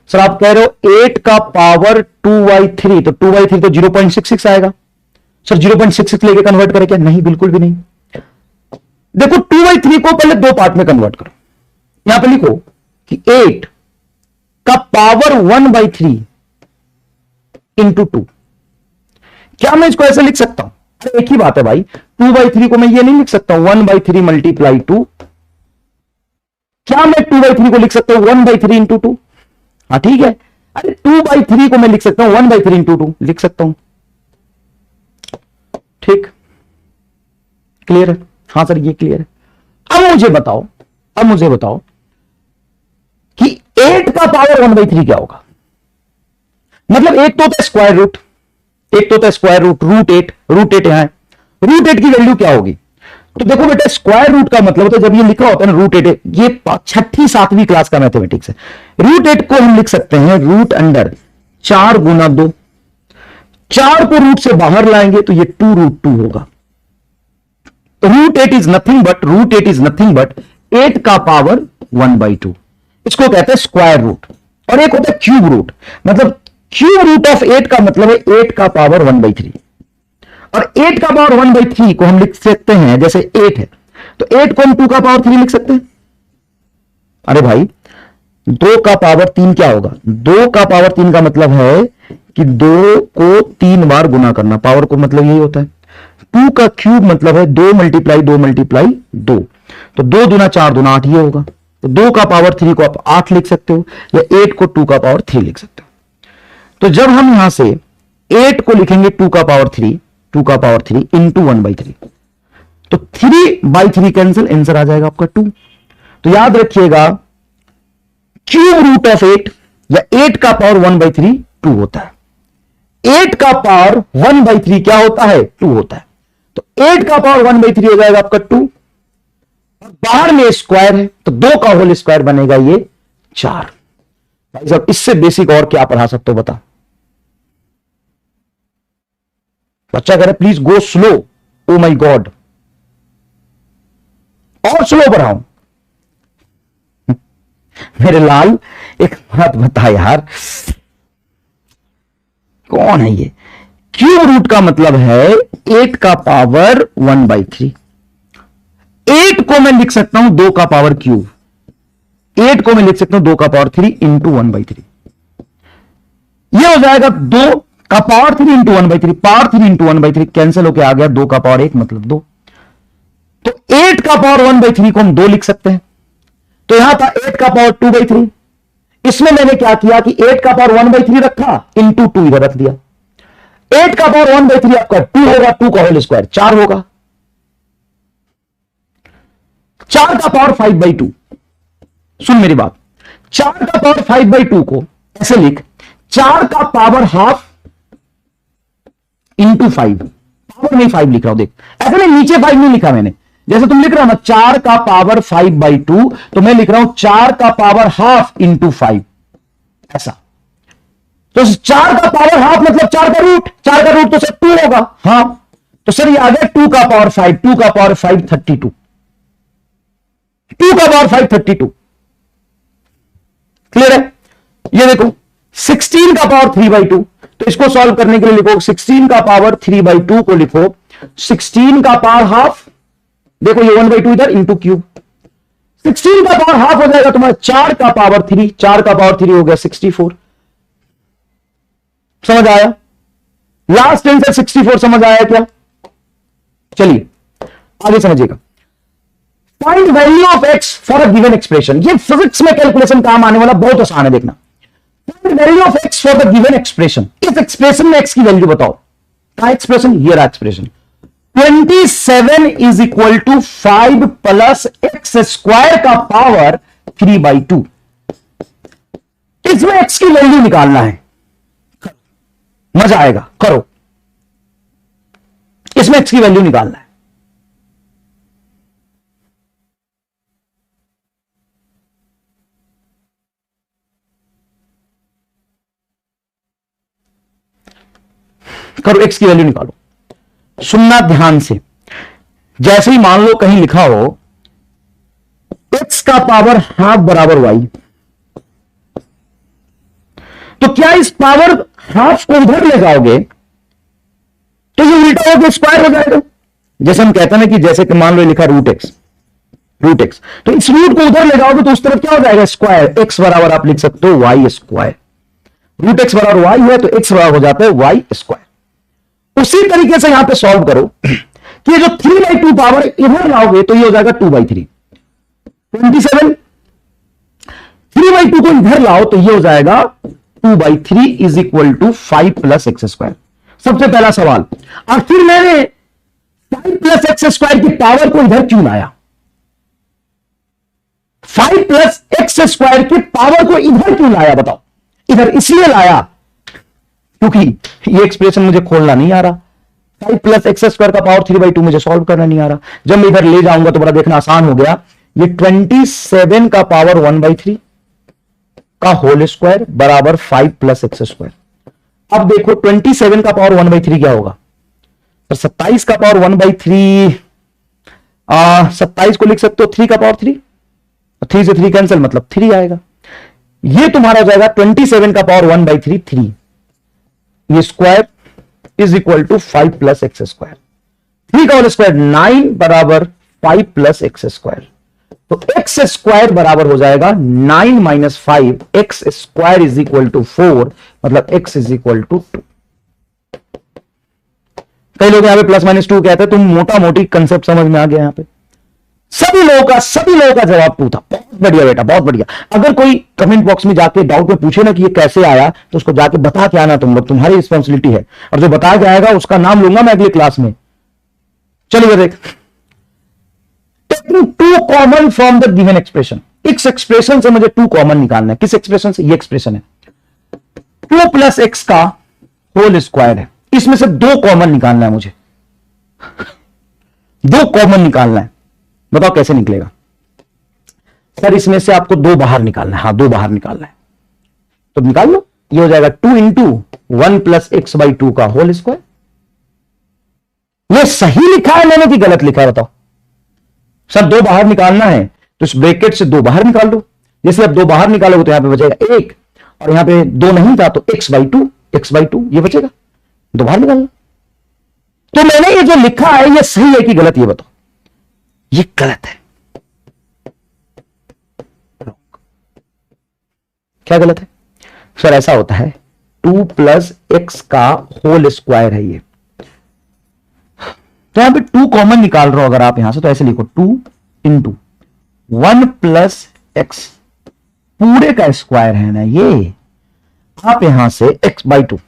सर आप कह रहे हो 8 का पावर 2/3, तो 2/3 तो 0.66 आएगा। सर 0.66 लेके कन्वर्ट करें क्या? नहीं, बिल्कुल भी नहीं। देखो 2/3 को पहले 2 पार्ट में कन्वर्ट करो। यहां पे लिखो कि 8 का पावर 1/3 इंटू 2। क्या मैं इसको ऐसे लिख सकता हूं? एक ही बात है भाई, 2/3 को मैं ये नहीं लिख सकता हूं 1/3 मल्टीप्लाई 2। क्या मैं 2/3 को लिख सकता हूं 1/3 इंटू 2? हाँ ठीक है। अरे 2/3 को मैं लिख सकता हूं 1/3 इंटू 2 लिख सकता हूं। ठीक, क्लियर है? हाँ सर ये क्लियर है। अब मुझे बताओ कि 8 का पावर 1/3 क्या होगा? मतलब एक तो होता है स्क्वायर रूट, रूट 8 यहां है। रूट 8 की वैल्यू क्या होगी? तो देखो बेटा, स्क्वायर रूट का मतलब होता है जब ये लिखा होता है ना रूट 8, ये 6ठी 7वीं क्लास का मैथमेटिक्स है। रूट 8 को हम लिख सकते हैं रूट अंडर 4 गुना 2। 4 को रूट से बाहर लाएंगे तो ये 2√2 होगा। तो रूट 8 इज नथिंग बट 8 का पावर 1/2। इसको कहते हैं स्क्वायर रूट। और एक होता है क्यूब रूट, मतलब क्यूब रूट ऑफ 8 का मतलब है 8 का पावर 1/3। और 8 का पावर 1/3 को हम लिख सकते हैं, जैसे 8 है तो 8 को हम 2 का पावर 3 लिख सकते हैं। अरे भाई 2 का पावर 3 क्या होगा? 2 का पावर 3 का मतलब है कि 2 को 3 बार गुना करना, पावर को मतलब यही होता है। 2 का क्यूब मतलब है 2 × 2 × 2, तो 2 दूना 4 दूना 8 ये होगा। तो 2 का पावर 3 को आप 8 लिख सकते हो, या 8 को 2 का पावर 3 लिख सकते हो। तो जब हम यहां से 8 को लिखेंगे 2 का पावर 3 इंटू 1/3, तो 3/3 कैंसिल, आंसर आ जाएगा आपका 2। तो याद रखिएगा क्यूब रूट ऑफ 8 या 8 का पावर 1/3 2 होता है। 8 का पावर 1/3 क्या होता है? 2 होता है। तो 8 का पावर 1/3 हो जाएगा आपका 2, और बाहर में स्क्वायर है तो 2 का होल स्क्वायर बनेगा ये 4। भाई साहब इससे बेसिक और क्या पढ़ा सकते हो बता? बच्चा कह रहे please go slow, oh my God, और स्लो पढ़ाऊं? मेरे लाल एक बात बता यार, कौन है ये? क्यूब रूट का मतलब है 8 का पावर 1/3। 8 को मैं लिख सकता हूं 2 का पावर क्यूब, 8 को मैं लिख सकता हूं 2 का पावर 3 इंटू 1/3। यह हो जाएगा 2 का power 3 into 1/3, power 3 into 1/3 cancel होकर आ गया 2 का पावर 1 मतलब 2। तो 8 का पावर 1/3 को हम 2 लिख सकते हैं। तो यहां था 8 का पावर 2/3, इसमें मैंने क्या किया कि 8 का पावर 1/3 रखा, इंटू 2 इधर रख दिया। 8 का पावर 1/3 आपका 2 होगा, 2 का होल स्क्वायर 4 होगा। 4 का पावर 5/2, सुन मेरी बात, 4 का पावर 5/2 को ऐसे लिख, 4 का पावर हाफ इंटू 5, पावर में 5 लिख रहा हूं, देख ऐसे में नीचे 5 नहीं लिखा मैंने, जैसे तुम लिख रहा हो ना 4 का पावर 5/2, तो मैं लिख रहा हूं 4 का पावर हाफ इंटू 5, ऐसा। तो 4 का पावर हाफ मतलब 4 का रूट, 4 का रूट तो सर 2 होगा। हाँ तो सर ये आ गया 2 का पावर 5, 2 का पावर 5 32, 2 का पावर 5 32, क्लियर है? ये देखो 16 का पावर 3/2, तो इसको सॉल्व करने के लिए लिखो 16 का पावर 3/2 को लिखो 16 का पावर हाफ, देखो ये 1/2 इधर इंटू क्यूब, 16 का पावर हाफ हो जाएगा तुम्हारा 4 का पावर 3, 4 का पावर 3 हो गया 64। समझ आया? लास्ट आंसर 64 समझ आया क्या? चलिए आगे समझिएगा। Find value of x for a given expression. ये फिजिक्स में कैलकुलेशन काम आने वाला, बहुत आसान है, देखना। Find value of x for the given expression. इस एक्सप्रेशन में एक्स की वैल्यू बताओ। क्या एक्सप्रेशन? ये रहा expression, 27 is equal to 5 plus x square का पावर 3/2। इसमें एक्स की वैल्यू निकालना है, मजा आएगा, करो। इसमें एक्स की वैल्यू निकालना है। करो, एक्स की वैल्यू निकालो। सुनना ध्यान से, जैसे ही मान लो कहीं लिखा हो एक्स का पावर हाफ बराबर वाई, तो क्या इस पावर हाफ को उधर ले जाओगे तो ये उल्टा होकर स्क्वायर हो जाएगा। जैसे हम कहते हैं ना कि जैसे कि मान लो लिखा रूट एक्स, तो इस रूट को उधर ले जाओगे तो उस तरफ क्या हो जाएगा? स्क्वायर। एक्स बराबर आप लिख सकते हो वाई स्क्वायर। रूट एक्स बराबर वाई है तो एक्स बराबर हो जाता है वाई स्क्वायर। उसी तरीके से यहां पे सॉल्व करो कि जो 3/2 पावर इधर लाओगे तो ये हो जाएगा 2/3। 27 3/2 को इधर लाओ तो ये हो जाएगा 2/3 is equal to 5 plus x square. सबसे पहला सवाल, आखिर मैंने 5 प्लस एक्स स्क्वायर की पावर को इधर क्यों लाया? 5 प्लस एक्स स्क्वायर की पावर को इधर क्यों लाया बताओ? इधर इसलिए लाया क्योंकि ये एक्सप्रेशन मुझे खोलना नहीं आ रहा। 5 प्लस एक्स स्क्वायर का पावर 3/2 मुझे सॉल्व करना नहीं आ रहा। जब मैं इधर ले जाऊंगा तो बड़ा देखना आसान हो गया। ये 27 का पावर 1/3 का होल स्क्वायर बराबर 5 प्लस एक्स स्क्वायर। अब देखो 27 का पावर 1/3 क्या होगा? तो 27 का पावर 1/3, 27 को लिख सकते हो 3 का पावर 3, 3 से 3 कैंसिल मतलब 3 आएगा। ये तुम्हारा हो जाएगा 27 का पावर 1/3 3, ये square is equal to 5 plus x square. 3 का होल स्क्वायर 9 बराबर 5 प्लस एक्स स्क्वायर। तो एक्स स्क्वायर बराबर हो जाएगा 9 minus 5, x square is equal to 4, मतलब एक्स इज इक्वल टू 2। कई लोग यहां पे प्लस माइनस 2 कहते हैं, तुम मोटा मोटी कंसेप्ट समझ में आ गया यहां पे। सभी लोगों का जवाब 2 था। बहुत बढ़िया बेटा, बहुत बढ़िया। अगर कोई कमेंट बॉक्स में जाके डाउट में पूछे ना कि ये कैसे आया, तो उसको जाके बता के आना तुम लोग, तुम्हारी रिस्पॉन्सिबिलिटी है। और जो बता के आएगा उसका नाम लूंगा मैं अगली क्लास में। चलिए देख, taking 2 common from the given expression. इस एक्सप्रेशन से मुझे 2 कॉमन निकालना है। किस एक्सप्रेशन से? ये एक्सप्रेशन है 2 + x का होल स्क्वायर है। इसमें से 2 कॉमन निकालना है मुझे, 2 कॉमन निकालना है। बताओ कैसे निकलेगा? सर इसमें से आपको 2 बाहर निकालना है। हाँ 2 बाहर निकालना है, तो निकाल लो। ये हो जाएगा 2 × 1 + x/2 का होल स्क्वायर। ये सही लिखा है मैंने कि गलत लिखा है? बताओ सर 2 बाहर निकालना है तो इस ब्रैकेट से 2 बाहर निकाल दो। जैसे आप 2 बाहर निकालोगे तो यहां पे बचेगा 1, और यहां पे 2 नहीं था तो x/2 ये बचेगा, 2 बाहर निकालना। तो मैंने ये जो लिखा है ये सही है कि गलत, ये बताओ। ये गलत है। क्या गलत है? सर ऐसा होता है 2 + x का होल स्क्वायर है ये। तो यहां पे 2 कॉमन निकाल रहे हो अगर आप यहां से, तो ऐसे लिखो 2 × 1 + x पूरे का स्क्वायर है ना ये। आप यहां से x/2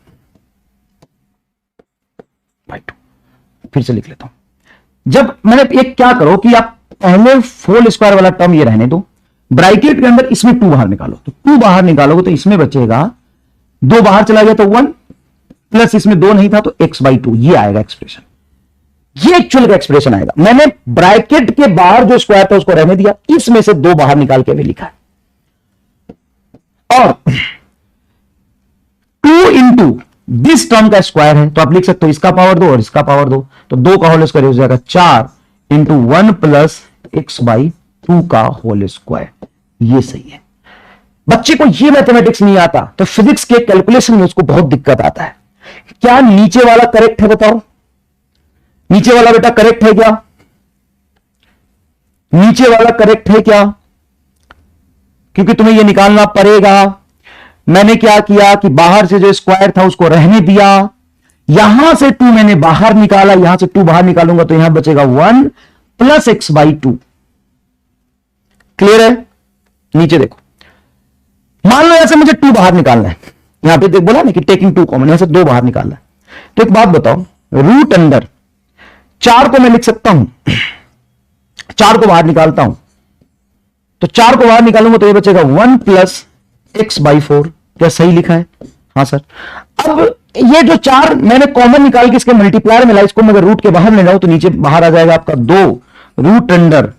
फिर से लिख लेता हूं। जब मैंने एक क्या करो कि आप पहले होल स्क्वायर वाला टर्म ये रहने दो, ब्रैकेट के अंदर इसमें 2 बाहर निकालो। तो 2 बाहर निकालोगे तो इसमें बचेगा 2 बाहर चला गया तो 1 प्लस इसमें 2 नहीं था तो x/2 ये आएगा एक्सप्रेशन। ये एक्चुअल का एक्सप्रेशन आएगा। मैंने ब्रैकेट के बाहर जो स्क्वायर था उसको रहने दिया, इसमें से 2 बाहर निकाल के भी लिखा है। और 2 × दिस टर्म का स्क्वायर है तो आप लिख सकते हो इसका पावर 2 और इसका पावर 2, तो 2 का होल स्क्वायर हो जाएगा 4 × 1 + x/2 का होल स्क्वायर। ये सही है। बच्चे को ये मैथमेटिक्स नहीं आता तो फिजिक्स के कैलकुलेशन में उसको बहुत दिक्कत आता है। क्या नीचे वाला करेक्ट है? बताओ नीचे वाला बेटा करेक्ट है क्या? नीचे वाला करेक्ट है क्या? क्योंकि तुम्हें यह निकालना पड़ेगा। मैंने क्या किया कि बाहर से जो स्क्वायर था उसको रहने दिया, यहां से 2 मैंने बाहर निकाला, यहां से 2 बाहर निकालूंगा तो यहां बचेगा 1 + x/2। क्लियर है? नीचे देखो, मान लो ऐसे मुझे 2 बाहर निकालना है। यहां पे देख बोला ना कि टेकिंग 2 कॉमन, यहां से 2 बाहर निकालना है। तो एक बात बताओ, रूट अंडर 4 को मैं लिख सकता हूं, 4 को बाहर निकालता हूं तो 4 को बाहर निकालूंगा तो ये बचेगा 1 + x/4। क्या सही लिखा है? हाँ सर। अब ये जो 4 मैंने कॉमन निकाल के इसके मल्टीप्लायर में ला, इसको मैं रूट के बाहर ले जाऊं तो नीचे बाहर आ जाएगा आपका 2 रूट अंडर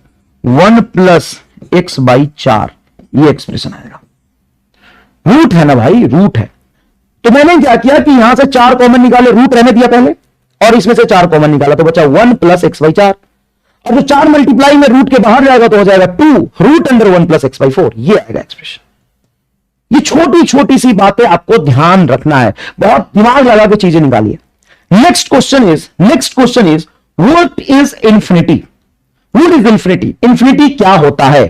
1 + x/4। ये एक्सप्रेशन आएगा। रूट है ना भाई, रूट है। तो मैंने क्या किया कि यहां से 4 कॉमन निकाले, रूट रहने दिया पहले, और इसमें से 4 कॉमन निकाला तो बचा 1 + x/4। और जो 4 मल्टीप्लाई में रूट के बाहर जाएगा तो हो जाएगा 2 रूट अंडर 1 + x/4। ये आएगा एक्सप्रेशन। ये छोटी छोटी सी बातें आपको ध्यान रखना है, बहुत दिमाग लगा के चीजें निकालिए। Next question is what is infinity? What is infinity? Infinity क्या होता है?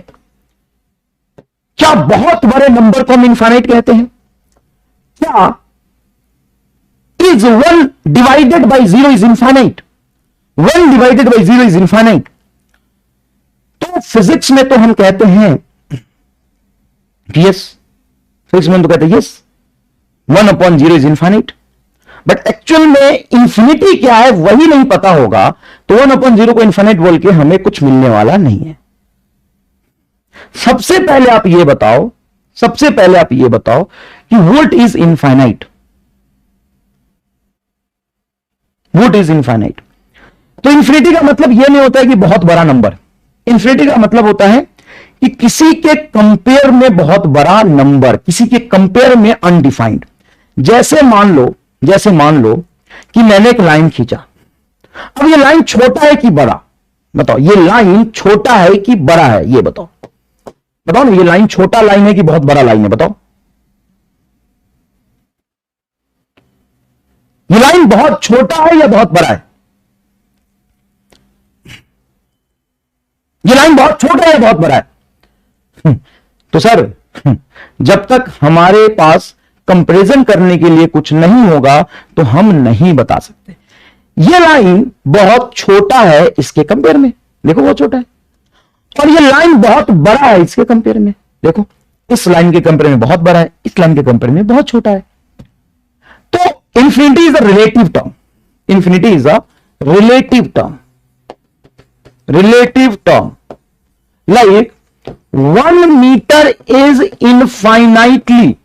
क्या बहुत बड़े नंबर को हम इनफाइनाइट कहते हैं? क्या is 1 divided by 0 is infinite? 1 divided by 0 is infinite. तो फिजिक्स में तो हम कहते हैं यस, फिजिक्स में तो कहते हैं yes 1/0 is infinite. But actual में इंफिनिटी क्या है वही नहीं पता होगा तो 1/0 को इनफाइनाइट बोल के हमें कुछ मिलने वाला नहीं है। सबसे पहले आप ये बताओ कि what is infinite? What is infinite? तो इंफिनिटी का मतलब यह नहीं होता है कि बहुत बड़ा नंबर। इंफिनिटी का मतलब होता है कि किसी के कंपेयर में बहुत बड़ा नंबर, किसी के कंपेयर में अनडिफाइंड। जैसे मान लो कि मैंने एक लाइन खींचा। अब ये लाइन छोटा है कि बड़ा? बताओ, ये लाइन छोटा है कि बड़ा है? ये बताओ ना, ये लाइन छोटा लाइन है कि बहुत बड़ा लाइन है? बताओ। ये लाइन बहुत छोटा है या बहुत बड़ा है? ये लाइन बहुत छोटा है या बहुत बड़ा है? तो सर जब तक हमारे पास कंपैरिजन करने के लिए कुछ नहीं होगा तो हम नहीं बता सकते। ये लाइन बहुत छोटा है इसके कंपेयर में, देखो बहुत छोटा है। और ये लाइन बहुत बड़ा है इसके कंपेयर में, देखो इस लाइन के कंपेयर में बहुत बड़ा है, इस लाइन के कंपेयर में बहुत छोटा है। तो infinity is a relative term, infinity is a relative term, relative term like 1 metre is infinitely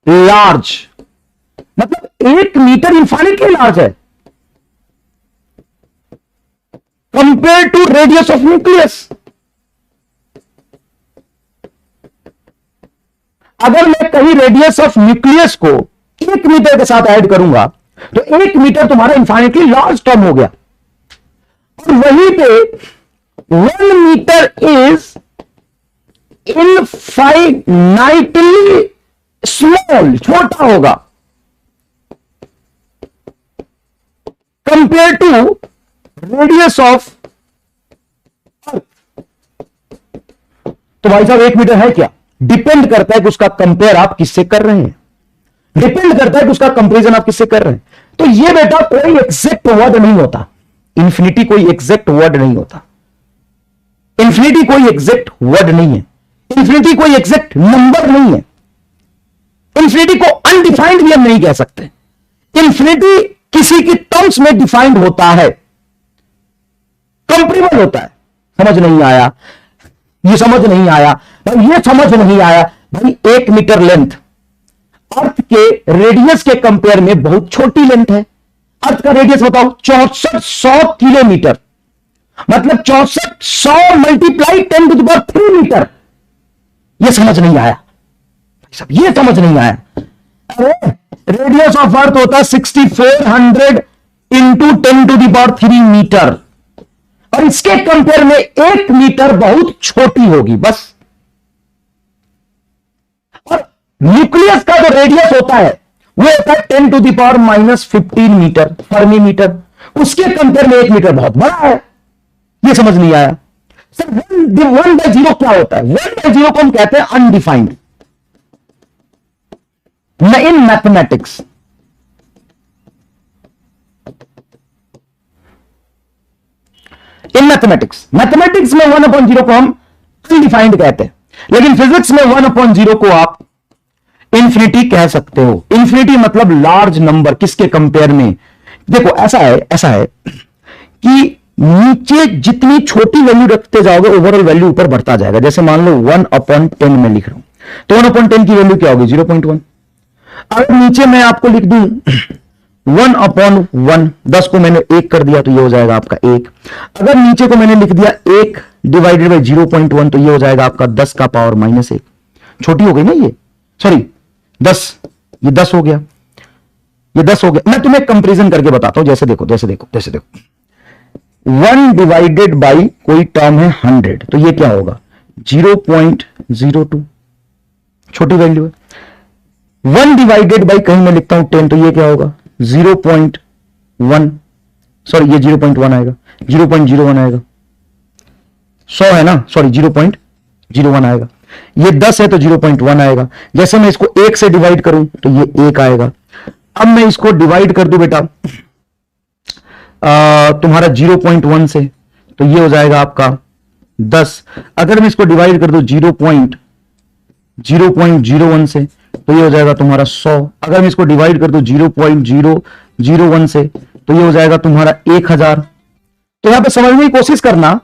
large, मतलब 1 मीटर इनफाइनाइटली लार्ज है compare to radius of nucleus. अगर मैं कहीं रेडियस ऑफ न्यूक्लियस को 1 मीटर के साथ ऐड करूंगा तो 1 मीटर तुम्हारा इनफाइनाइटली लार्ज टर्म हो गया, और वहीं पे 1 मीटर इज इनफाइनाइटली स्मॉल, छोटा होगा compare to radius of Earth. तो भाई साहब 1 मीटर है क्या, डिपेंड करता है कि उसका कंपेयर आप किससे कर रहे हैं, डिपेंड करता है कि उसका कंपेरिजन आप किससे कर रहे हैं। तो ये बेटा कोई एग्जैक्ट वर्ड नहीं होता, इंफिनिटी कोई एग्जैक्ट वर्ड नहीं होता, इंफिनिटी कोई एग्जैक्ट वर्ड नहीं है, इंफिनिटी कोई एग्जैक्ट नंबर नहीं है, इंफिनिटी को अनडिफाइंड भी हम नहीं कह सकते। इंफिनिटी किसी की टर्म्स में डिफाइंड होता है, कंपेरेबल होता है। समझ नहीं आया, ये समझ नहीं आया भाई, ये समझ नहीं आया भाई। 1 मीटर लेंथ अर्थ के रेडियस के कंपेयर में बहुत छोटी लेंथ है। अर्थ का रेडियस बताओ 6400 किलोमीटर, मतलब 6400 मल्टीप्लाई 10⁻³ मीटर। ये समझ नहीं आया सब, ये समझ नहीं आया। अरे रेडियस ऑफ अर्थ होता है 6400 इंटू 10⁻³ मीटर, और इसके कंपेयर में 1 मीटर बहुत छोटी होगी बस। और न्यूक्लियस का जो रेडियस होता है वो होता है 10⁻⁻15 मीटर, फर्मी मीटर, उसके कंपेयर में 1 मीटर बहुत बड़ा है। ये समझ नहीं आया सर। 1/0 क्या होता है? 1/0 को हम कहते हैं undefined in mathematics. In mathematics में 1/0 को हम अनडिफाइंड कहते हैं, लेकिन फिजिक्स में 1/0 को आप इंफिनिटी कह सकते हो। इंफिनिटी मतलब लार्ज नंबर, किसके कंपेयर में? देखो ऐसा है कि नीचे जितनी छोटी वैल्यू रखते जाओगे ओवरऑल वैल्यू ऊपर बढ़ता जाएगा। जैसे मान लो 1/10 में लिख रहा हूं, तो 1/10 की वैल्यू क्या होगी? 0.1। अगर नीचे मैं आपको लिख दूं 1/1, 10 को मैंने 1 कर दिया तो ये हो जाएगा आपका 1। अगर नीचे को मैंने लिख दिया 1 डिवाइडेड बाई 0.1 तो ये हो जाएगा आपका 10 का पावर -1। छोटी हो गई ना ये, सॉरी 10, ये 10 हो गया, ये 10 हो गया। मैं तुम्हें कंपैरिजन करके बताता हूं। जैसे देखो 1 डिवाइडेड बाई कोई टर्म है 100 तो ये क्या होगा? 0.02, छोटी वैल्यू है। 1 डिवाइडेड बाई कहीं मैं लिखता हूं 10 तो ये क्या होगा? 0.1, सॉरी ये 0.1 आएगा, 0.01 आएगा। 100 है ना, सॉरी 0.01 आएगा। ये 10 है तो 0.1 आएगा। जैसे मैं इसको 1 से डिवाइड करूं तो ये 1 आएगा। अब मैं इसको डिवाइड कर दूं बेटा तुम्हारा 0.1 से तो ये हो जाएगा आपका 10। अगर मैं इसको डिवाइड कर दूं 0.01 से तो ये हो जाएगा तुम्हारा 100। अगर मैं इसको डिवाइड कर दूं 0.001 से तो ये हो जाएगा तुम्हारा 1000। तो यहां पे समझने की कोशिश करना,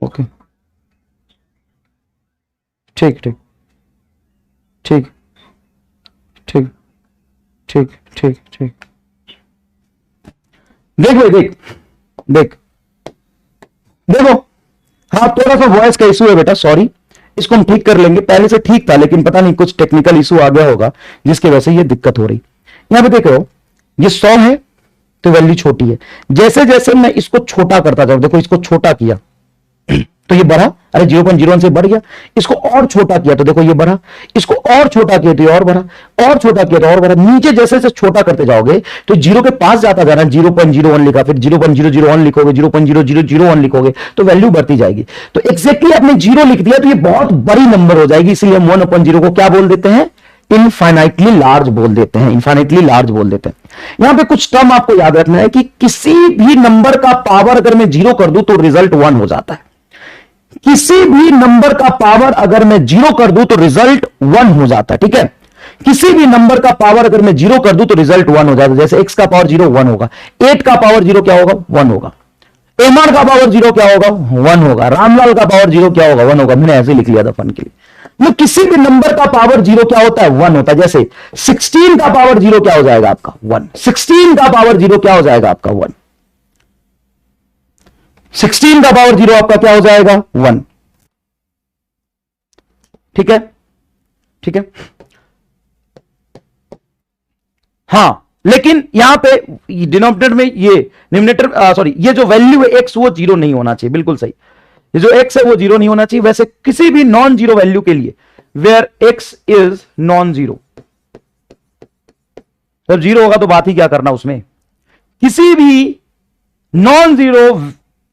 ओके ठीक ठीक ठीक ठीक ठीक ठीक ठीक। देख भाई देख देखो, हाँ थोड़ा सा वॉइस का इशू है बेटा, सॉरी, इसको हम ठीक कर लेंगे। पहले से ठीक था लेकिन पता नहीं कुछ टेक्निकल इशू आ गया होगा जिसकी वजह से ये दिक्कत हो रही। यहां पे देख रहे हो ये 100 है तो वैल्यू छोटी है। जैसे जैसे मैं इसको छोटा करता जाऊं, देखो इसको छोटा किया तो ये बढ़ा, अरे 0.01 से बढ़ गया, इसको और छोटा किया तो देखो ये बढ़ा, इसको और छोटा किया तो ये और बढ़ा, और छोटा किया तो और बढ़ा, नीचे जैसे जैसे छोटा करते जाओगे तो 0 के पास जाता जाना, 0.01 लिखा, फिर 0.001 लिखोगे, 0.0001 लिखोगे तो वैल्यू बढ़ती जाएगी। तो एग्जैक्टली आपने 0 लिख दिया तो ये बहुत बड़ी नंबर हो जाएगी, इसलिए हम 1/0 को क्या बोल देते हैं, इनफाइनाइटली लार्ज बोल देते हैं, इनफाइनाइटली लार्ज बोल देते हैं। यहां पे कुछ टर्म आपको याद रखना है कि किसी भी नंबर का पावर अगर मैं 0 कर दूं तो रिजल्ट 1 हो जाता है, किसी भी नंबर का पावर अगर मैं 0 कर दूं तो रिजल्ट 1 हो जाता है, ठीक है। किसी भी नंबर का पावर अगर मैं 0 कर दूं तो रिजल्ट 1 हो जाता है। जैसे x का पावर 0 1 होगा, 8 का पावर 0 क्या होगा, 1 होगा, एमान का पावर 0 क्या होगा, 1 होगा, रामलाल का पावर 0 क्या होगा, 1 होगा। मैंने ऐसे लिख लिया था फन के लिए। तो किसी भी नंबर का पावर 0 क्या होता है, 1 होता है। जैसे 16 का पावर 0 क्या हो जाएगा आपका, 1। 16 का पावर 0 क्या हो जाएगा आपका, 1। 16 का पावर 0 आपका क्या हो जाएगा, 1। ठीक है, ठीक है। हां, लेकिन यहां पे डिनोमिनेटर में ये न्यूमरेटर सॉरी ये जो वैल्यू है x वो 0 नहीं होना चाहिए, बिल्कुल सही। ये जो x है वो 0 नहीं होना चाहिए। वैसे किसी भी नॉन जीरो वैल्यू के लिए where x is non zero, जब 0 होगा तो बात ही क्या करना उसमें। किसी भी नॉन जीरो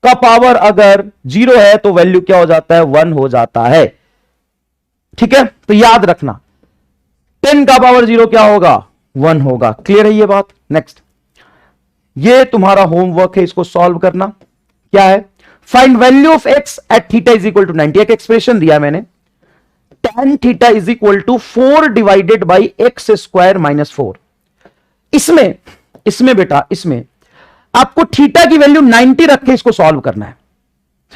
का पावर अगर 0 है तो वैल्यू क्या हो जाता है, 1 हो जाता है, ठीक है। तो याद रखना 10 का पावर 0 क्या होगा, 1 होगा। क्लियर है ये बात। नेक्स्ट, ये तुम्हारा होमवर्क है, इसको सॉल्व करना। क्या है, find value of x at theta is equal to 90। एक एक्सप्रेशन दिया मैंने, tan theta is equal to 4 divided by x square minus 4। इसमें बेटा इसमें आपको थीटा की वैल्यू 90 रख के इसको सॉल्व करना है,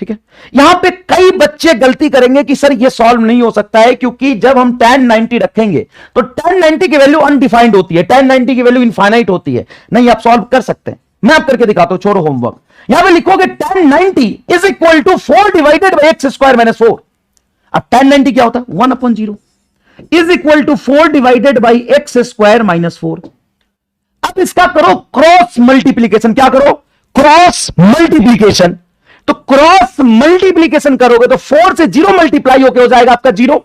ठीक है। यहां पे कई बच्चे गलती करेंगे कि सर ये सॉल्व नहीं हो सकता है, क्योंकि जब हम tan 90 रखेंगे तो tan 90 की वैल्यू अनडिफाइंड होती है, tan 90 की वैल्यू इनफाइनाइट होती है। नहीं, आप सॉल्व कर सकते हैं, मैं आप करके दिखाता हूं, छोड़ो होमवर्क। यहां पे लिखोगे tan 90 is equal to 4 divided by x square minus 4। अब tan 90 क्या होता है, 1/0 is equal to 4 divided by x square minus 4। अब इसका करो क्रॉस मल्टीप्लीकेशन। क्या करो, क्रॉस मल्टीप्लीकेशन। तो क्रॉस मल्टीप्लीकेशन करोगे तो 4 से 0 मल्टीप्लाई होके हो जाएगा आपका 0,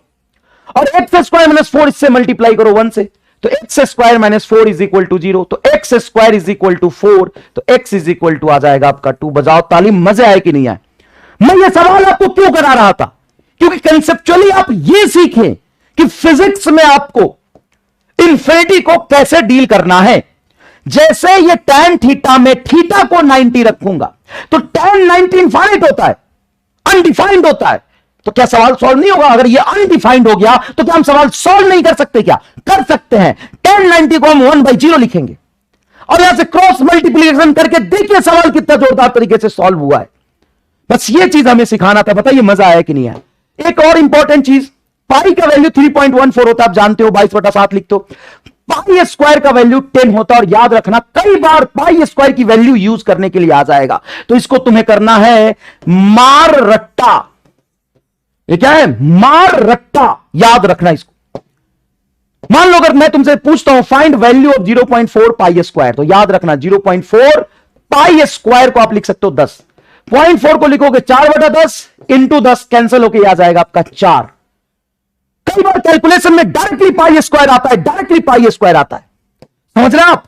और एक्स स्क्वायर माइनस 4 इससे मल्टीप्लाई करो 1 से, तो x square minus 4 is equal to 0। तो x square is equal to 4, तो एक्स इज इक्वल टू आ जाएगा आपका 2। बजाओ ताली, मजे आए कि नहीं आए। मैं ये सवाल आपको क्यों करा रहा था, क्योंकि कंसेप्चुअली आप ये सीखें कि फिजिक्स में आपको इन्फिनिटी को कैसे डील करना है। जैसे ये tan थीटा में थीटा को 90 रखूंगा तो tan 90 इनफाइनाइट होता है, अनडिफाइंड होता है, तो क्या सवाल सॉल्व नहीं होगा। अगर ये अनडिफाइंड हो गया तो क्या हम सवाल सॉल्व नहीं कर सकते, क्या कर सकते हैं। tan 90 को हम 1/0 लिखेंगे और यहां से क्रॉस मल्टीप्लीकेशन करके देखिए सवाल कितना जोरदार तरीके से सॉल्व हुआ है। बस ये चीज हमें सिखाना था। बताइए मजा आया कि नहीं आया। एक और इंपॉर्टेंट चीज, पाई का वैल्यू 3.14 होता है, आप जानते हो, 22/7 लिखते हो। पाई स्क्वायर का वैल्यू 10 होता है, और याद रखना कई बार पाई स्क्वायर की वैल्यू यूज करने के लिए आ जाएगा, तो इसको तुम्हें करना है मार रट्टा। ये क्या है, मार रट्टा, याद रखना इसको। मान लो अगर मैं तुमसे पूछता हूं find value of 0.4 pi square, तो याद रखना 0.4 पाई स्क्वायर को आप लिख सकते हो 10। 0.4 को लिखोगे 4/10 इंटू 10, कैंसिल होके आ जाएगा आपका 4। कई बार कैलकुलेशन में डायरेक्टली पाई स्क्वायर आता है, डायरेक्टली पाई स्क्वायर आता है। समझ रहे हैं आप,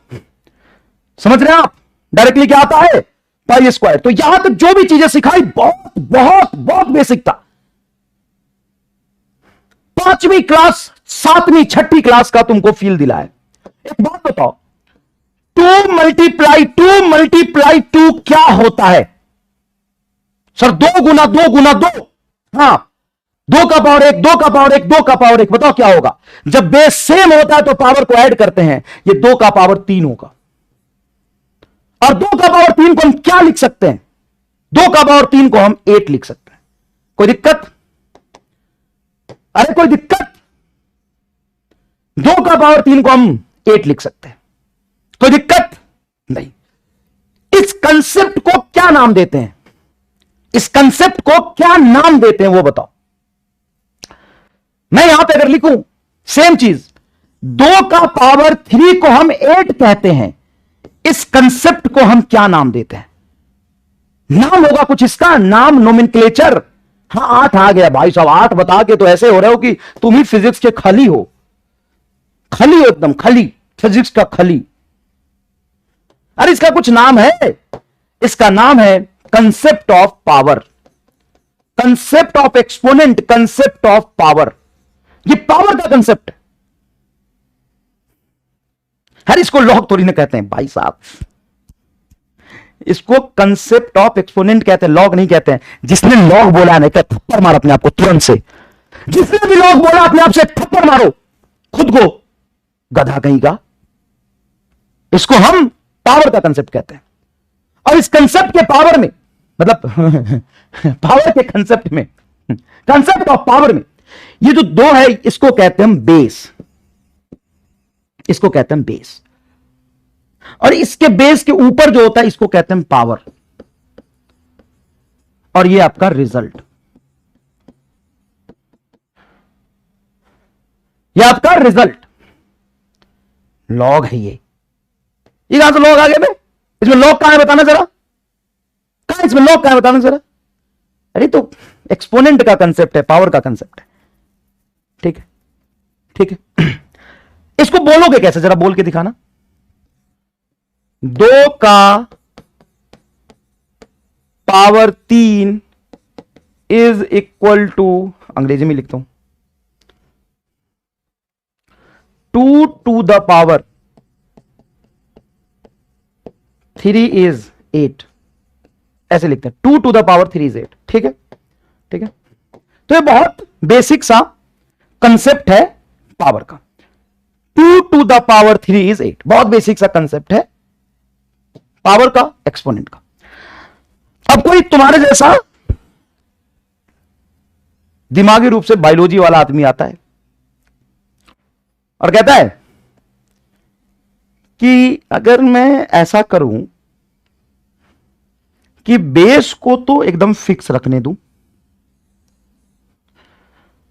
समझ रहे हैं आप, डायरेक्टली क्या आता है, पाई स्क्वायर। तो यहां तक जो भी चीजें सिखाई बहुत बहुत बहुत बेसिक था। 5वीं क्लास 7वीं 6ठी क्लास का तुमको फील दिलाया। एक बात बताओ, 2 मल्टीप्लाई 2 क्या होता है सर, 2 गुना 2 गुना 2। हां, 2 का पावर 1, 2 का पावर 1, 2 का पावर 1। बताओ क्या होगा, जब बेस सेम होता है तो पावर को ऐड करते हैं, ये 2 का पावर 3 होगा। और 2 का पावर 3 को हम क्या लिख सकते हैं, 2 का पावर 3 को हम 8 लिख सकते हैं। कोई दिक्कत, अरे कोई दिक्कत, 2 का पावर 3 को हम 8 लिख सकते हैं, कोई दिक्कत नहीं। इस कंसेप्ट को क्या नाम देते हैं, इस कंसेप्ट को क्या नाम देते हैं वो बताओ। मैं यहां पे अगर लिखूं सेम चीज, 2 का पावर 3 को हम 8 कहते हैं, इस कंसेप्ट को हम क्या नाम देते हैं। नाम होगा कुछ इसका, नाम नोमेनक्लेचर, हाँ 8 आ गया भाई साहब, 8 बता के तो ऐसे हो रहे हो कि तुम ही फिजिक्स के खली हो, खली हो एकदम, खली, फिजिक्स का खली। अरे इसका कुछ नाम है, इसका नाम है concept of power, concept of exponent, concept of power. ये पावर का कंसेप्ट है। अरे इसको लॉग थोड़ी ना कहते हैं भाई साहब, इसको कंसेप्ट ऑफ एक्सपोनेंट कहते हैं, लॉग नहीं कहते हैं। जिसने लॉग बोला नहीं क्या थप्पड़ मारो अपने आप को तुरंत से, जिसने भी लॉग बोला अपने आप से थप्पड़ मारो खुद को, गधा कहीं का। इसको हम पावर का कंसेप्ट कहते हैं। और इस कंसेप्ट के पावर में, मतलब पावर के कंसेप्ट में, कंसेप्ट ऑफ पावर में, ये जो दो है इसको कहते हैं हम बेस, इसको कहते हैं बेस। और इसके बेस के ऊपर जो होता है इसको कहते हैं पावर। और ये आपका रिजल्ट, ये आपका रिजल्ट लॉग है। ये कहां से लॉग आ गए? इसमें लॉग कहां है बताना जरा, कहां इसमें लॉग कहां है बताना जरा। अरे तो एक्सपोनेंट का कंसेप्ट है, पावर का कंसेप्ट है। ठीक है, ठीक है। इसको बोलोगे कैसे जरा बोल के दिखाना। 2 का पावर 3 इज इक्वल टू, अंग्रेजी में लिखता हूं, 2 टू द पावर 3 इज 8, ऐसे लिखते हैं। 2 टू द पावर 3 इज 8। ठीक है, ठीक है। तो ये बहुत बेसिक सा कंसेप्ट है पावर का। 2 टू द पावर 3 इज 8, बहुत बेसिक सा कंसेप्ट है पावर का, एक्सपोनेंट का। अब कोई तुम्हारे जैसा दिमागी रूप से बायोलॉजी वाला आदमी आता है और कहता है कि अगर मैं ऐसा करूं कि बेस को तो एकदम फिक्स रखने दूं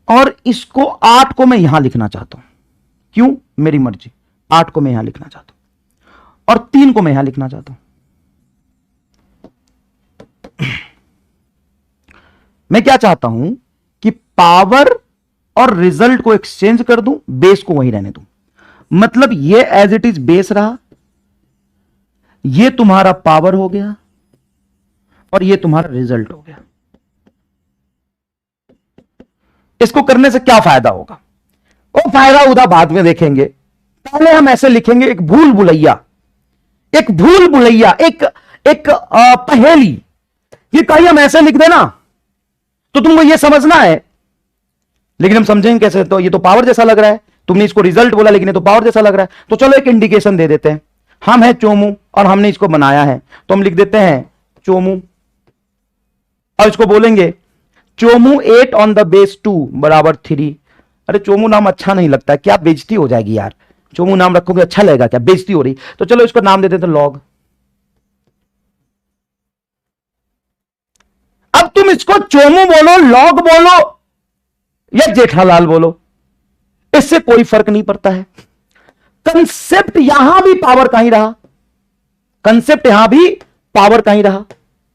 और इसको 8 को मैं यहां लिखना चाहता हूं, क्यों? मेरी मर्जी, 8 को मैं यहां लिखना चाहता हूं और 3 को मैं यहां लिखना चाहता हूं। मैं क्या चाहता हूं कि पावर और रिजल्ट को एक्सचेंज कर दूं, बेस को वहीं रहने दूं। मतलब ये एज इट इज बेस रहा, ये तुम्हारा पावर हो गया और ये तुम्हारा रिजल्ट हो गया। इसको करने से क्या फायदा होगा? वो फायदा उधर बाद में देखेंगे। पहले हम ऐसे लिखेंगे, एक भूल भुलैया, एक भूल भुलैया, एक पहेली। ये कहीं हम ऐसे लिख देना तो तुमको ये समझना है, लेकिन हम समझेंगे कैसे? तो ये तो पावर जैसा लग रहा है, तुमने इसको रिजल्ट बोला लेकिन ये तो पावर जैसा लग रहा है। तो चलो एक इंडिकेशन दे देते हैं। हम है चोमू और हमने इसको बनाया है, तो हम लिख देते हैं चोमू और इसको बोलेंगे चोमू 8 ऑन द बेस 2 बराबर 3। अरे चोमू नाम अच्छा नहीं लगता है, क्या बेइज्जती हो जाएगी यार। चोमू नाम रखोगे अच्छा लगेगा क्या? बेइज्जती हो रही। तो चलो इसको नाम दे देते लॉग। अब तुम इसको चोमू बोलो, लॉग बोलो या जेठालाल बोलो, इससे कोई फर्क नहीं पड़ता है। कंसेप्ट यहां भी पावर का ही रहा, कंसेप्ट यहां भी पावर का ही रहा।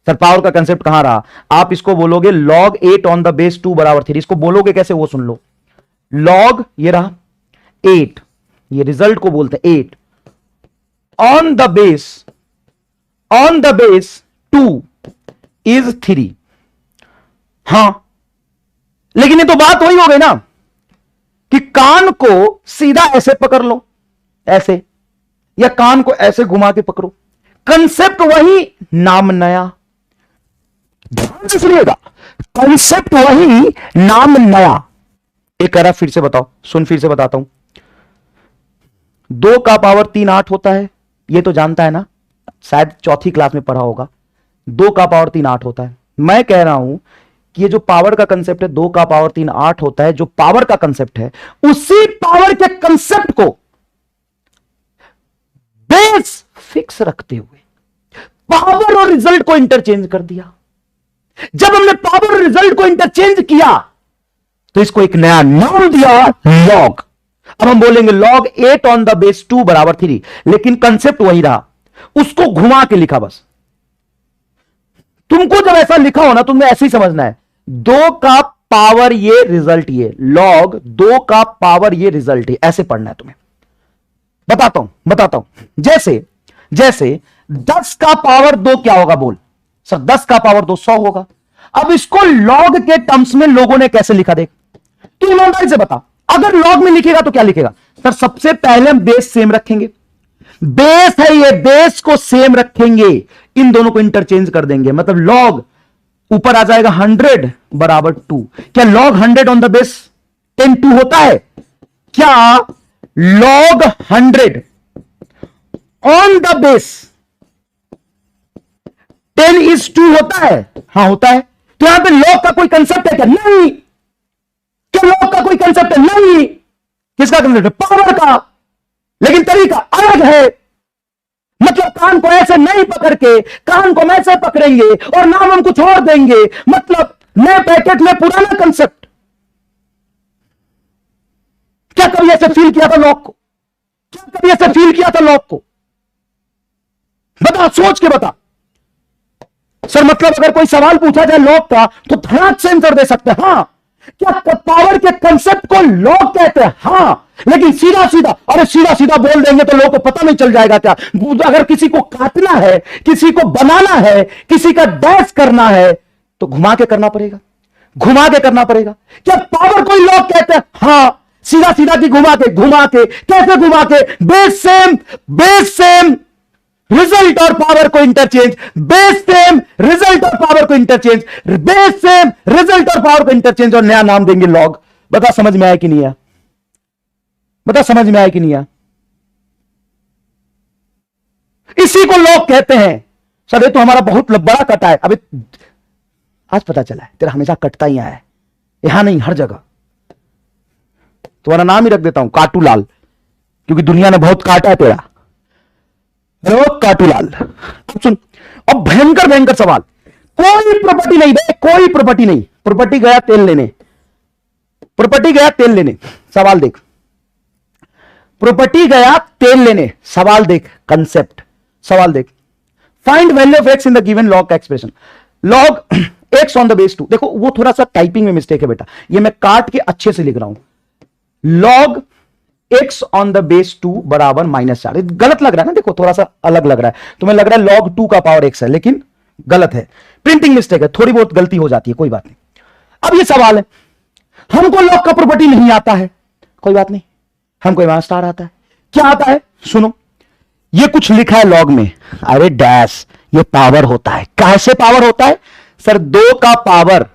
सर पावर का कंसेप्ट कहां रहा? आप इसको बोलोगे log 8 ऑन द बेस 2 बराबर 3। इसको बोलोगे कैसे वो सुन लो। log ये रहा 8, ये रिजल्ट को बोलते हैं 8 ऑन द बेस 2 इज 3। हां, लेकिन ये तो बात वही हो गई ना कि कान को सीधा ऐसे पकड़ लो, ऐसे, या कान को ऐसे घुमा के पकड़ो। कंसेप्ट वही, नाम नया। ध्यान से सुनिएगा, कंसेप्ट वही, नाम नया। एक कह रहा फिर से बताओ, सुन फिर से बताता हूं। 2 का पावर 3 8 होता है, ये तो जानता है ना, शायद चौथी क्लास में पढ़ा होगा। 2 का पावर 3 8 होता है। मैं कह रहा हूं कि ये जो पावर का कंसेप्ट है 2 का पावर 3 8 होता है, जो पावर का कंसेप्ट है, उसी पावर के कंसेप्ट को बेस फिक्स रखते हुए पावर और रिजल्ट को इंटरचेंज कर दिया। जब हमने पावर और रिजल्ट को इंटरचेंज किया तो इसको एक नया नाम दिया, लॉग। अब हम बोलेंगे log 8 ऑन द बेस 2 बराबर 3, लेकिन कंसेप्ट वही रहा, उसको घुमा के लिखा बस। तुमको जब ऐसा लिखा हो ना, तुम्हें ऐसे ही समझना है 2 का पावर ये रिजल्ट, ये लॉग 2 का पावर ये रिजल्ट है, ऐसे पढ़ना है तुम्हें। बताता हूं। जैसे 10 का पावर 2 क्या होगा, बोल सर। 10 का पावर 2 100 होगा। अब इसको लॉग के टर्म्स में लोगों ने कैसे लिखा, देख तू ईमानदारी से बता। अगर लॉग में लिखेगा तो क्या लिखेगा सर? सबसे पहले हम बेस सेम रखेंगे, बेस है ये, बेस को सेम रखेंगे, इन दोनों को इंटरचेंज कर देंगे। मतलब लॉग ऊपर आ जाएगा 100 बराबर 2। क्या लॉग 100 ऑन द बेस 10 2 होता है? क्या log 100 on the base 10 is 2 होता है? हां होता है। तो यहां पे लॉग का कोई कंसेप्ट है क्या? नहीं। क्या लॉग का कोई कंसेप्ट है? नहीं। किसका कंसेप्ट है? पावर का। लेकिन तरीका अलग है। मतलब कान को ऐसे नहीं पकड़ के, कान को ऐसे पकड़ेंगे और नाम हम कुछ और देंगे। मतलब नए पैकेट में पुराना कंसेप्ट। क्या कभी ऐसे फील किया था लॉग को? क्या कभी ऐसे फील किया था लॉग को? बता, सोच के बता सर। मतलब अगर कोई सवाल पूछा जाए लॉग का तो धड़ाक से आंसर दे सकते हैं हां। क्या पावर के कंसेप्ट को लॉग कहते हैं? हां। लेकिन सीधा सीधा, अरे सीधा सीधा बोल देंगे तो लोगों को पता नहीं चल जाएगा क्या? अगर किसी को काटना है, किसी को बनाना है, किसी का डैश करना है तो घुमा के करना पड़ेगा, घुमा के करना पड़ेगा। क्या पावर को लॉग कहते हैं? हां। सीधा सीधा की घुमा के, घुमा के कैसे घुमा के? बेस सेम रिजल्ट और पावर को इंटरचेंज, बेस सेम रिजल्ट और पावर को इंटरचेंज, बेस सेम रिजल्ट और पावर को इंटरचेंज और नया नाम देंगे लॉग। बता समझ में आया कि नहीं आया? बता समझ में आया कि नहीं आया? इसी को लॉग कहते हैं। सर ये तो हमारा बहुत बड़ा कटा है। अभी आज पता चला है तेरा हमेशा कटता ही आया है, यहां नहीं हर जगह। तुम्हारा नाम ही रख देता हूं काटूलाल, क्योंकि दुनिया ने बहुत काटा है तेरा। काटूलाल। अब सुन, अब भयंकर सवाल। कोई प्रॉपर्टी नहीं दे, कोई प्रॉपर्टी नहीं। प्रॉपर्टी गया तेल लेने, प्रॉपर्टी गया तेल लेने, सवाल देख। प्रॉपर्टी गया तेल लेने, सवाल देख, कंसेप्ट, सवाल देख। Find value of X in the given log का expression. Log X on the base 2। देखो वो थोड़ा सा टाइपिंग में मिस्टेक है बेटा, ये मैं काट के अच्छे से लिख रहा हूं। Log x on the base 2 बराबर -4। गलत लग रहा है ना? देखो थोड़ा सा अलग लग रहा है, तुम्हें लग रहा है log 2 का पावर x है, लेकिन गलत है, प्रिंटिंग मिस्टेक है, थोड़ी बहुत गलती हो जाती है, कोई बात नहीं। अब ये सवाल है, हमको log का प्रॉपर्टी नहीं आता है, कोई बात नहीं, हमको यहां स्टार आता है। क्या आता है? सुनो, ये कुछ लिखा है log में, अरे डैश, ये पावर होता है। कैसे पावर होता है सर? 2 का पावर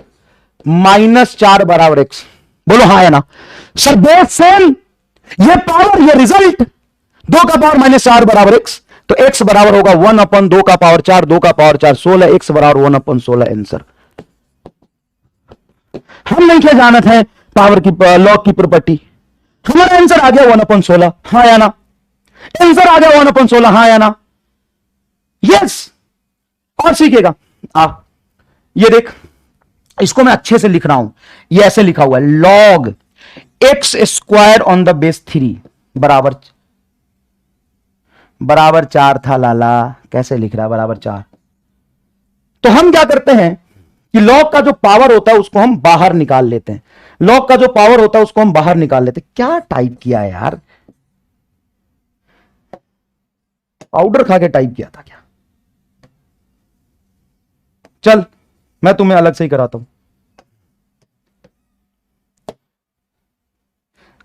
-4 बराबर x। बोलो हाँ या ना सर? बेस सेम, ये पावर, ये रिजल्ट। 2 का पावर -4 बराबर x, तो x बराबर होगा 1/2 का पावर 4, 2 का पावर 4 16, x बराबर 1/16 आंसर। हम नहीं क्या जानत है पावर की, लॉग की प्रॉपर्टी। हमारा आंसर आ गया 1/16, हाँ या ना? आंसर आ गया 1/16, हाँ या ना? यस। और सीखेगा आप, ये देख, इसको मैं अच्छे से लिख रहा हूं, ये ऐसे लिखा हुआ है, log x square on the base 3 बराबर 4 था लाला। कैसे लिख रहा है बराबर 4? तो हम क्या करते हैं कि लॉग का जो पावर होता है उसको हम बाहर निकाल लेते हैं, लॉग का जो पावर होता है उसको हम बाहर निकाल लेते हैं। क्या टाइप किया है यार? पाउडर खा के टाइप किया था क्या? चल मैं तुम्हें अलग से ही कराता हूं।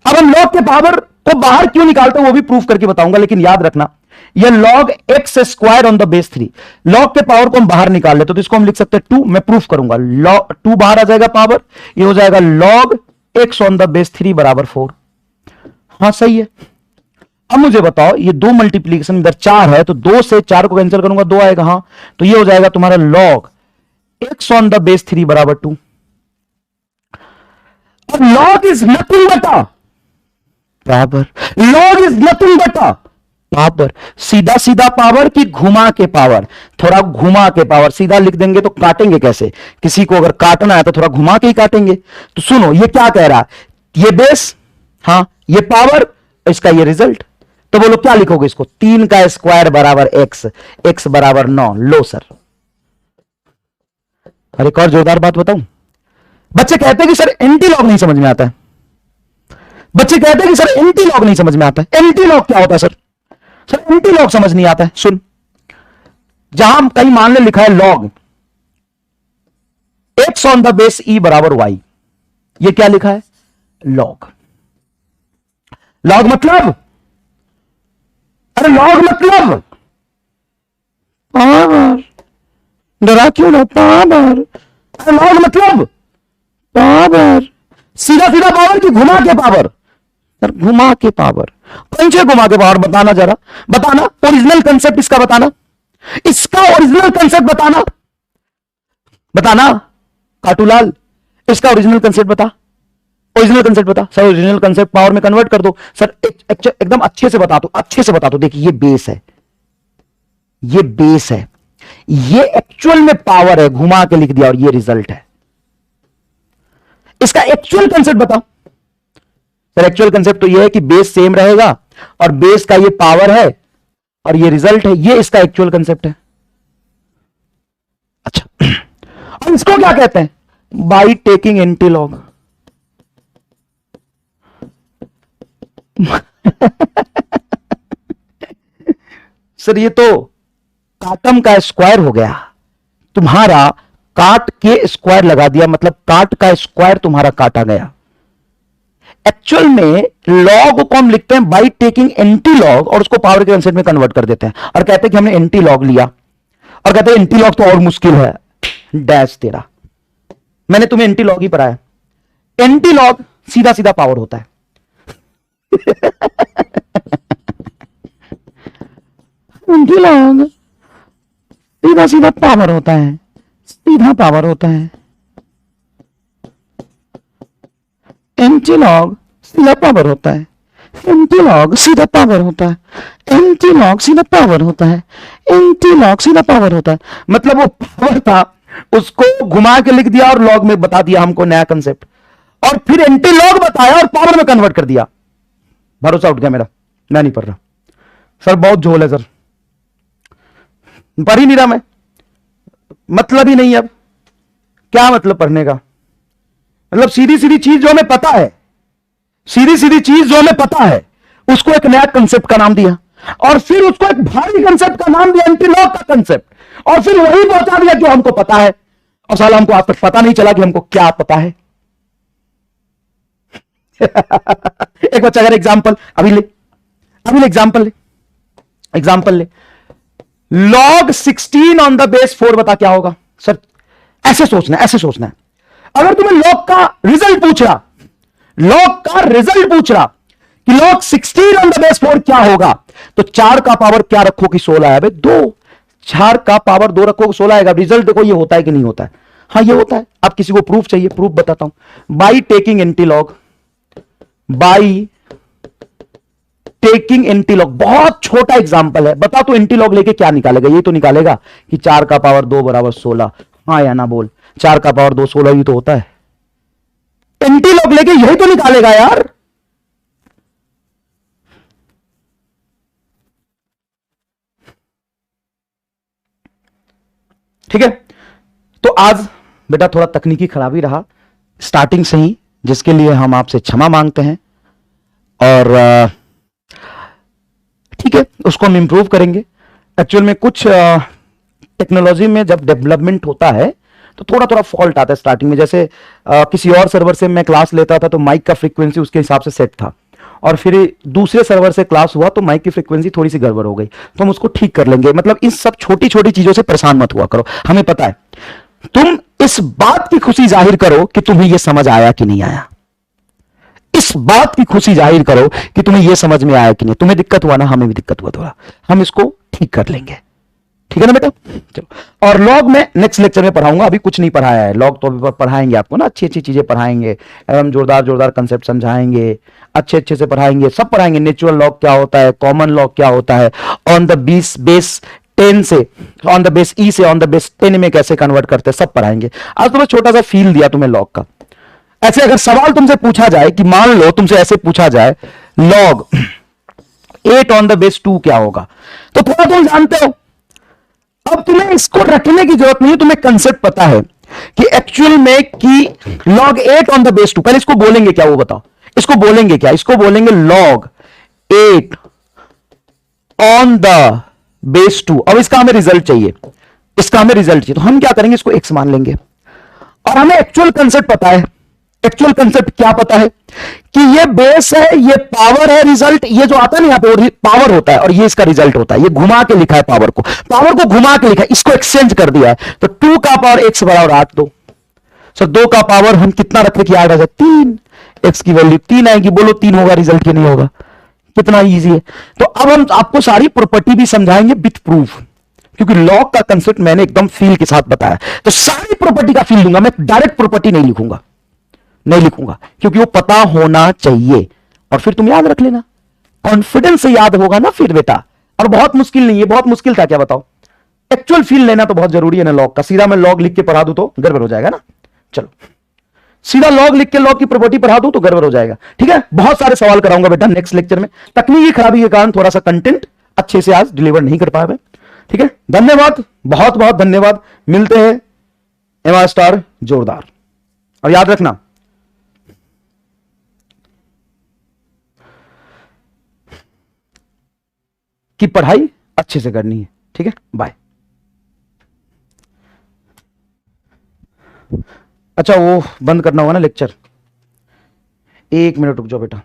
अब हम लॉग के पावर को बाहर क्यों निकालते हैं वो भी प्रूफ करके बताऊंगा, लेकिन याद रखना ये log x square on the base 3, log के पावर को हम बाहर निकाल लेते तो इसको हम लिख सकते हैं 2। मैं प्रूफ करूंगा, लॉग 2 बाहर आ जाएगा पावर, ये हो जाएगा log X on the base 3 बराबर 4। हाँ सही है। अब मुझे बताओ, ये 2 मल्टीप्लीकेशन इधर 4 है, तो 2 से 4 को कैंसिल करूंगा 2 आएगा, हाँ, तो ये हो जाएगा तुम्हारा log X on the base 3 बराबर 2। अब log is nothing but power, log is nothing but power. सीधा सीधा पावर की घुमा के पावर? थोड़ा घुमा के पावर। सीधा लिख देंगे तो काटेंगे कैसे? किसी को अगर काटना है तो थोड़ा घुमा के ही काटेंगे। तो सुनो, ये क्या कह रहा है, ये बेस, हाँ, ये पावर, इसका ये रिजल्ट। तो बोलो क्या लिखोगे इसको? 3 का स्क्वायर बराबर एक्स, एक्स बराबर 9। लो सर। अरे एक और जोरदार बात बताऊं, बच्चे कहते हैं कि सर एंटी लॉग नहीं समझ में आता है, बच्चे कहते हैं कि सर एंटी लॉग नहीं समझ में आता है। एंटी लॉग क्या होता है सर? सर एंटी लॉग समझ नहीं आता है। सुन, जहां कहीं मान ले लिखा है log x on the base e बराबर y, ये क्या लिखा है? लॉग। लॉग मतलब, अरे लॉग मतलब पावर, डरा क्यों ना? पावर। अरे लॉग मतलब पावर, सीधा सीधा पावर कि घुमा के पावर? सर घुमा के पावर। कौन से घुमा के पावर? बताना जरा, बताना ओरिजिनल कंसेप्ट इसका, बताना इसका ओरिजिनल कंसेप्ट, बताना बताना काटूलाल, इसका ओरिजिनल कंसेप्ट बता, ओरिजिनल कंसेप्ट बता। सर ओरिजिनल कंसेप्ट पावर में कन्वर्ट कर दो। सर एकदम अच्छे से बता दो, अच्छे से बता दो। देखिए ये बेस है, ये बेस है, ये एक्चुअल में पावर है, घुमा के लिख दिया, और ये रिजल्ट है। इसका एक्चुअल कंसेप्ट बताओ। सर एक्चुअल कंसेप्ट तो ये है कि बेस सेम रहेगा और बेस का ये पावर है और ये रिजल्ट है, ये इसका एक्चुअल कंसेप्ट है। अच्छा, और इसको क्या कहते हैं? By taking antilog. सर ये तो काटम का स्क्वायर हो गया, तुम्हारा काट के स्क्वायर लगा दिया, मतलब काट का स्क्वायर तुम्हारा काटा गया। एक्चुअल में लॉग को हम लिखते हैं बाई टेकिंग एंटी लॉग और उसको पावर के कंसेप्ट में कन्वर्ट कर देते हैं और कहते हैं कि हमने एंटी लॉग लिया, और कहते हैं एंटी लॉग तो और मुश्किल है। डैश तेरा, मैंने तुम्हें एंटी लॉग ही पढ़ाया। एंटी लॉग सीधा सीधा पावर होता है। एंटी लॉग सीधा सीधा पावर होता है, सीधा पावर होता है। एंटी लॉग सीधा पावर होता है, एंटी लॉग सीधा पावर होता है, एंटी लॉग सीधा पावर होता है, एंटी लॉग सीधा पावर होता है। मतलब वो पावर था, उसको घुमा के लिख दिया और लॉग में बता दिया हमको नया कंसेप्ट, और फिर एंटी लॉग बताया और पावर में कन्वर्ट कर दिया। भरोसा उठ गया मेरा, मैं नहीं पढ़ रहा। सर बहुत झोल है सर, पढ़ ही नहीं रहा मैं, मतलब ही नहीं। अब क्या मतलब पढ़ने का? मतलब सीधी सीधी चीज जो हमें पता है, सीधी सीधी चीज जो हमें पता है, उसको एक नया कंसेप्ट का नाम दिया, और फिर उसको एक भारी कंसेप्ट का नाम दिया, एंटीलॉग का कंसेप्ट, और फिर वही पहुंचा दिया जो हमको पता है, और साला हमको आज तक पता नहीं चला कि हमको क्या पता है। एक बच्चा अगर एग्जाम्पल अभी ले एग्जाम्पल ले, एग्जाम्पल ले, log 16 ऑन द बेस 4 बता क्या होगा? सर ऐसे सोचना है, ऐसे सोचना है। अगर तुम्हें log का रिजल्ट पूछ रहा, log का रिजल्ट पूछ रहा कि log 16 ऑन द बेस 4 क्या होगा, तो 4 का पावर क्या रखो कि 16 है? 2। 4 का पावर 2 रखो 16 आएगा। रिजल्ट देखो ये होता है कि नहीं होता है? हाँ ये होता है। अब किसी को प्रूफ चाहिए, प्रूफ बताता हूं। By taking antilog, by taking antilog, बहुत छोटा एग्जांपल है। बता तो एंटीलॉग लेके क्या निकालेगा? ये तो निकालेगा कि 4 का पावर 2 बराबर 16। हाँ या ना बोल, 4 का पावर 2 16 ही तो होता है। एंटीलॉग लेके यही तो निकालेगा यार। ठीक है, तो आज बेटा थोड़ा तकनीकी खराबी रहा स्टार्टिंग से ही, जिसके लिए हम आपसे क्षमा मांगते हैं, और ठीक है उसको हम इंप्रूव करेंगे। एक्चुअल में कुछ टेक्नोलॉजी में जब डेवलपमेंट होता है तो थोड़ा थोड़ा फॉल्ट आता है स्टार्टिंग में। जैसे किसी और सर्वर से मैं क्लास लेता था तो माइक का फ्रीक्वेंसी उसके हिसाब से सेट था, और फिर दूसरे सर्वर से क्लास हुआ तो माइक की फ्रीक्वेंसी थोड़ी सी गड़बड़ हो गई, तो हम उसको ठीक कर लेंगे। मतलब इन सब छोटी छोटी चीजों से परेशान मत हुआ करो, हमें पता है। तुम इस बात की खुशी जाहिर करो कि तुम्हें यह समझ आया कि नहीं आया, इस बात की खुशी जाहिर करो कि तुम्हें यह समझ में आया कि नहीं। तुम्हें दिक्कत हुआ ना, हमें भी दिक्कत हुआ थोड़ा, हम इसको ठीक कर लेंगे। ठीक है ना बेटा? चलो, और लॉग में नेक्स्ट लेक्चर में पढ़ाऊंगा, अभी कुछ नहीं पढ़ाया है। लॉग तो अभी पढ़ाएंगे आपको ना, अच्छी अच्छी चीजें पढ़ाएंगे, एवं जोरदार जोरदार कंसेप्ट समझाएंगे, अच्छे अच्छे से पढ़ाएंगे, सब पढ़ाएंगे। नेचुरल लॉग क्या होता है, कॉमन लॉग क्या होता है, ऑन द बेस 10 से, ऑन द बेस ई से ऑन द बेस 10 में कैसे कन्वर्ट करते हैं, सब पढ़ाएंगे। आज तो मैं छोटा सा फील दिया तुम्हें लॉग का। ऐसे अगर सवाल तुमसे पूछा जाए कि मान लो तुमसे ऐसे पूछा जाए लॉग 8 ऑन द बेस 2 क्या होगा, तो थोड़ा तुम जानते हो। अब तुम्हें इसको रखने की जरूरत नहीं है, तुम्हें कंसेप्ट पता है कि एक्चुअल में कि log 8 ऑन द बेस 2, पहले इसको बोलेंगे क्या वो बताओ, इसको बोलेंगे क्या, इसको बोलेंगे log 8 ऑन द बेस 2। अब इसका हमें रिजल्ट चाहिए, इसका हमें रिजल्ट चाहिए, तो हम क्या करेंगे, इसको x मान लेंगे। और हमें एक्चुअल कंसेप्ट पता है, एक्चुअल कंसेप्ट क्या पता है कि ये बेस है, ये पावर है, रिजल्ट ये जो आता है ना यहां पे पावर होता है और ये इसका रिजल्ट होता है। ये घुमा के लिखा है, पावर को घुमा के लिखा है, इसको एक्सचेंज कर दिया है, तो 2 का पावर x बराबर 8 दो। सर 2 का पावर हम कितना रखे कि 8 आ जाए 3, x की वैल्यू 3 आएगी। बोलो 3 होगा रिजल्ट के नहीं होगा, कितना इजी है। तो अब हम आपको सारी प्रॉपर्टी भी समझाएंगे विथ प्रूफ, क्योंकि लॉग का कंसेप्ट मैंने एकदम फील के साथ बताया, तो सारी प्रॉपर्टी का फील दूंगा मैं, डायरेक्ट प्रॉपर्टी नहीं लिखूंगा, नहीं लिखूंगा, क्योंकि वो पता होना चाहिए और फिर तुम याद रख लेना, कॉन्फिडेंस से याद होगा ना फिर बेटा। और बहुत मुश्किल नहीं है, बहुत मुश्किल था क्या बताओ, एक्चुअल फील लेना तो बहुत जरूरी है ना लॉग का। सीधा मैं लॉग लिख के पढ़ा दूं तो गड़बड़ हो जाएगा ना, चलो सीधा लॉग लिख के लॉग की प्रॉपर्टी पढ़ा दूं तो गड़बड़ हो जाएगा। ठीक है, बहुत सारे सवाल कराऊंगा बेटा नेक्स्ट लेक्चर में, तकनीकी खराबी के कारण थोड़ा सा कंटेंट अच्छे से आज डिलीवर नहीं कर पाए। ठीक है, धन्यवाद, बहुत बहुत धन्यवाद, मिलते हैं एमआर स्टार जोरदार। और याद रखना कि पढ़ाई अच्छे से करनी है। ठीक है, बाय। अच्छा वो बंद करना होगा ना लेक्चर, 1 मिनट रुक जाओ बेटा।